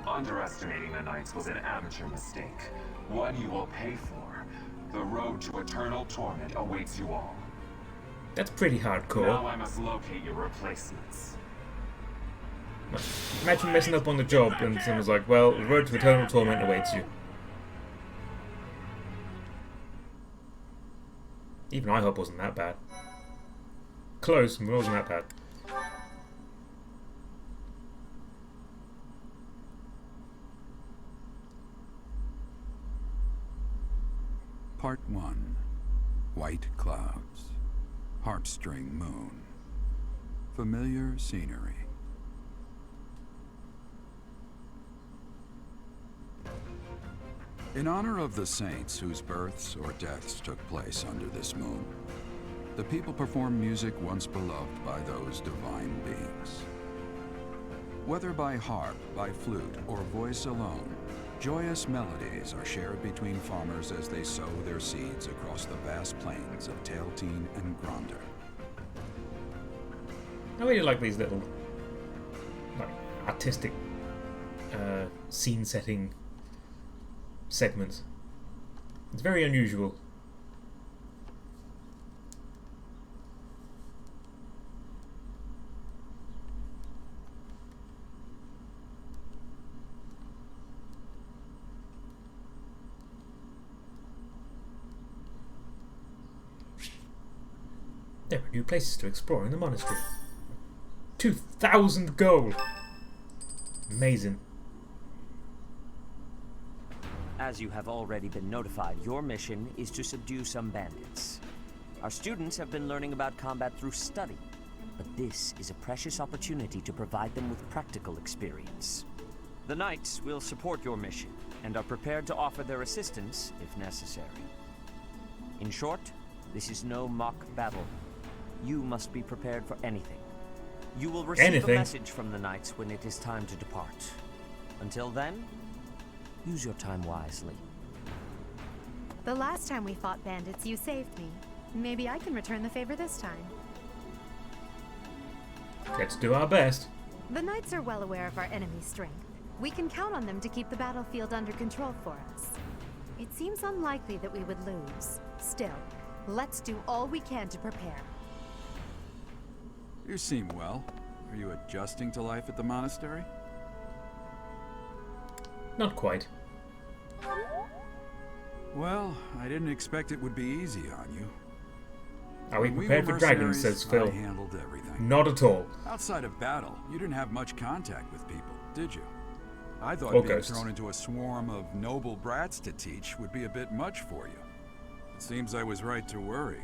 Underestimating the Knights was an amateur mistake. One you will pay for. The road to eternal torment awaits you all.
That's pretty hardcore.
Now I must locate your replacements.
Imagine messing up on the job and someone's like, well, the road to eternal torment awaits you. Even I hope wasn't that bad. Close, but it wasn't that bad.
Part 1. White clouds. Heartstring moon. Familiar scenery. In honor of the saints whose births or deaths took place under this moon, the people perform music once beloved by those divine beings. Whether by harp, by flute, or voice alone, Joyous melodies are shared between farmers as they sow their seeds across the vast plains of Tailteen and Gronder.
I really like these little, like, artistic scene-setting segments. It's very unusual. There are new places to explore in the monastery. 2,000 gold! Amazing.
As you have already been notified, your mission is to subdue some bandits. Our students have been learning about combat through study, but this is a precious opportunity to provide them with practical experience. The Knights will support your mission, and are prepared to offer their assistance if necessary. In short, this is no mock battle. You must be prepared for anything. You will receive a message from the Knights when it is time to depart. Until then, use your time wisely.
The last time we fought bandits, you saved me. Maybe I can return the favor this time.
Let's do our best.
The Knights are well aware of our enemy's strength. We can count on them to keep the battlefield under control for us. It seems unlikely that we would lose. Still, let's do all we can to prepare.
You seem well. Are you adjusting to life at the monastery?
Not quite.
Well, I didn't expect it would be easy on you.
Are we prepared for dragons, says Phil.
I handled everything.
Not at all.
Outside of battle, you didn't have much contact with people, did you? I thought
Or
being
ghosts.
thrown into a swarm of noble brats to teach would be a bit much for you. It seems I was right to worry.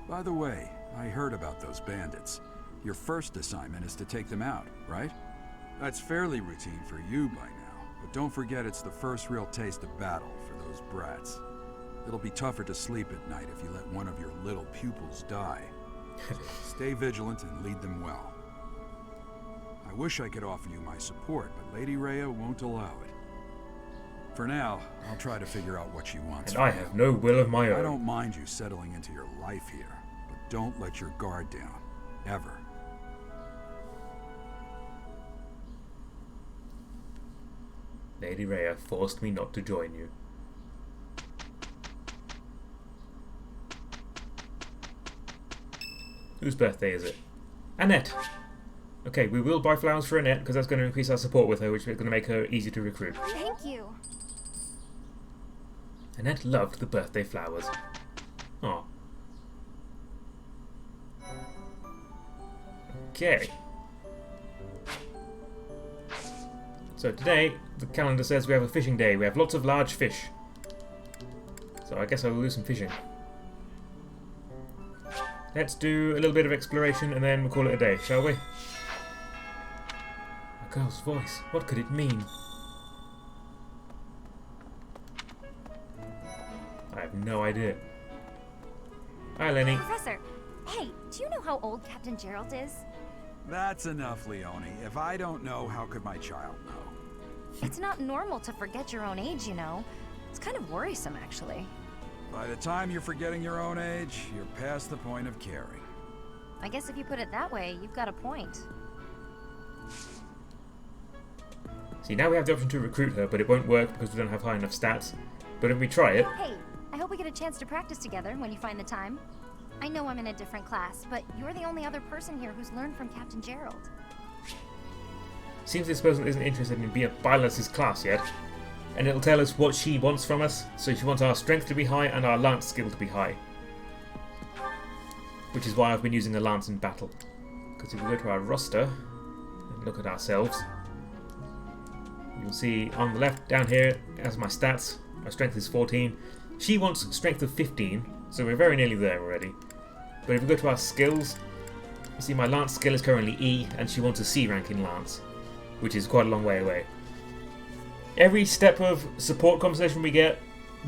By the way, I heard about those bandits. Your first assignment is to take them out, right? That's fairly routine for you by now, but don't forget it's the first real taste of battle for those brats. It'll be tougher to sleep at night if you let one of your little pupils die. So stay vigilant and lead them well. I wish I could offer you my support, but Lady Rhea won't allow it. For now, I'll try to figure out what she wants.
And I have no will of my own.
I don't mind you settling into your life here, but don't let your guard down. Ever.
Lady Rhea forced me not to join you. Whose birthday is it? Annette! Okay, we will buy flowers for Annette because that's going to increase our support with her, which is going to make her easy to recruit.
Thank you.
Annette loved the birthday flowers. Aw. Okay. So today, the calendar says we have a fishing day. We have lots of large fish. So I guess I will do some fishing. Let's do a little bit of exploration and then we'll call it a day, shall we? A girl's voice. What could it mean? I have no idea. Hi, Lenny.
Professor, hey, do you know how old Captain Gerald is?
That's enough, Leone. If I don't know, how could my child know?
It's not normal to forget your own age, you know. It's kind of worrisome, actually.
By the time you're forgetting your own age, you're past the point of caring.
I guess if you put it that way, you've got a point.
See, now we have the option to recruit her, but it won't work because we don't have high enough stats. But if we try it...
Hey, I hope we get a chance to practice together when you find the time. I know I'm in a different class, but you're the only other person here who's learned from Captain Gerald.
Seems this person isn't interested in being Byleth's class yet. And it'll tell us what she wants from us. So she wants our strength to be high and our lance skill to be high. Which is why I've been using a lance in battle. Because if we go to our roster and look at ourselves, you'll see on the left down here as my stats, my strength is 14. She wants strength of 15, so we're very nearly there already. But if we go to our skills, you see my lance skill is currently E, and she wants a C rank in lance, which is quite a long way away. Every step of support conversation we get,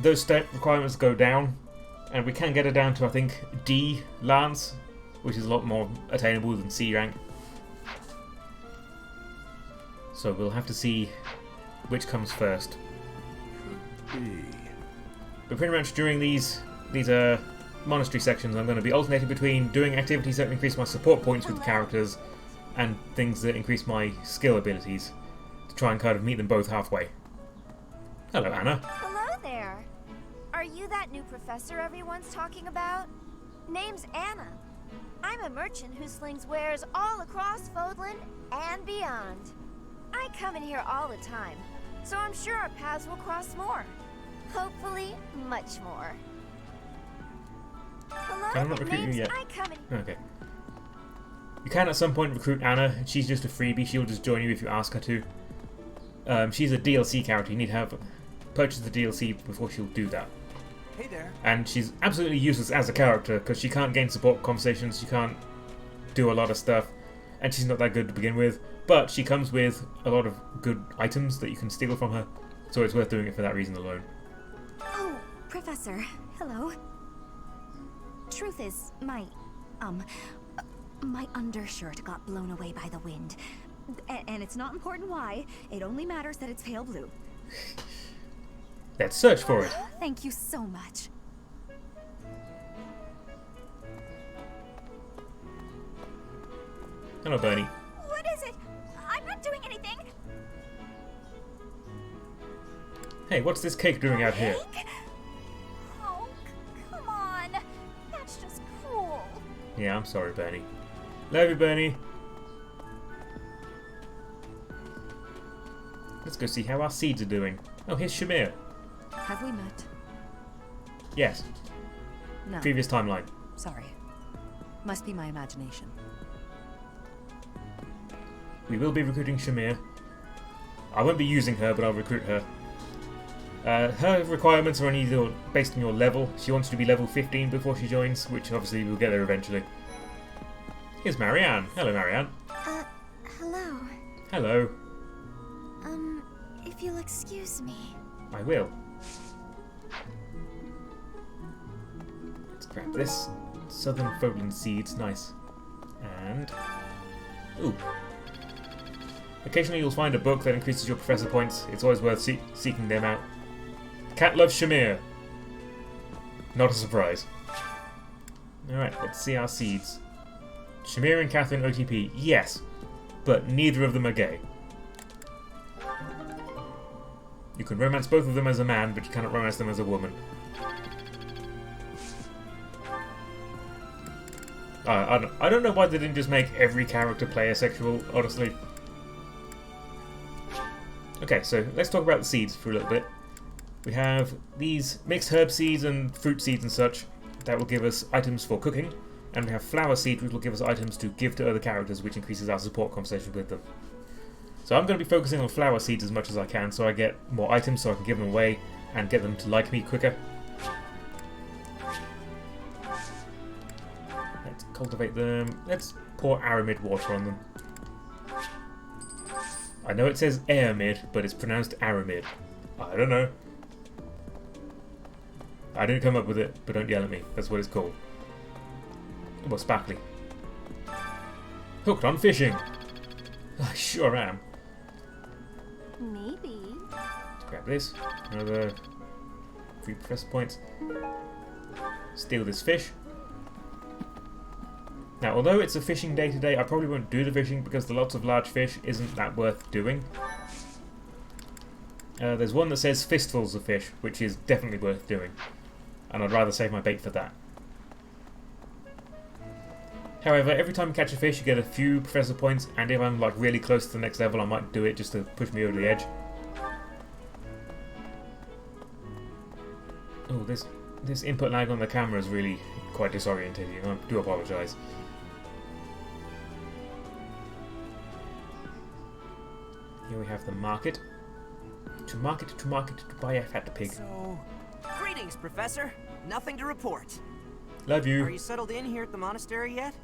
those step requirements go down, and we can get it down to, I think, D lance, which is a lot more attainable than C rank. So we'll have to see which comes first.
B.
But pretty much during these monastery sections, I'm going to be alternating between doing activities that increase my support points with the characters and things that increase my skill abilities to try and kind of meet them both halfway. Hello, Anna.
Hello there. Are you that new professor everyone's talking about? Name's Anna. I'm a merchant who slings wares all across Fodland and beyond. I come in here all the time, so I'm sure our paths will cross more. Hopefully, much more. Hello,
I'm not recruiting you yet.
I come in.
Okay. You can at some point recruit Anna. She's just a freebie. She'll just join you if you ask her to. She's a DLC character. You need to have purchase the DLC before she'll do that.
Hey there.
And she's absolutely useless as a character because she can't gain support conversations. She can't do a lot of stuff, and she's not that good to begin with. But she comes with a lot of good items that you can steal from her, so it's worth doing it for that reason alone.
Oh, Professor. Hello. Truth is, my undershirt got blown away by the wind. And it's not important why. It only matters that it's pale blue.
Let's search for it.
Thank you so much.
Hello, Bernie.
What is it? I'm not doing anything.
Hey, what's this cake doing out here?
Oh, come on. That's just cruel.
Yeah, I'm sorry, Bernie. Love you, Bernie. Let's go see how our seeds are doing. Oh, here's Shamir.
Have we met?
Yes.
No.
Previous timeline.
Sorry. Must be my imagination.
We will be recruiting Shamir. I won't be using her, but I'll recruit her. Her requirements are only based on your level. She wants to be level 15 before she joins, which obviously we'll get there eventually. Here's Marianne. Hello, Marianne.
Hello.
Hello.
If you'll excuse me.
I will. Let's grab this. Southern Fodland seeds. Nice. And... ooh. Occasionally you'll find a book that increases your professor points. It's always worth seeking them out. Cat loves Shamir. Not a surprise. Alright, let's see our seeds. Shamir and Catherine OTP. Yes. But neither of them are gay. You can romance both of them as a man, but you cannot romance them as a woman. I don't know why they didn't just make every character play asexual, honestly. Okay, so let's talk about the seeds for a little bit. We have these mixed herb seeds and fruit seeds and such that will give us items for cooking, and we have flower seeds which will give us items to give to other characters, which increases our support conversation with them. So I'm going to be focusing on flower seeds as much as I can so I get more items so I can give them away and get them to like me quicker. Let's cultivate them. Let's pour aramid water on them. I know it says aramid, but it's pronounced aramid. I don't know. I didn't come up with it, but don't yell at me. That's what it's called. Well, sparkly. Hooked on fishing. I sure am.
Maybe.
Let's grab this. Another 3 professor points. Steal this fish. Now, although it's a fishing day today, I probably won't do the fishing because the lots of large fish isn't that worth doing. There's one that says fistfuls of fish, which is definitely worth doing. And I'd rather save my bait for that. However, every time you catch a fish, you get a few professor points, and if I'm like really close to the next level, I might do it just to push me over the edge. Oh, this input lag on the camera is really quite disorientating. I do apologise. Here we have the market. To market, to buy a fat pig.
So, greetings, Professor. Nothing to report.
Love you.
Are you settled in here at the monastery yet?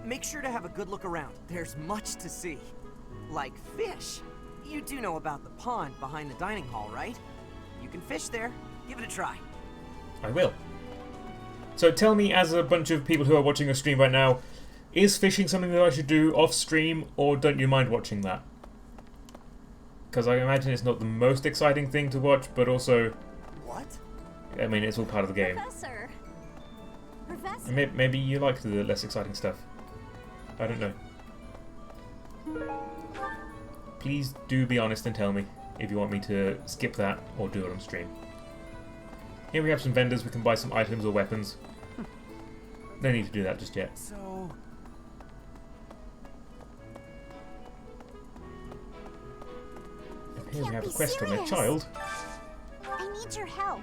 Make sure to have a good look around. There's much to see. Like fish. You do know about the pond behind the dining hall, right? You can fish there. Give it a try.
I will. So tell me, as a bunch of people who are watching a stream right now, is fishing something that I should do off stream, or don't you mind watching that? because I imagine it's not the most exciting thing to watch, but also...
What?
I mean, it's all part of the game.
Professor. Professor.
And maybe you like the less exciting stuff. I don't know. Please do be honest and tell me if you want me to skip that or do it on stream. Here we have some vendors. We can buy some items or weapons. No need to do that just yet.
So...
Here we have a quest from a child.
I need your help.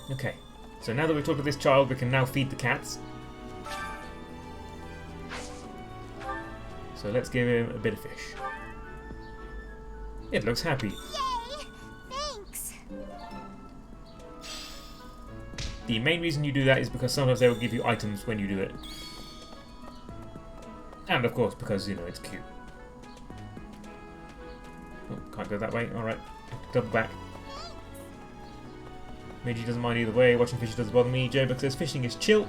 Okay, so now that we've talked to this child, we can now feed the cats. So let's give him a bit of fish. It looks happy.
Yay! Thanks.
The main reason you do that is because sometimes they will give you items when you do it. And of course, because, you know, it's cute. Oh, can't go that way. Alright, double back. Meiji doesn't mind either way. Watching fish doesn't bother me. J-Book says fishing is chill.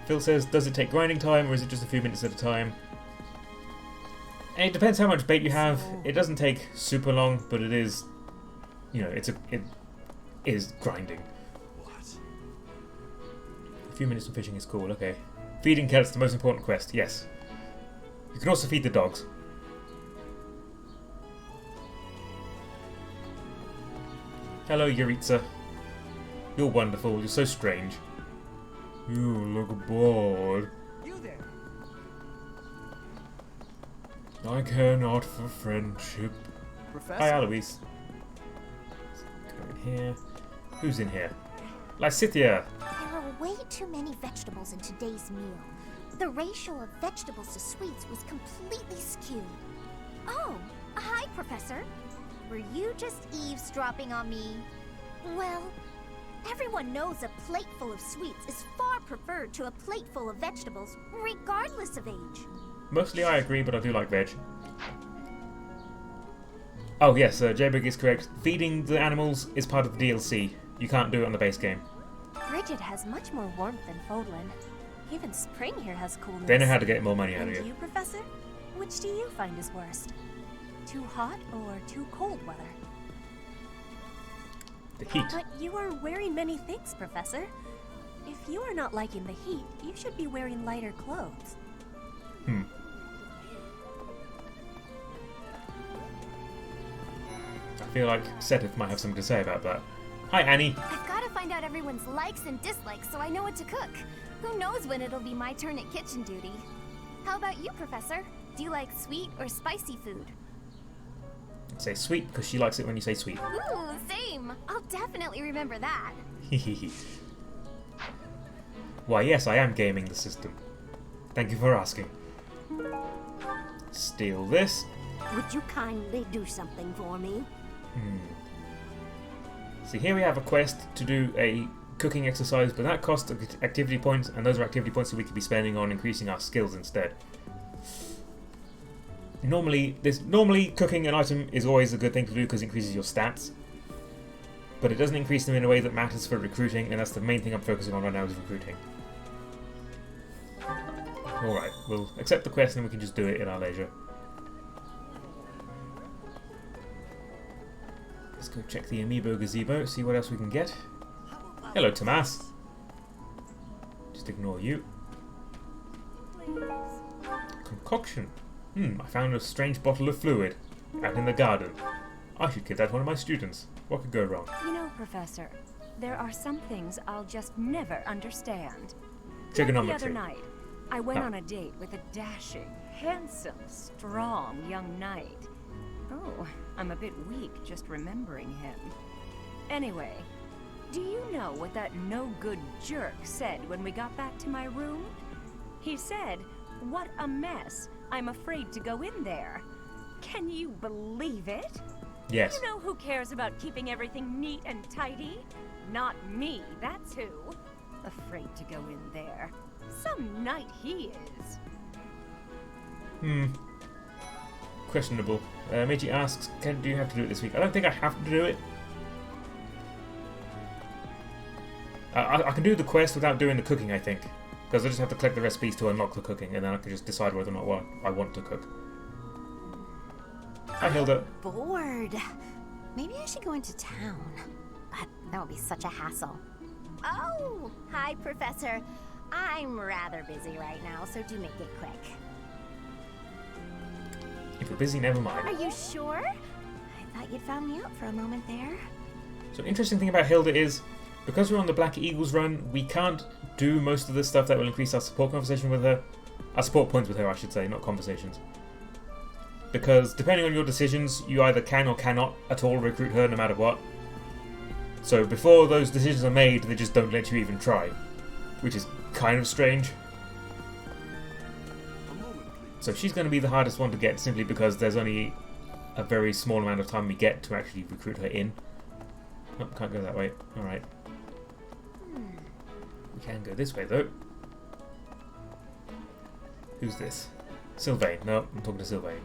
Phil says, does it take grinding time or is it just a few minutes at a time? And it depends how much bait you have. It doesn't take super long, but it is, you know, it is grinding.
What?
A few minutes of fishing is cool, okay. Feeding cats the most important quest, yes. You can also feed the dogs. Hello, Yuritsa. You're wonderful, you're so strange. You look bored.
You there.
I care not for friendship.
Professor?
Hi, Alois. Go in here. Who's in here? Lysithia!
There are way too many vegetables in today's meal. The ratio of vegetables to sweets was completely skewed. Oh, hi, Professor. Were you just eavesdropping on me? Well, everyone knows a plate full of sweets is far preferred to a plate full of vegetables, regardless of age.
Mostly I agree, but I do like veg. Oh yes, J-Bug is correct. Feeding the animals is part of the DLC. You can't do it on the base game.
Bridget has much more warmth than Fodlan. Even spring here has coolness.
They know how to get more money out
And
of you.
you, Professor? Which do you find is worst? Too hot or too cold weather?
The heat.
But you are wearing many things, Professor. If you are not liking the heat, you should be wearing lighter clothes.
I feel like Seth might have something to say about that. Hi, Annie.
I've got to find out everyone's likes and dislikes so I know what to cook. Who knows when it'll be my turn at kitchen duty? How about you, Professor? Do you like sweet or spicy food?
I'd say sweet because she likes it when you say sweet.
Ooh, same. I'll definitely remember that.
Why, yes, I am gaming the system. Thank you for asking. Steal this.
Would you kindly do something for me?
See, here we have a quest to do a cooking exercise, but that costs activity points, and those are activity points that we could be spending on increasing our skills instead. Normally cooking an item is always a good thing to do because it increases your stats, but it doesn't increase them in a way that matters for recruiting, and that's the main thing I'm focusing on right now is recruiting. Alright, we'll accept the quest and we can just do it in our leisure. Let's go check the Amiibo Gazebo, see what else we can get. Hello, Tomas. Just ignore you. Concoction. I found a strange bottle of fluid out in the garden. I should give that to one of my students. What could go wrong?
You know, Professor, there are some things I'll just never understand.
Trigonometry.
Like the other night, I went on a date with a dashing, handsome, strong young knight. Oh, I'm a bit weak just remembering him. Anyway, do you know what that no-good jerk said when we got back to my room? He said, "What a mess. I'm afraid to go in there." Can you believe it?
Yes.
You know who cares about keeping everything neat and tidy? Not me, that's who. Afraid to go in there. Some knight he is.
Questionable. Meiji asks, do you have to do it this week? I don't think I have to do it. I can do the quest without doing the cooking, I think. Because I just have to collect the recipes to unlock the cooking, and then I can just decide whether or not I want to cook. Hi, Hilda.
Bored. Maybe I should go into town. But that would be such a hassle.
Oh, hi, Professor. I'm rather busy right now, so do make it quick.
If you're busy, never mind.
Are you sure? I thought you'd found me out for a moment there.
So interesting thing about Hilda is, because we're on the Black Eagles run, we can't do most of the stuff that will increase our support conversation with her. Our support points with her, I should say, not conversations. Because depending on your decisions, you either can or cannot at all recruit her no matter what. So before those decisions are made, they just don't let you even try. Which is kind of strange. So she's going to be the hardest one to get simply because there's only a very small amount of time we get to actually recruit her in. Oh, can't go that way. Alright. We can go this way though. Who's this? Sylvain. No, I'm talking to Sylvain.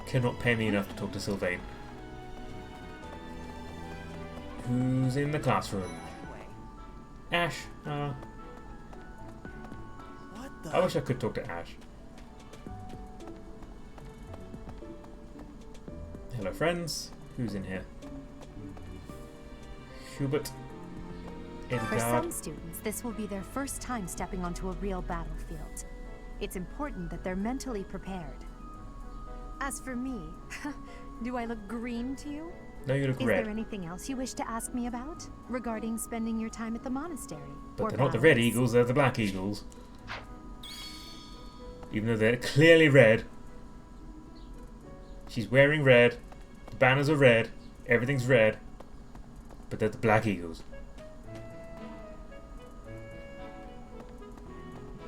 Cannot pay me enough to talk to Sylvain. Who's in the classroom? Ash. I wish I could talk to Ash. Hello, friends. Who's in here? Hubert.
For
Edgard.
some students, this will be their first time stepping onto a real battlefield. It's important that they're mentally prepared. As for me, do I look green to you?
No, you look
Is
red.
there anything else you wish to ask me about regarding spending your time at the monastery?
But
or
they're not the red
battles?
eagles, they're the black eagles. Even though they're clearly red. She's wearing red. The banners are red. Everything's red. But they're the black eagles.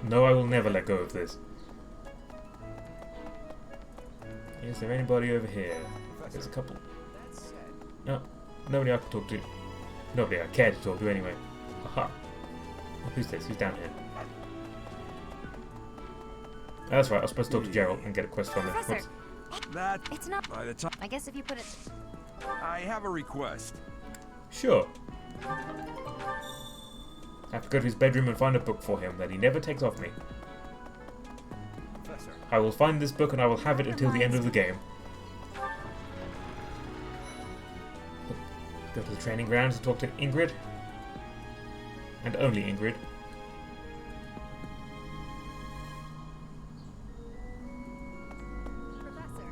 No, I will never let go of this. Is there anybody over here? There's a couple. No, nobody I can talk to. Nobody I care to talk to anyway. Aha. Who's this? Who's down here? Oh, that's right, I was supposed to talk to Gerald and get a quest from him.
Professor,
That
it's not.
by the time
I guess if you put it.
I have a request.
Sure. I have to go to his bedroom and find a book for him that he never takes off me.
Professor.
I will find this book and I will have it until the end of the game. Go to the training grounds to talk to Ingrid. And only Ingrid.
Professor.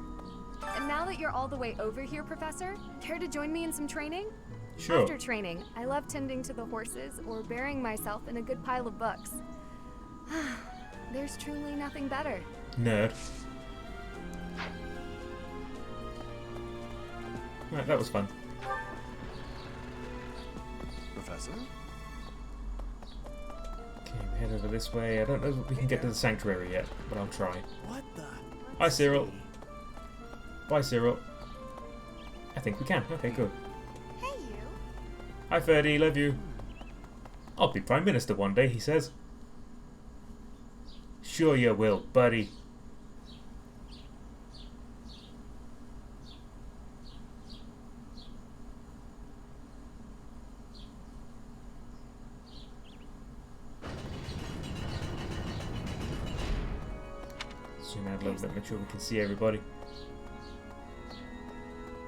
And now that you're all the way over here, Professor, care to join me in some training?
Sure.
After training, I love tending to the horses or burying myself in a good pile of books. There's truly nothing better.
Nerd. Right, that was fun.
Professor?
Okay, we head over this way. I don't know if we can get to the sanctuary yet, but I'll try.
What the?
Hi, Cyril. Bye, Cyril. I think we can. Okay, good.
Hey, you.
Hi, Ferdy. Love you. I'll be Prime Minister one day, he says. Sure you will, buddy. Zoom out a little bit, make sure we can see everybody.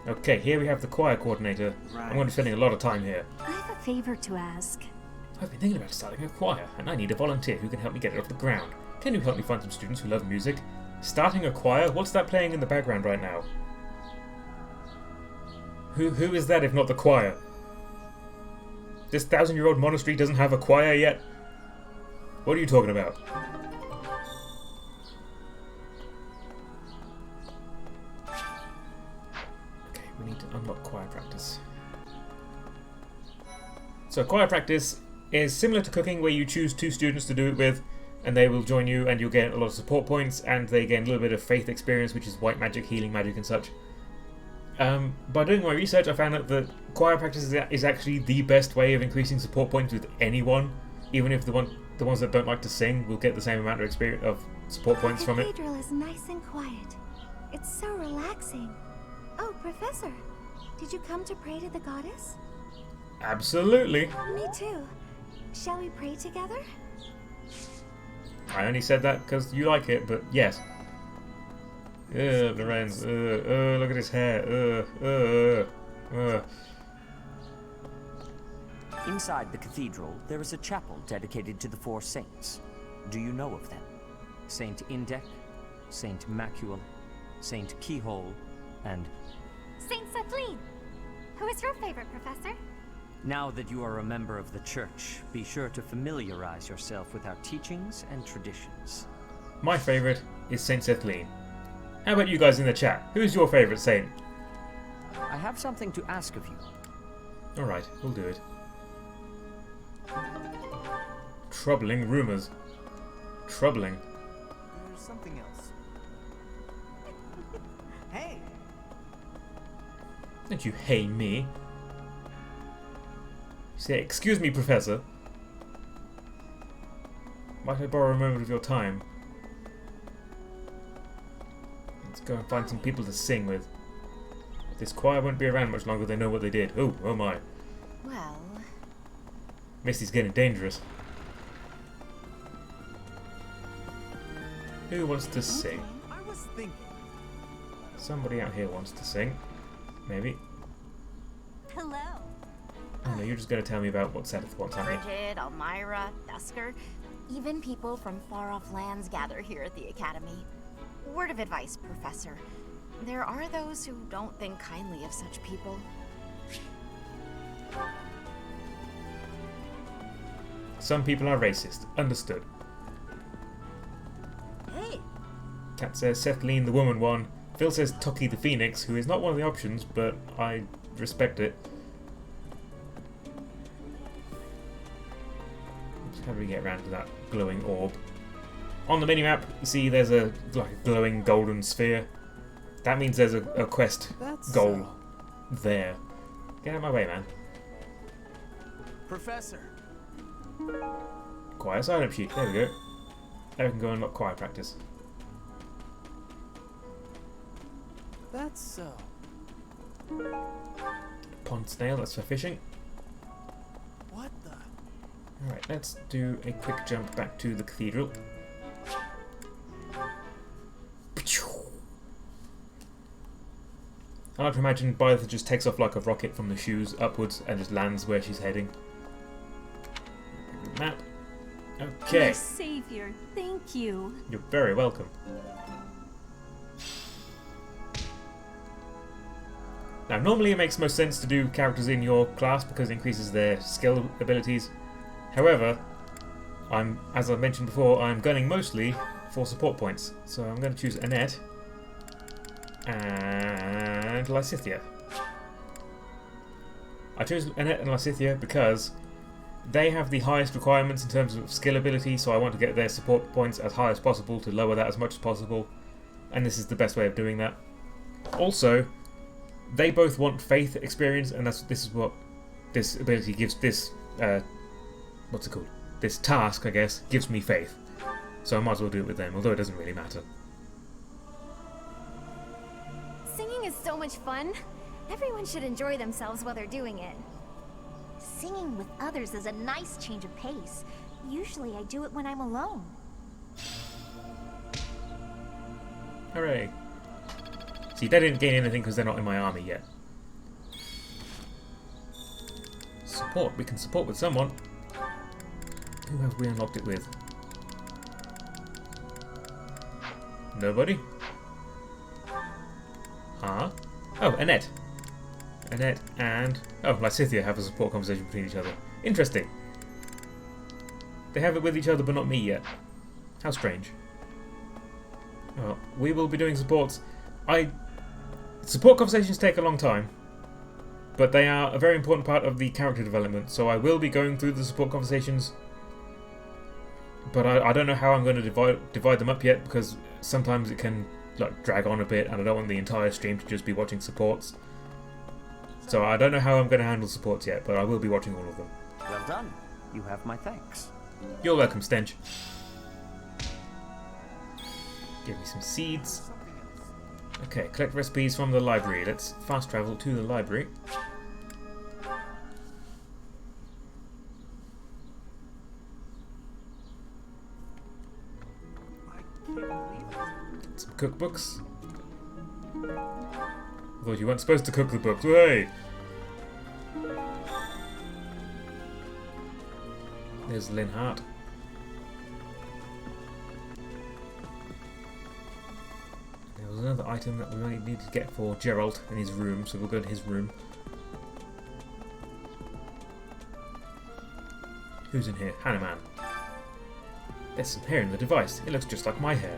Okay, here we have the choir coordinator. I'm going to be spending a lot of time here.
I have a favor to ask.
I've been thinking about starting a choir, and I need a volunteer who can help me get it off the ground. Can you help me find some students who love music? Starting a choir? What's that playing in the background right now? Who is that if not the choir? This 1,000-year-old monastery doesn't have a choir yet? What are you talking about? Okay, we need to unlock choir practice. So choir practice is similar to cooking, where you choose 2 students to do it with, and they will join you, and you'll get a lot of support points, and they gain a little bit of faith experience, which is white magic, healing magic, and such. By doing my research, I found out that choir practice is actually the best way of increasing support points with anyone, even if the ones that don't like to sing will get the same amount of experience of support points from it.
The cathedral is nice and quiet. It's so relaxing. Oh, Professor, did you come to pray to the goddess?
Absolutely.
Me too. Shall we pray together?
I only said that because you like it, but yes. Lorenz. Look at his hair.
Inside the cathedral, there is a chapel dedicated to the four saints. Do you know of them? Saint Indec, Saint Macule, Saint Keyhole, and...
Saint Celine! Who is your favorite, Professor?
Now that you are a member of the Church, be sure to familiarize yourself with our teachings and traditions.
My favourite is Saint Celine. How about you guys in the chat? Who is your favourite saint?
I have something to ask of you.
Alright, we'll do it. Troubling rumours. Troubling.
There's something else.
Hey!
Don't you hey me? Say, excuse me, Professor. Might I borrow a moment of your time? Let's go and find some people to sing with. This choir won't be around much longer. They know what they did. Oh, oh my.
Well...
Misty's getting dangerous. Who wants to sing?
I was thinking.
Somebody out here wants to sing. Maybe.
Hello.
Oh no, you're just going to tell me about what Seth wants, aren't you?
Bridget, Elmira, Dusker, even people from far-off lands gather here at the Academy. Word of advice, Professor. There are those who don't think kindly of such people.
Some people are racist. Understood.
Hey.
Kat says Celine the woman one. Phil says Toki the Phoenix, who is not one of the options, but I respect it. How do we get around to that glowing orb? On the minimap, you see there's a glowing golden sphere. That means there's a quest goal there. Get out of my way, man.
Professor.
Choir sign-up sheet. There we go. Now we can go and unlock choir practice.
That's so.
Pond snail, that's for fishing.
What the?
Alright, let's do a quick jump back to the cathedral. I like to imagine Bytha just takes off like a rocket from the shoes upwards and just lands where she's heading. Map. Okay.
My savior, thank you.
You're very welcome. Now, normally it makes most sense to do characters in your class because it increases their skill abilities. However, as I mentioned before, I'm gunning mostly for support points. So I'm going to choose Annette and Lysithia. I chose Annette and Lysithia because they have the highest requirements in terms of skill ability, so I want to get their support points as high as possible to lower that as much as possible, and this is the best way of doing that. Also, they both want faith experience, and this is what this ability gives. This what's it called? This task, I guess, gives me faith. So I might as well do it with them, although it doesn't really matter.
Singing is so much fun. Everyone should enjoy themselves while they're doing it.
Singing with others is a nice change of pace. Usually I do it when I'm alone.
Hooray. See, they didn't gain anything because they're not in my army yet. Support. We can support with someone. Who have we unlocked it with? Nobody? Huh? Oh, Annette. Annette and... oh, Lysithia have a support conversation between each other. Interesting. They have it with each other, but not me yet. How strange. Well, we will be doing supports. Support conversations take a long time, but they are a very important part of the character development, so I will be going through the support conversations, but I don't know how I'm going to divide them up yet, because sometimes it can drag on a bit, and I don't want the entire stream to just be watching supports. So I don't know how I'm going to handle supports yet, but I will be watching all of them.
Well done. You have my thanks.
You're welcome, Stench. Give me some seeds. Okay, collect recipes from the library. Let's fast travel to the library. Some cookbooks. I thought you weren't supposed to cook the books. Hey! There's Lynn Hart. There was another item that we only need to get for Geralt in his room, so we'll go to his room. Who's in here? Hanuman. There's some hair in the device. It looks just like my hair.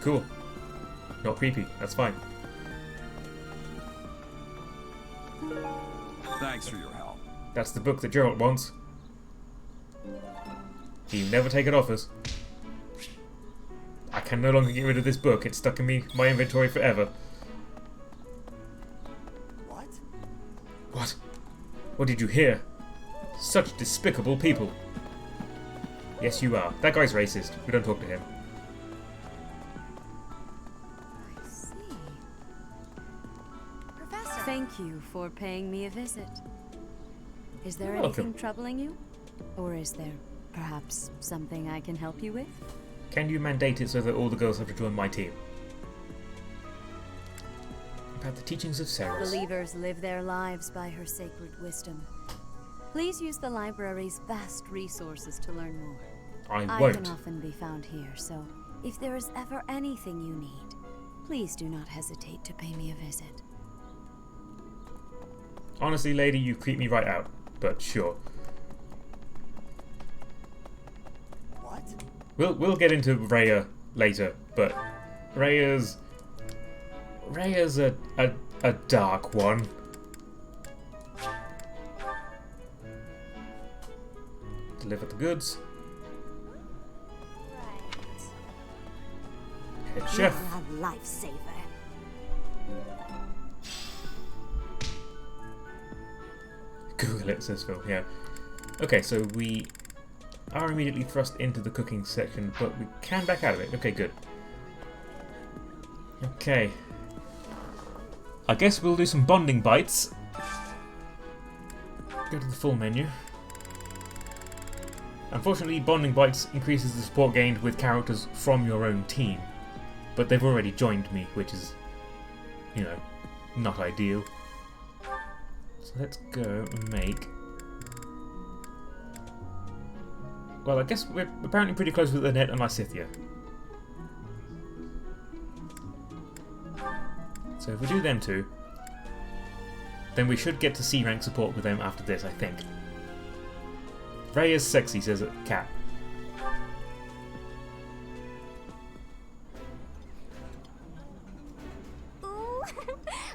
Cool. Not creepy. That's fine.
Thanks for your help.
That's the book that Geralt wants. He'll never take it off us. I can no longer get rid of this book. It's stuck in my inventory forever.
What?
What? What did you hear? Such despicable people. Yes, you are. That guy's racist. We don't talk to him.
I see. Professor. Thank you for paying me a visit. Is there
You're welcome.
anything troubling you? Or is there perhaps something I can help you with?
Can you mandate it so that all the girls have to join my team? About the teachings of Ceres.
Believers live their lives by her sacred wisdom. Please use the library's vast resources to learn more.
I won't.
can often be found here, so if there is ever anything you need, please do not hesitate to pay me a visit.
Honestly, lady, you creep me right out. But sure.
What?
We'll get into Rhea later, but Rhea's a dark one. Deliver the goods. Head chef.
You're a lifesaver.
Google it, says Phil. Yeah. Okay, so we are immediately thrust into the cooking section, but we can back out of it. Okay, good. Okay. I guess we'll do some bonding bites. Go to the full menu. Unfortunately, bonding bites increases the support gained with characters from your own team, but they've already joined me, which is, you know, not ideal. So let's go and make... Well, I guess we're apparently pretty close with Annette and Lysithea. So if we do them two, then we should get to C rank support with them after this, I think. Rhea's sexy, says Cat.
Ooh,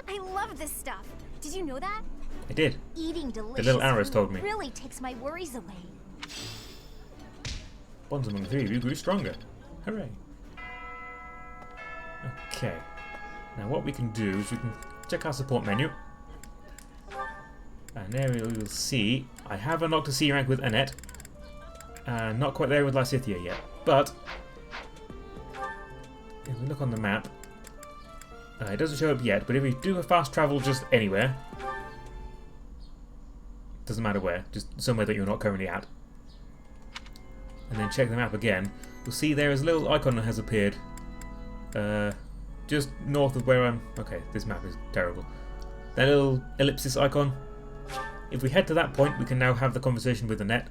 I love this stuff. Did you know that?
I did.
Eating delicious
The little arrows
food
told me.
really takes my worries away.
Bonds among the three of you grew stronger. Hooray. Okay. Now what we can do is we can check our support menu. And there we'll see I have unlocked a C rank with Annette. And not quite there with Lysithea yet. But if we look on the map, it doesn't show up yet, but if we do a fast travel just anywhere, doesn't matter where, just somewhere that you're not currently at, and then check the map again, you'll see there is a little icon that has appeared just north of where I'm... Okay, this map is terrible. That little ellipsis icon, if we head to that point, we can now have the conversation with Annette.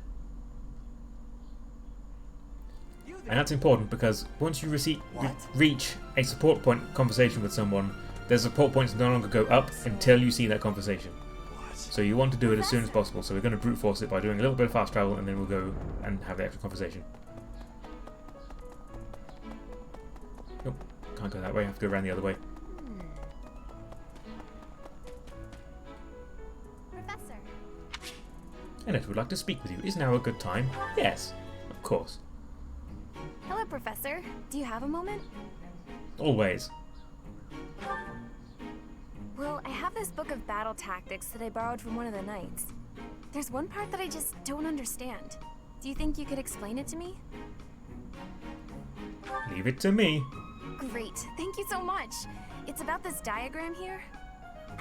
And that's important because once you reach a support point conversation with someone, their support points no longer go up until you see that conversation. So you want to do it as soon as possible, so we're going to brute force it by doing a little bit of fast travel, and then we'll go and have the actual conversation. Nope, can't go that way, I have to go around the other way.
Professor.
Annette would like to speak with you. Is now a good time? Yes, of course.
Hello, Professor. Do you have a moment?
Always.
Well, I have this book of battle tactics that I borrowed from one of the knights. There's one part that I just don't understand. Do you think you could explain it to me?
Leave it to me.
Great, thank you so much. It's about this diagram here.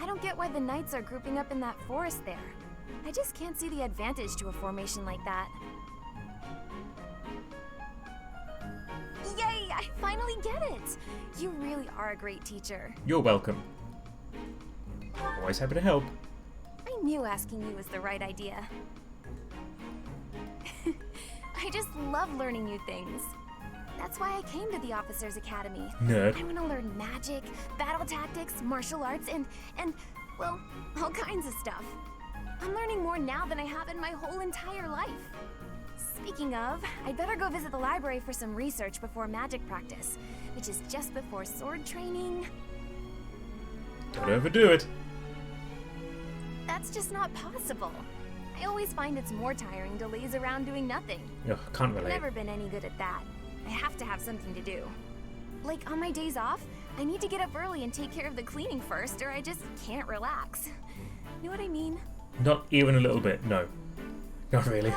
I don't get why the knights are grouping up in that forest there. I just can't see the advantage to a formation like that. Yay! I finally get it. You really are a great teacher.
You're welcome. Always happy to help.
I knew asking you was the right idea. I just love learning new things. That's why I came to the Officers Academy.
Nerd.
I want to learn magic, battle tactics, martial arts, and, well, all kinds of stuff. I'm learning more now than I have in my whole entire life. Speaking of, I'd better go visit the library for some research before magic practice, which is just before sword training.
Don't overdo it.
That's just not possible. I always find it's more tiring to laze around doing nothing.
Ugh, can't relate.
I've never been any good at that. I have to have something to do. Like, on my days off, I need to get up early and take care of the cleaning first, or I just can't relax. You know what I mean?
Not even a little bit, no. Not really.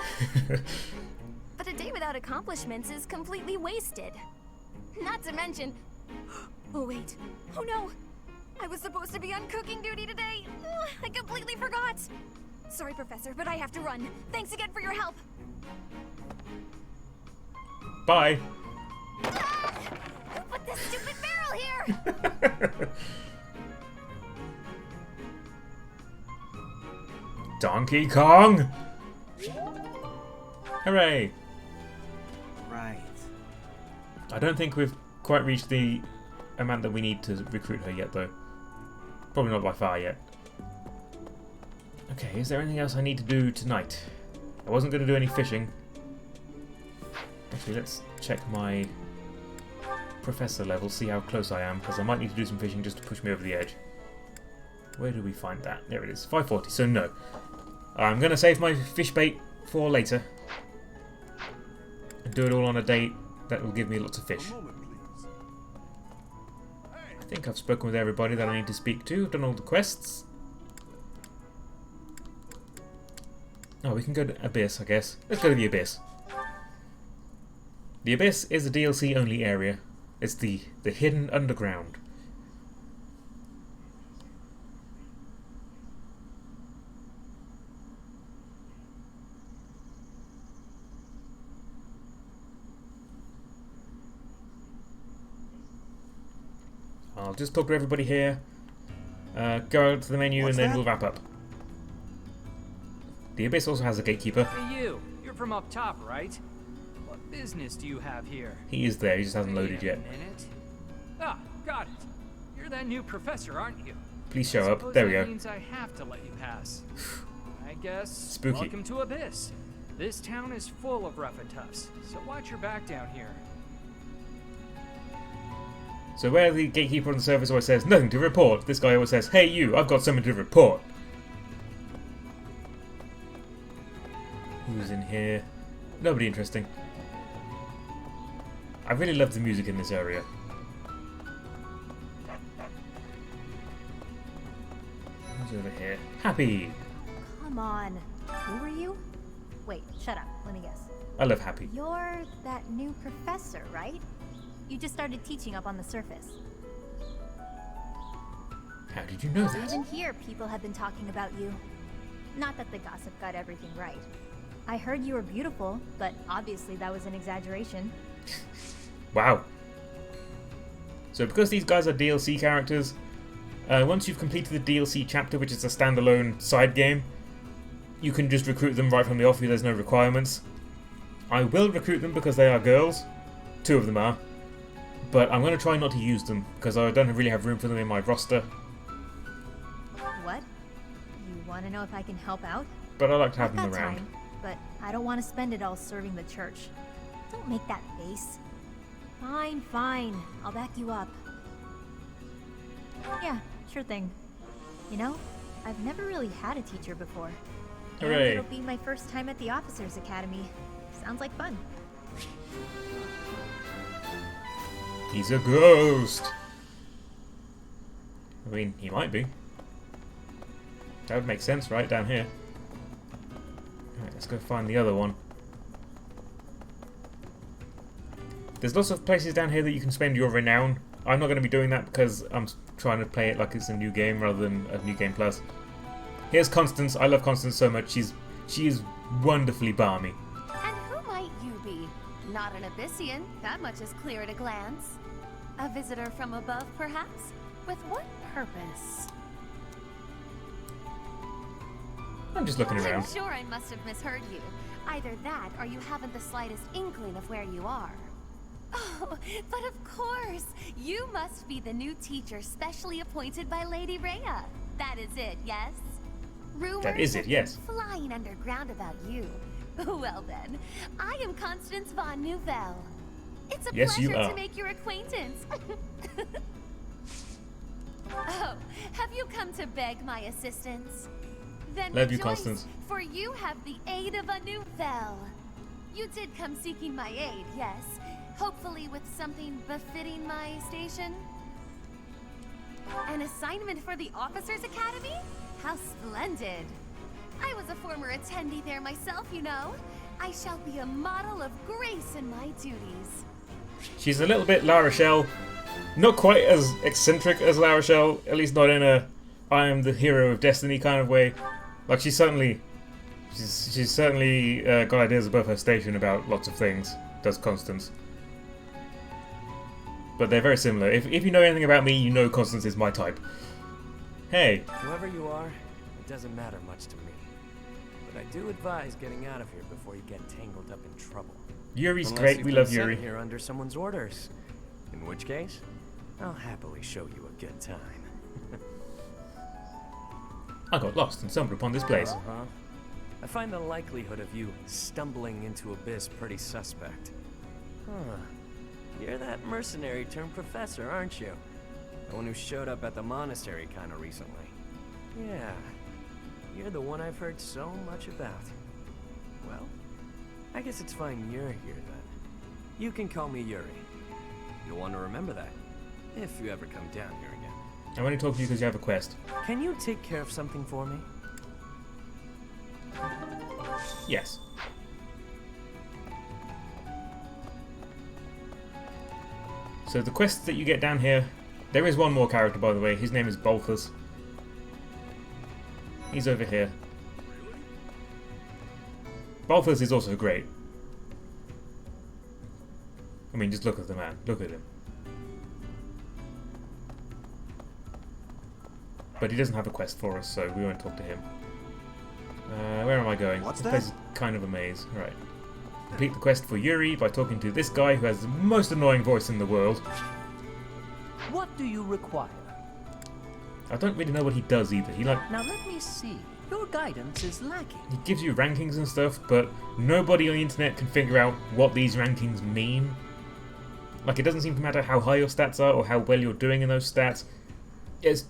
But a day without accomplishments is completely wasted. Not to mention... Oh wait, oh no! I was supposed to be on cooking duty today! Ugh, I completely forgot! Sorry, Professor, but I have to run. Thanks again for your help!
Bye!
Ah! Who put this stupid barrel here?
Donkey Kong! Hooray!
Right.
I don't think we've quite reached the amount that we need to recruit her yet, though. Probably not by far yet. Okay, is there anything else I need to do tonight? I wasn't going to do any fishing. Actually, let's check my professor level, see how close I am, because I might need to do some fishing just to push me over the edge. Where do we find that? There it is, 540, so no. I'm going to save my fish bait for later. And do it all on a date that will give me lots of fish. I think I've spoken with everybody that I need to speak to. I've done all the quests. Oh, we can go to Abyss, I guess. Let's go to the Abyss. The Abyss is a DLC-only area. It's the hidden underground. I'll just talk to everybody here, go out to the menu, and then we'll wrap up. The Abyss also has a gatekeeper.
Hey you, you're from up top, right? What business do you have here?
He is there, he just hasn't loaded yet.
Minute. Ah, got it. You're that new professor, aren't you?
Please show up. There we go.
That means I have to let you pass. I guess.
Spooky.
Welcome to Abyss. This town is full of rough and toughs, so watch your back down here.
So where the gatekeeper on the server always says, nothing to report, this guy always says, hey you, I've got something to report. Who's in here? Nobody interesting. I really love the music in this area. Who's over here? Happy!
Come on. Who are you? Wait, shut up. Let me guess.
I love Happy.
You're that new professor, right? You just started teaching up on the surface.
How did you know that?
Even here, people have been talking about you. Not that the gossip got everything right. I heard you were beautiful, but obviously that was an exaggeration.
Wow. So because these guys are DLC characters, once you've completed the DLC chapter, which is a standalone side game, you can just recruit them right from the off. There's no requirements. I will recruit them because they are girls. 2 of them are. But I'm going to try not to use them, because I don't really have room for them in my roster.
What? You want to know if I can help out?
But I like to have them
I've got
around.
time, but I don't want to spend it all serving the church. Don't make that face. Fine, fine. I'll back you up. Yeah, sure thing. You know, I've never really had a teacher before. And
Hooray.
it'll be my first time at the Officers Academy. Sounds like fun.
He's a ghost! I mean, he might be. That would make sense, right? Down here. Alright, let's go find the other one. There's lots of places down here that you can spend your renown. I'm not going to be doing that because I'm trying to play it like it's a new game rather than a new game plus. Here's Constance. I love Constance so much. She is wonderfully balmy.
And who might you be?
not an Abyssian, that much is clear at a glance. A visitor from above, perhaps? With what purpose?
I'm just looking around.
I'm sure I must have misheard you. Either that, or you haven't the slightest inkling of where you are. Oh, but of course! You must be the new teacher specially appointed by Lady Rhea. That is it, yes? Rumors
That is it, yes.
have been flying underground about you. Well then, I am Constance von Nouvelle. It's a
Yes, you
pleasure
are.
to make your acquaintance. Oh, have you come to beg my assistance? Then
Love you,
rejoice,
Constance.
for you have the aid of a Nouvelle. You did come seeking my aid, yes. Hopefully with something befitting my station? An assignment for the Officers Academy? How splendid! I was a former attendee there myself, you know. I shall be a model of grace in my duties.
She's a little bit La Rochelle. Not quite as eccentric as La Rochelle, at least not in a I am the hero of destiny kind of way. Like she's certainly got ideas above her station about lots of things, does Constance. But they're very similar. If you know anything about me, you know Constance is my type. Hey.
Whoever you are, it doesn't matter much to me. But I do advise getting out of here before you get tangled up in trouble.
Yuri's
Unless
great,
you've
we
been
love Yuri.
sent here under someone's orders. In which case, I'll happily show you a good time.
I got lost and stumbled upon this place.
Uh-huh. I find the likelihood of you stumbling into Abyss pretty suspect. Huh. You're that mercenary turned professor, aren't you? The one who showed up at the monastery kinda recently. Yeah. You're the one I've heard so much about. Well, I guess it's fine you're here then. You can call me Yuri. You'll want to remember that, if you ever come down here again.
I'm only talking to you because you have a quest.
Can you take care of something for me?
Yes. So the quests that you get down here, there is one more character by the way, his name is Balthus. He's over here. Balthus is also great. I mean, just look at the man, look at him. But he doesn't have a quest for us, so we won't talk to him. Where am I going?
What's
This place is kind of a maze. Right. Complete the quest for Yuri by talking to this guy who has the most annoying voice in the world.
What do you require?
I don't really know what he does either. He like
Now let me see. Your guidance is lacking.
he gives you rankings and stuff, but nobody on the internet can figure out what these rankings mean. Like it doesn't seem to matter how high your stats are or how well you're doing in those stats. It's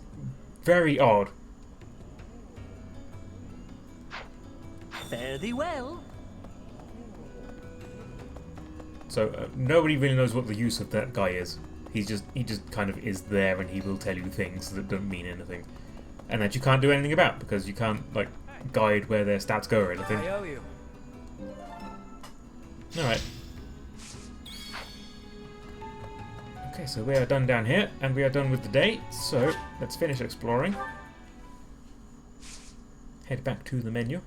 very odd.
Fare thee well.
So nobody really knows what the use of that guy is. He just kind of is there and he will tell you things that don't mean anything. And that you can't do anything about because you can't like guide where their stats go or anything.
I owe you.
Alright. Okay, so we are done down here and we are done with the day. So let's finish exploring. Head back to the menu.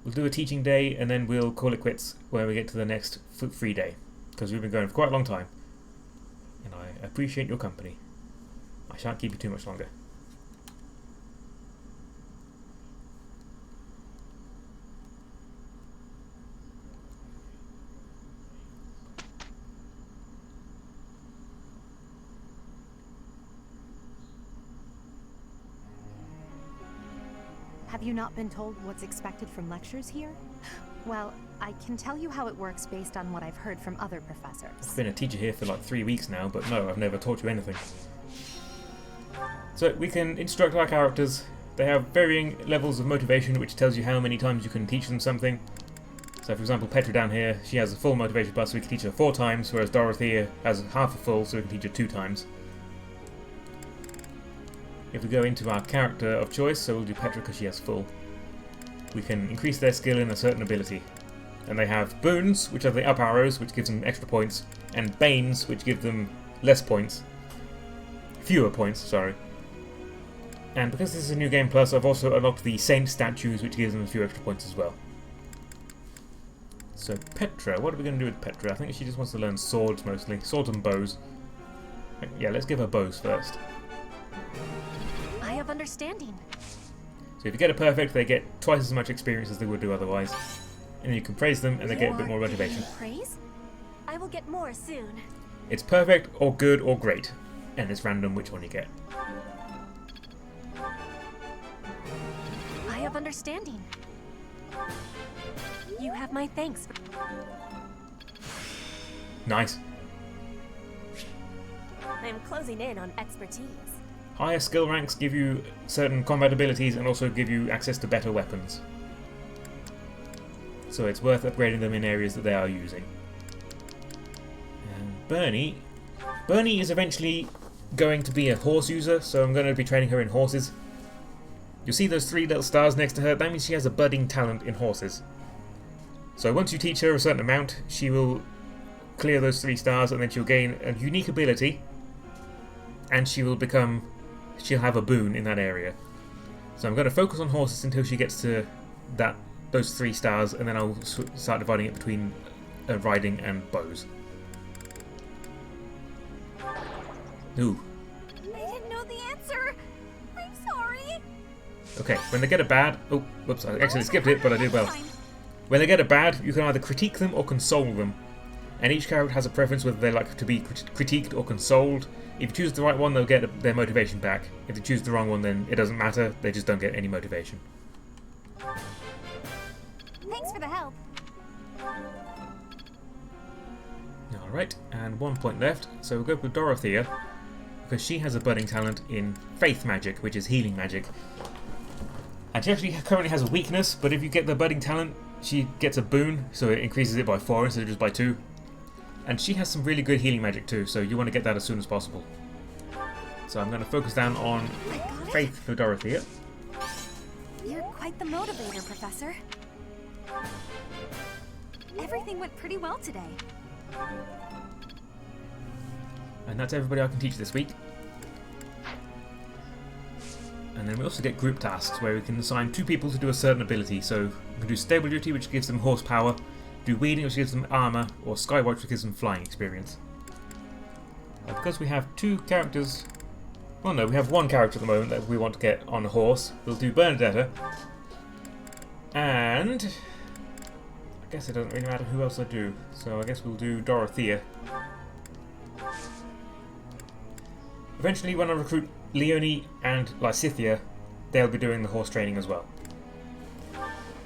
We'll do a teaching day and then we'll call it quits when we get to the next free day. Because we've been going for quite a long time. And I appreciate your company. I shan't keep you too much longer.
Have you not been told what's expected from lectures here? Well, I can tell you how it works based on what I've heard from other professors.
I've been a teacher here for like 3 weeks now, but no, I've never taught you anything. So we can instruct our characters. They have varying levels of motivation, which tells you how many times you can teach them something. So for example, Petra down here, she has a full motivation bar, so we can teach her 4 times, whereas Dorothea has half a full, so we can teach her 2 times. If we go into our character of choice, so we'll do Petra because she has full, we can increase their skill in a certain ability. And they have boons, which are the up arrows, which gives them extra points, and banes, which give them less points. Fewer points, sorry. And because this is a new game plus, I've also unlocked the Saint statues, which gives them a few extra points as well. So Petra, what are we going to do with Petra? I think she just wants to learn swords mostly. Swords and bows. Yeah, let's give her bows first.
I have understanding.
So if you get it perfect, they get twice as much experience as they would do otherwise. And then you can praise them and they get a bit more motivation.
Praise? I will get more soon.
It's perfect or good or great. And it's random which one you get.
I have understanding. You have my thanks.
Nice.
I am closing in on expertise.
Higher skill ranks give you certain combat abilities and also give you access to better weapons. So it's worth upgrading them in areas that they are using. And Bernie is eventually going to be a horse user, so I'm going to be training her in horses. You'll see those 3 little stars next to her, that means she has a budding talent in horses. So once you teach her a certain amount, she will clear those 3 stars and then she'll gain a unique ability and she'll have a boon in that area. So I'm going to focus on horses until she gets to those 3 stars, and then I'll start dividing it between riding and bows. Ooh.
I didn't know the answer. I'm sorry.
Okay, when they get a bad... Oh, whoops, I actually skipped it, but I did well. When they get a bad, you can either critique them or console them. And each character has a preference whether they like to be critiqued or consoled. If you choose the right one, they'll get their motivation back. If they choose the wrong one, then it doesn't matter, they just don't get any motivation.
Thanks for the help.
Alright, and 1 point left, so we'll go with Dorothea, because she has a budding talent in Faith Magic, which is healing magic. And she actually currently has a weakness, but if you get the budding talent, she gets a boon, so it increases it by 4 instead of just by 2. And she has some really good healing magic too, so you want to get that as soon as possible. So I'm going to focus down on Faith for Dorothea.
You're quite the motivator, Professor. Everything went pretty well today.
And that's everybody I can teach this week. And then we also get group tasks where we can assign 2 people to do a certain ability. So we can do Stable Duty, which gives them horsepower, do Weeding, which gives them armor, or Skywatch, which gives them flying experience. Because we have 2 characters... Well, no, we have 1 character at the moment that we want to get on a horse. We'll do Bernadetta. And... I guess it doesn't really matter who else I do. So I guess we'll do Dorothea. Eventually, when I recruit Leonie and Lysithea, they'll be doing the horse training as well.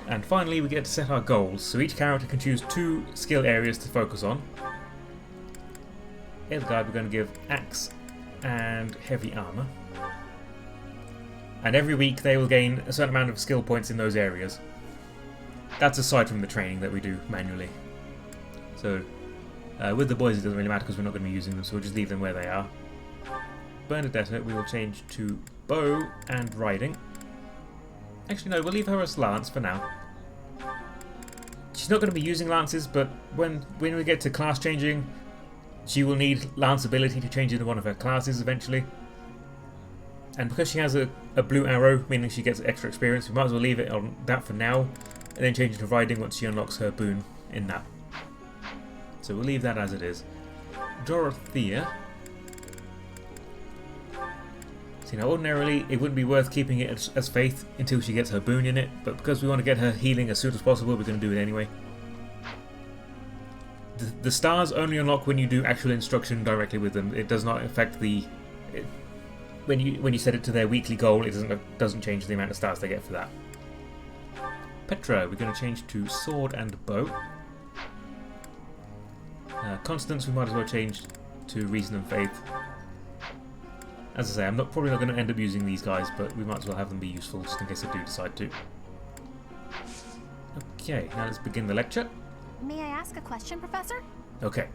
And finally, we get to set our goals. So each character can choose 2 skill areas to focus on. Edelgard, we're going to give Axe and Heavy Armor. And every week they will gain a certain amount of skill points in those areas. That's aside from the training that we do manually. So with the boys it doesn't really matter because we're not going to be using them, so we'll just leave them where they are. Bernadetta we will change to bow and riding. Actually no, we'll leave her as lance for now. She's not going to be using lances, but when we get to class changing, she will need lance ability to change into one of her classes eventually. And because she has a blue arrow, meaning she gets extra experience, we might as well leave it on that for now, and then change it to riding once she unlocks her boon in that. So we'll leave that as it is. Dorothea. See, now ordinarily it wouldn't be worth keeping it as Faith until she gets her boon in it, but because we want to get her healing as soon as possible, we're going to do it anyway. The stars only unlock when you do actual instruction directly with them. It does not affect the... When you set it to their weekly goal, it doesn't change the amount of stars they get for that. Petra, we're going to change to sword and bow. Constance, we might as well change to reason and faith. As I say, I'm probably not going to end up using these guys, but we might as well have them be useful just in case I do decide to. Okay, now let's begin the lecture.
May I ask a question, Professor?
Okay.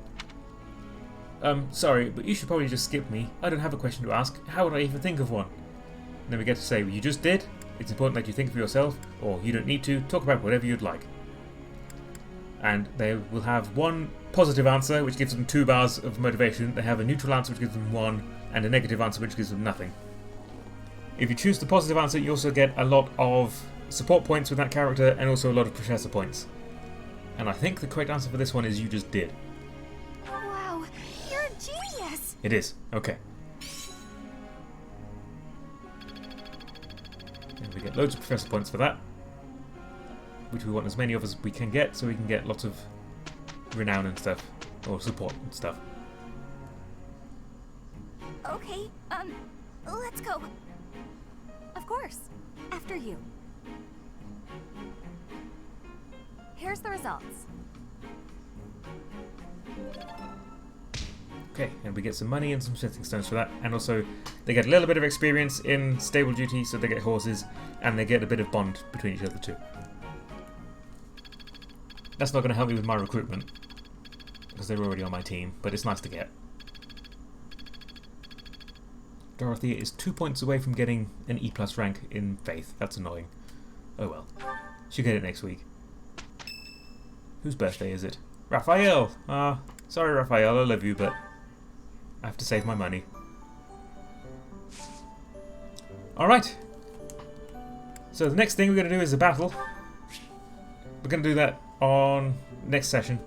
Sorry, but you should probably just skip me. I don't have a question to ask. How would I even think of one? And then we get to say, well, you just did. It's important that you think for yourself, or you don't need to. Talk about whatever you'd like. And they will have 1 positive answer, which gives them 2 bars of motivation. They have a neutral answer, which gives them 1, and a negative answer, which gives them nothing. If you choose the positive answer, you also get a lot of support points with that character, and also a lot of professor points. And I think the correct answer for this one is you just did.
Wow, you're a genius!
It is. Okay. And we get loads of professor points for that, which we want as many of as we can get, so we can get lots of renown and stuff, or support and stuff.
Okay, let's go. Of course. After you. Here's the results.
Okay, and we get some money and some smithing stones for that, and also they get a little bit of experience in stable duty, so they get horses, and they get a bit of bond between each other too. That's not going to help me with my recruitment, because they're already on my team, but it's nice to get. Dorothea is 2 points away from getting an E+ rank in Faith. That's annoying. Oh well. She'll get it next week. Whose birthday is it? Raphael! Sorry Raphael, I love you, but I have to save my money. Alright. So the next thing we're going to do is a battle. We're going to do that on next session.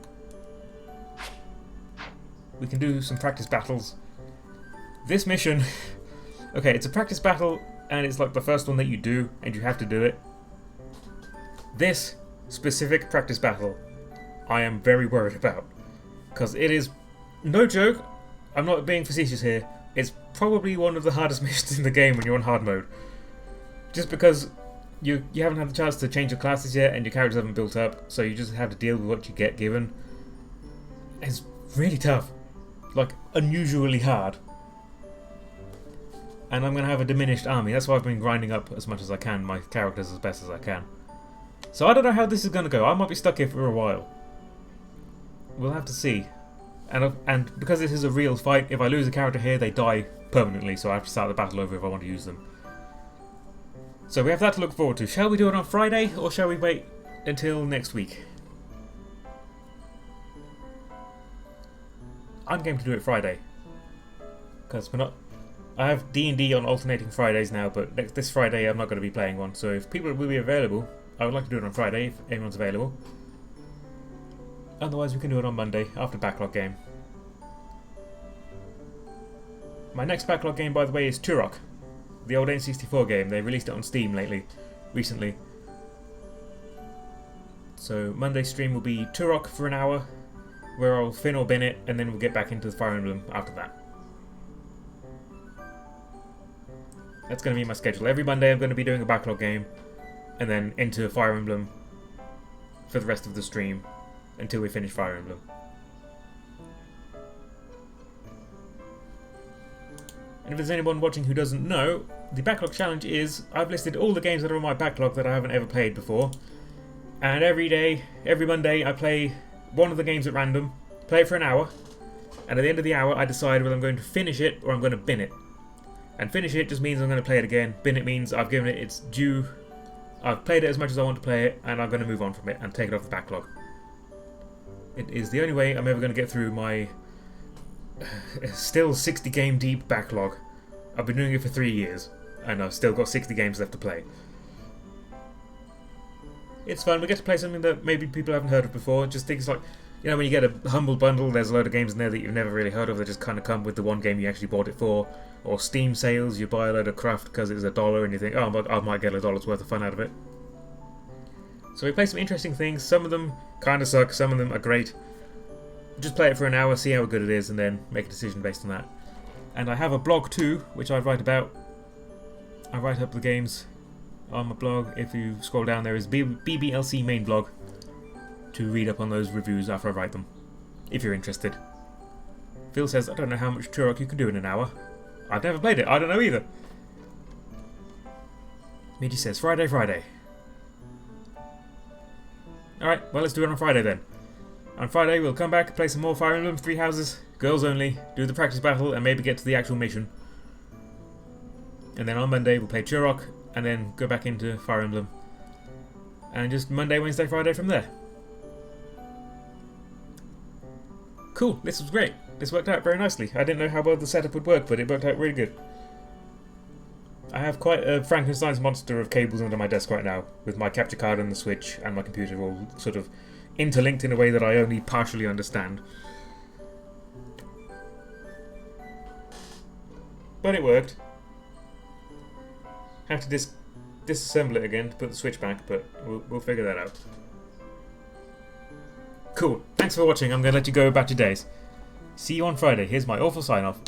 We can do some practice battles. This mission... Okay, it's a practice battle, and it's like the first one that you do, and you have to do it. This specific practice battle, I am very worried about. Because it is, no joke, I'm not being facetious here, it's probably one of the hardest missions in the game when you're on hard mode. Just because you haven't had the chance to change your classes yet, and your characters haven't built up, so you just have to deal with what you get given. It's really tough. Like, unusually hard. And I'm going to have a diminished army. That's why I've been grinding up as much as I can, my characters as best as I can. So I don't know how this is going to go. I might be stuck here for a while. We'll have to see. And because this is a real fight, if I lose a character here, they die permanently, so I have to start the battle over if I want to use them. So we have that to look forward to. Shall we do it on Friday, or shall we wait until next week? I'm game to do it Friday. Because we're not... I have D&D on alternating Fridays now, but this Friday I'm not going to be playing one, so if people will be available, I would like to do it on Friday if anyone's available. Otherwise we can do it on Monday after backlog game. My next backlog game, by the way, is Turok, the old N64 game. They released it on Steam recently. So Monday's stream will be Turok for an hour, where I'll fin or bin it, and then we'll get back into the Fire Emblem after that. That's going to be my schedule. Every Monday I'm going to be doing a backlog game, and then into Fire Emblem for the rest of the stream until we finish Fire Emblem. And if there's anyone watching who doesn't know, the backlog challenge is I've listed all the games that are on my backlog that I haven't ever played before, and every Monday I play one of the games at random, play it for an hour, and at the end of the hour I decide whether I'm going to finish it or I'm going to bin it. And finish it just means I'm going to play it again. Bin it means I've given it its due. I've played it as much as I want to play it, and I'm going to move on from it and take it off the backlog. It is the only way I'm ever going to get through my still 60 game deep backlog. I've been doing it for 3 years, and I've still got 60 games left to play. It's fun. We get to play something that maybe people haven't heard of before. Just things like, you know, when you get a Humble Bundle, there's a load of games in there that you've never really heard of that just kind of come with the one game you actually bought it for. Or Steam sales, you buy a load of craft because it's $1 and you think, oh, I might get $1 worth of fun out of it. So we play some interesting things. Some of them kind of suck, some of them are great. Just play it for an hour, see how good it is, and then make a decision based on that. And I have a blog too, which I write about. I write up the games on my blog. If you scroll down, there is BBLC main blog to read up on those reviews after I write them, if you're interested. Phil says, I don't know how much Turok you can do in an hour. I've never played it, I don't know either. Miji says, Friday. Alright, well let's do it on Friday then. On Friday we'll come back, play some more Fire Emblem, 3 houses, girls only, do the practice battle and maybe get to the actual mission. And then on Monday we'll play Turok, and then go back into Fire Emblem. And just Monday, Wednesday, Friday from there. Cool, this was great. This worked out very nicely. I didn't know how well the setup would work, but it worked out really good. I have quite a Frankenstein's monster of cables under my desk right now, with my capture card and the Switch and my computer all sort of interlinked in a way that I only partially understand. But it worked. Have to disassemble it again to put the switch back, but we'll figure that out. Cool. Thanks for watching. I'm going to let you go about your days. See you on Friday. Here's my awful sign-off.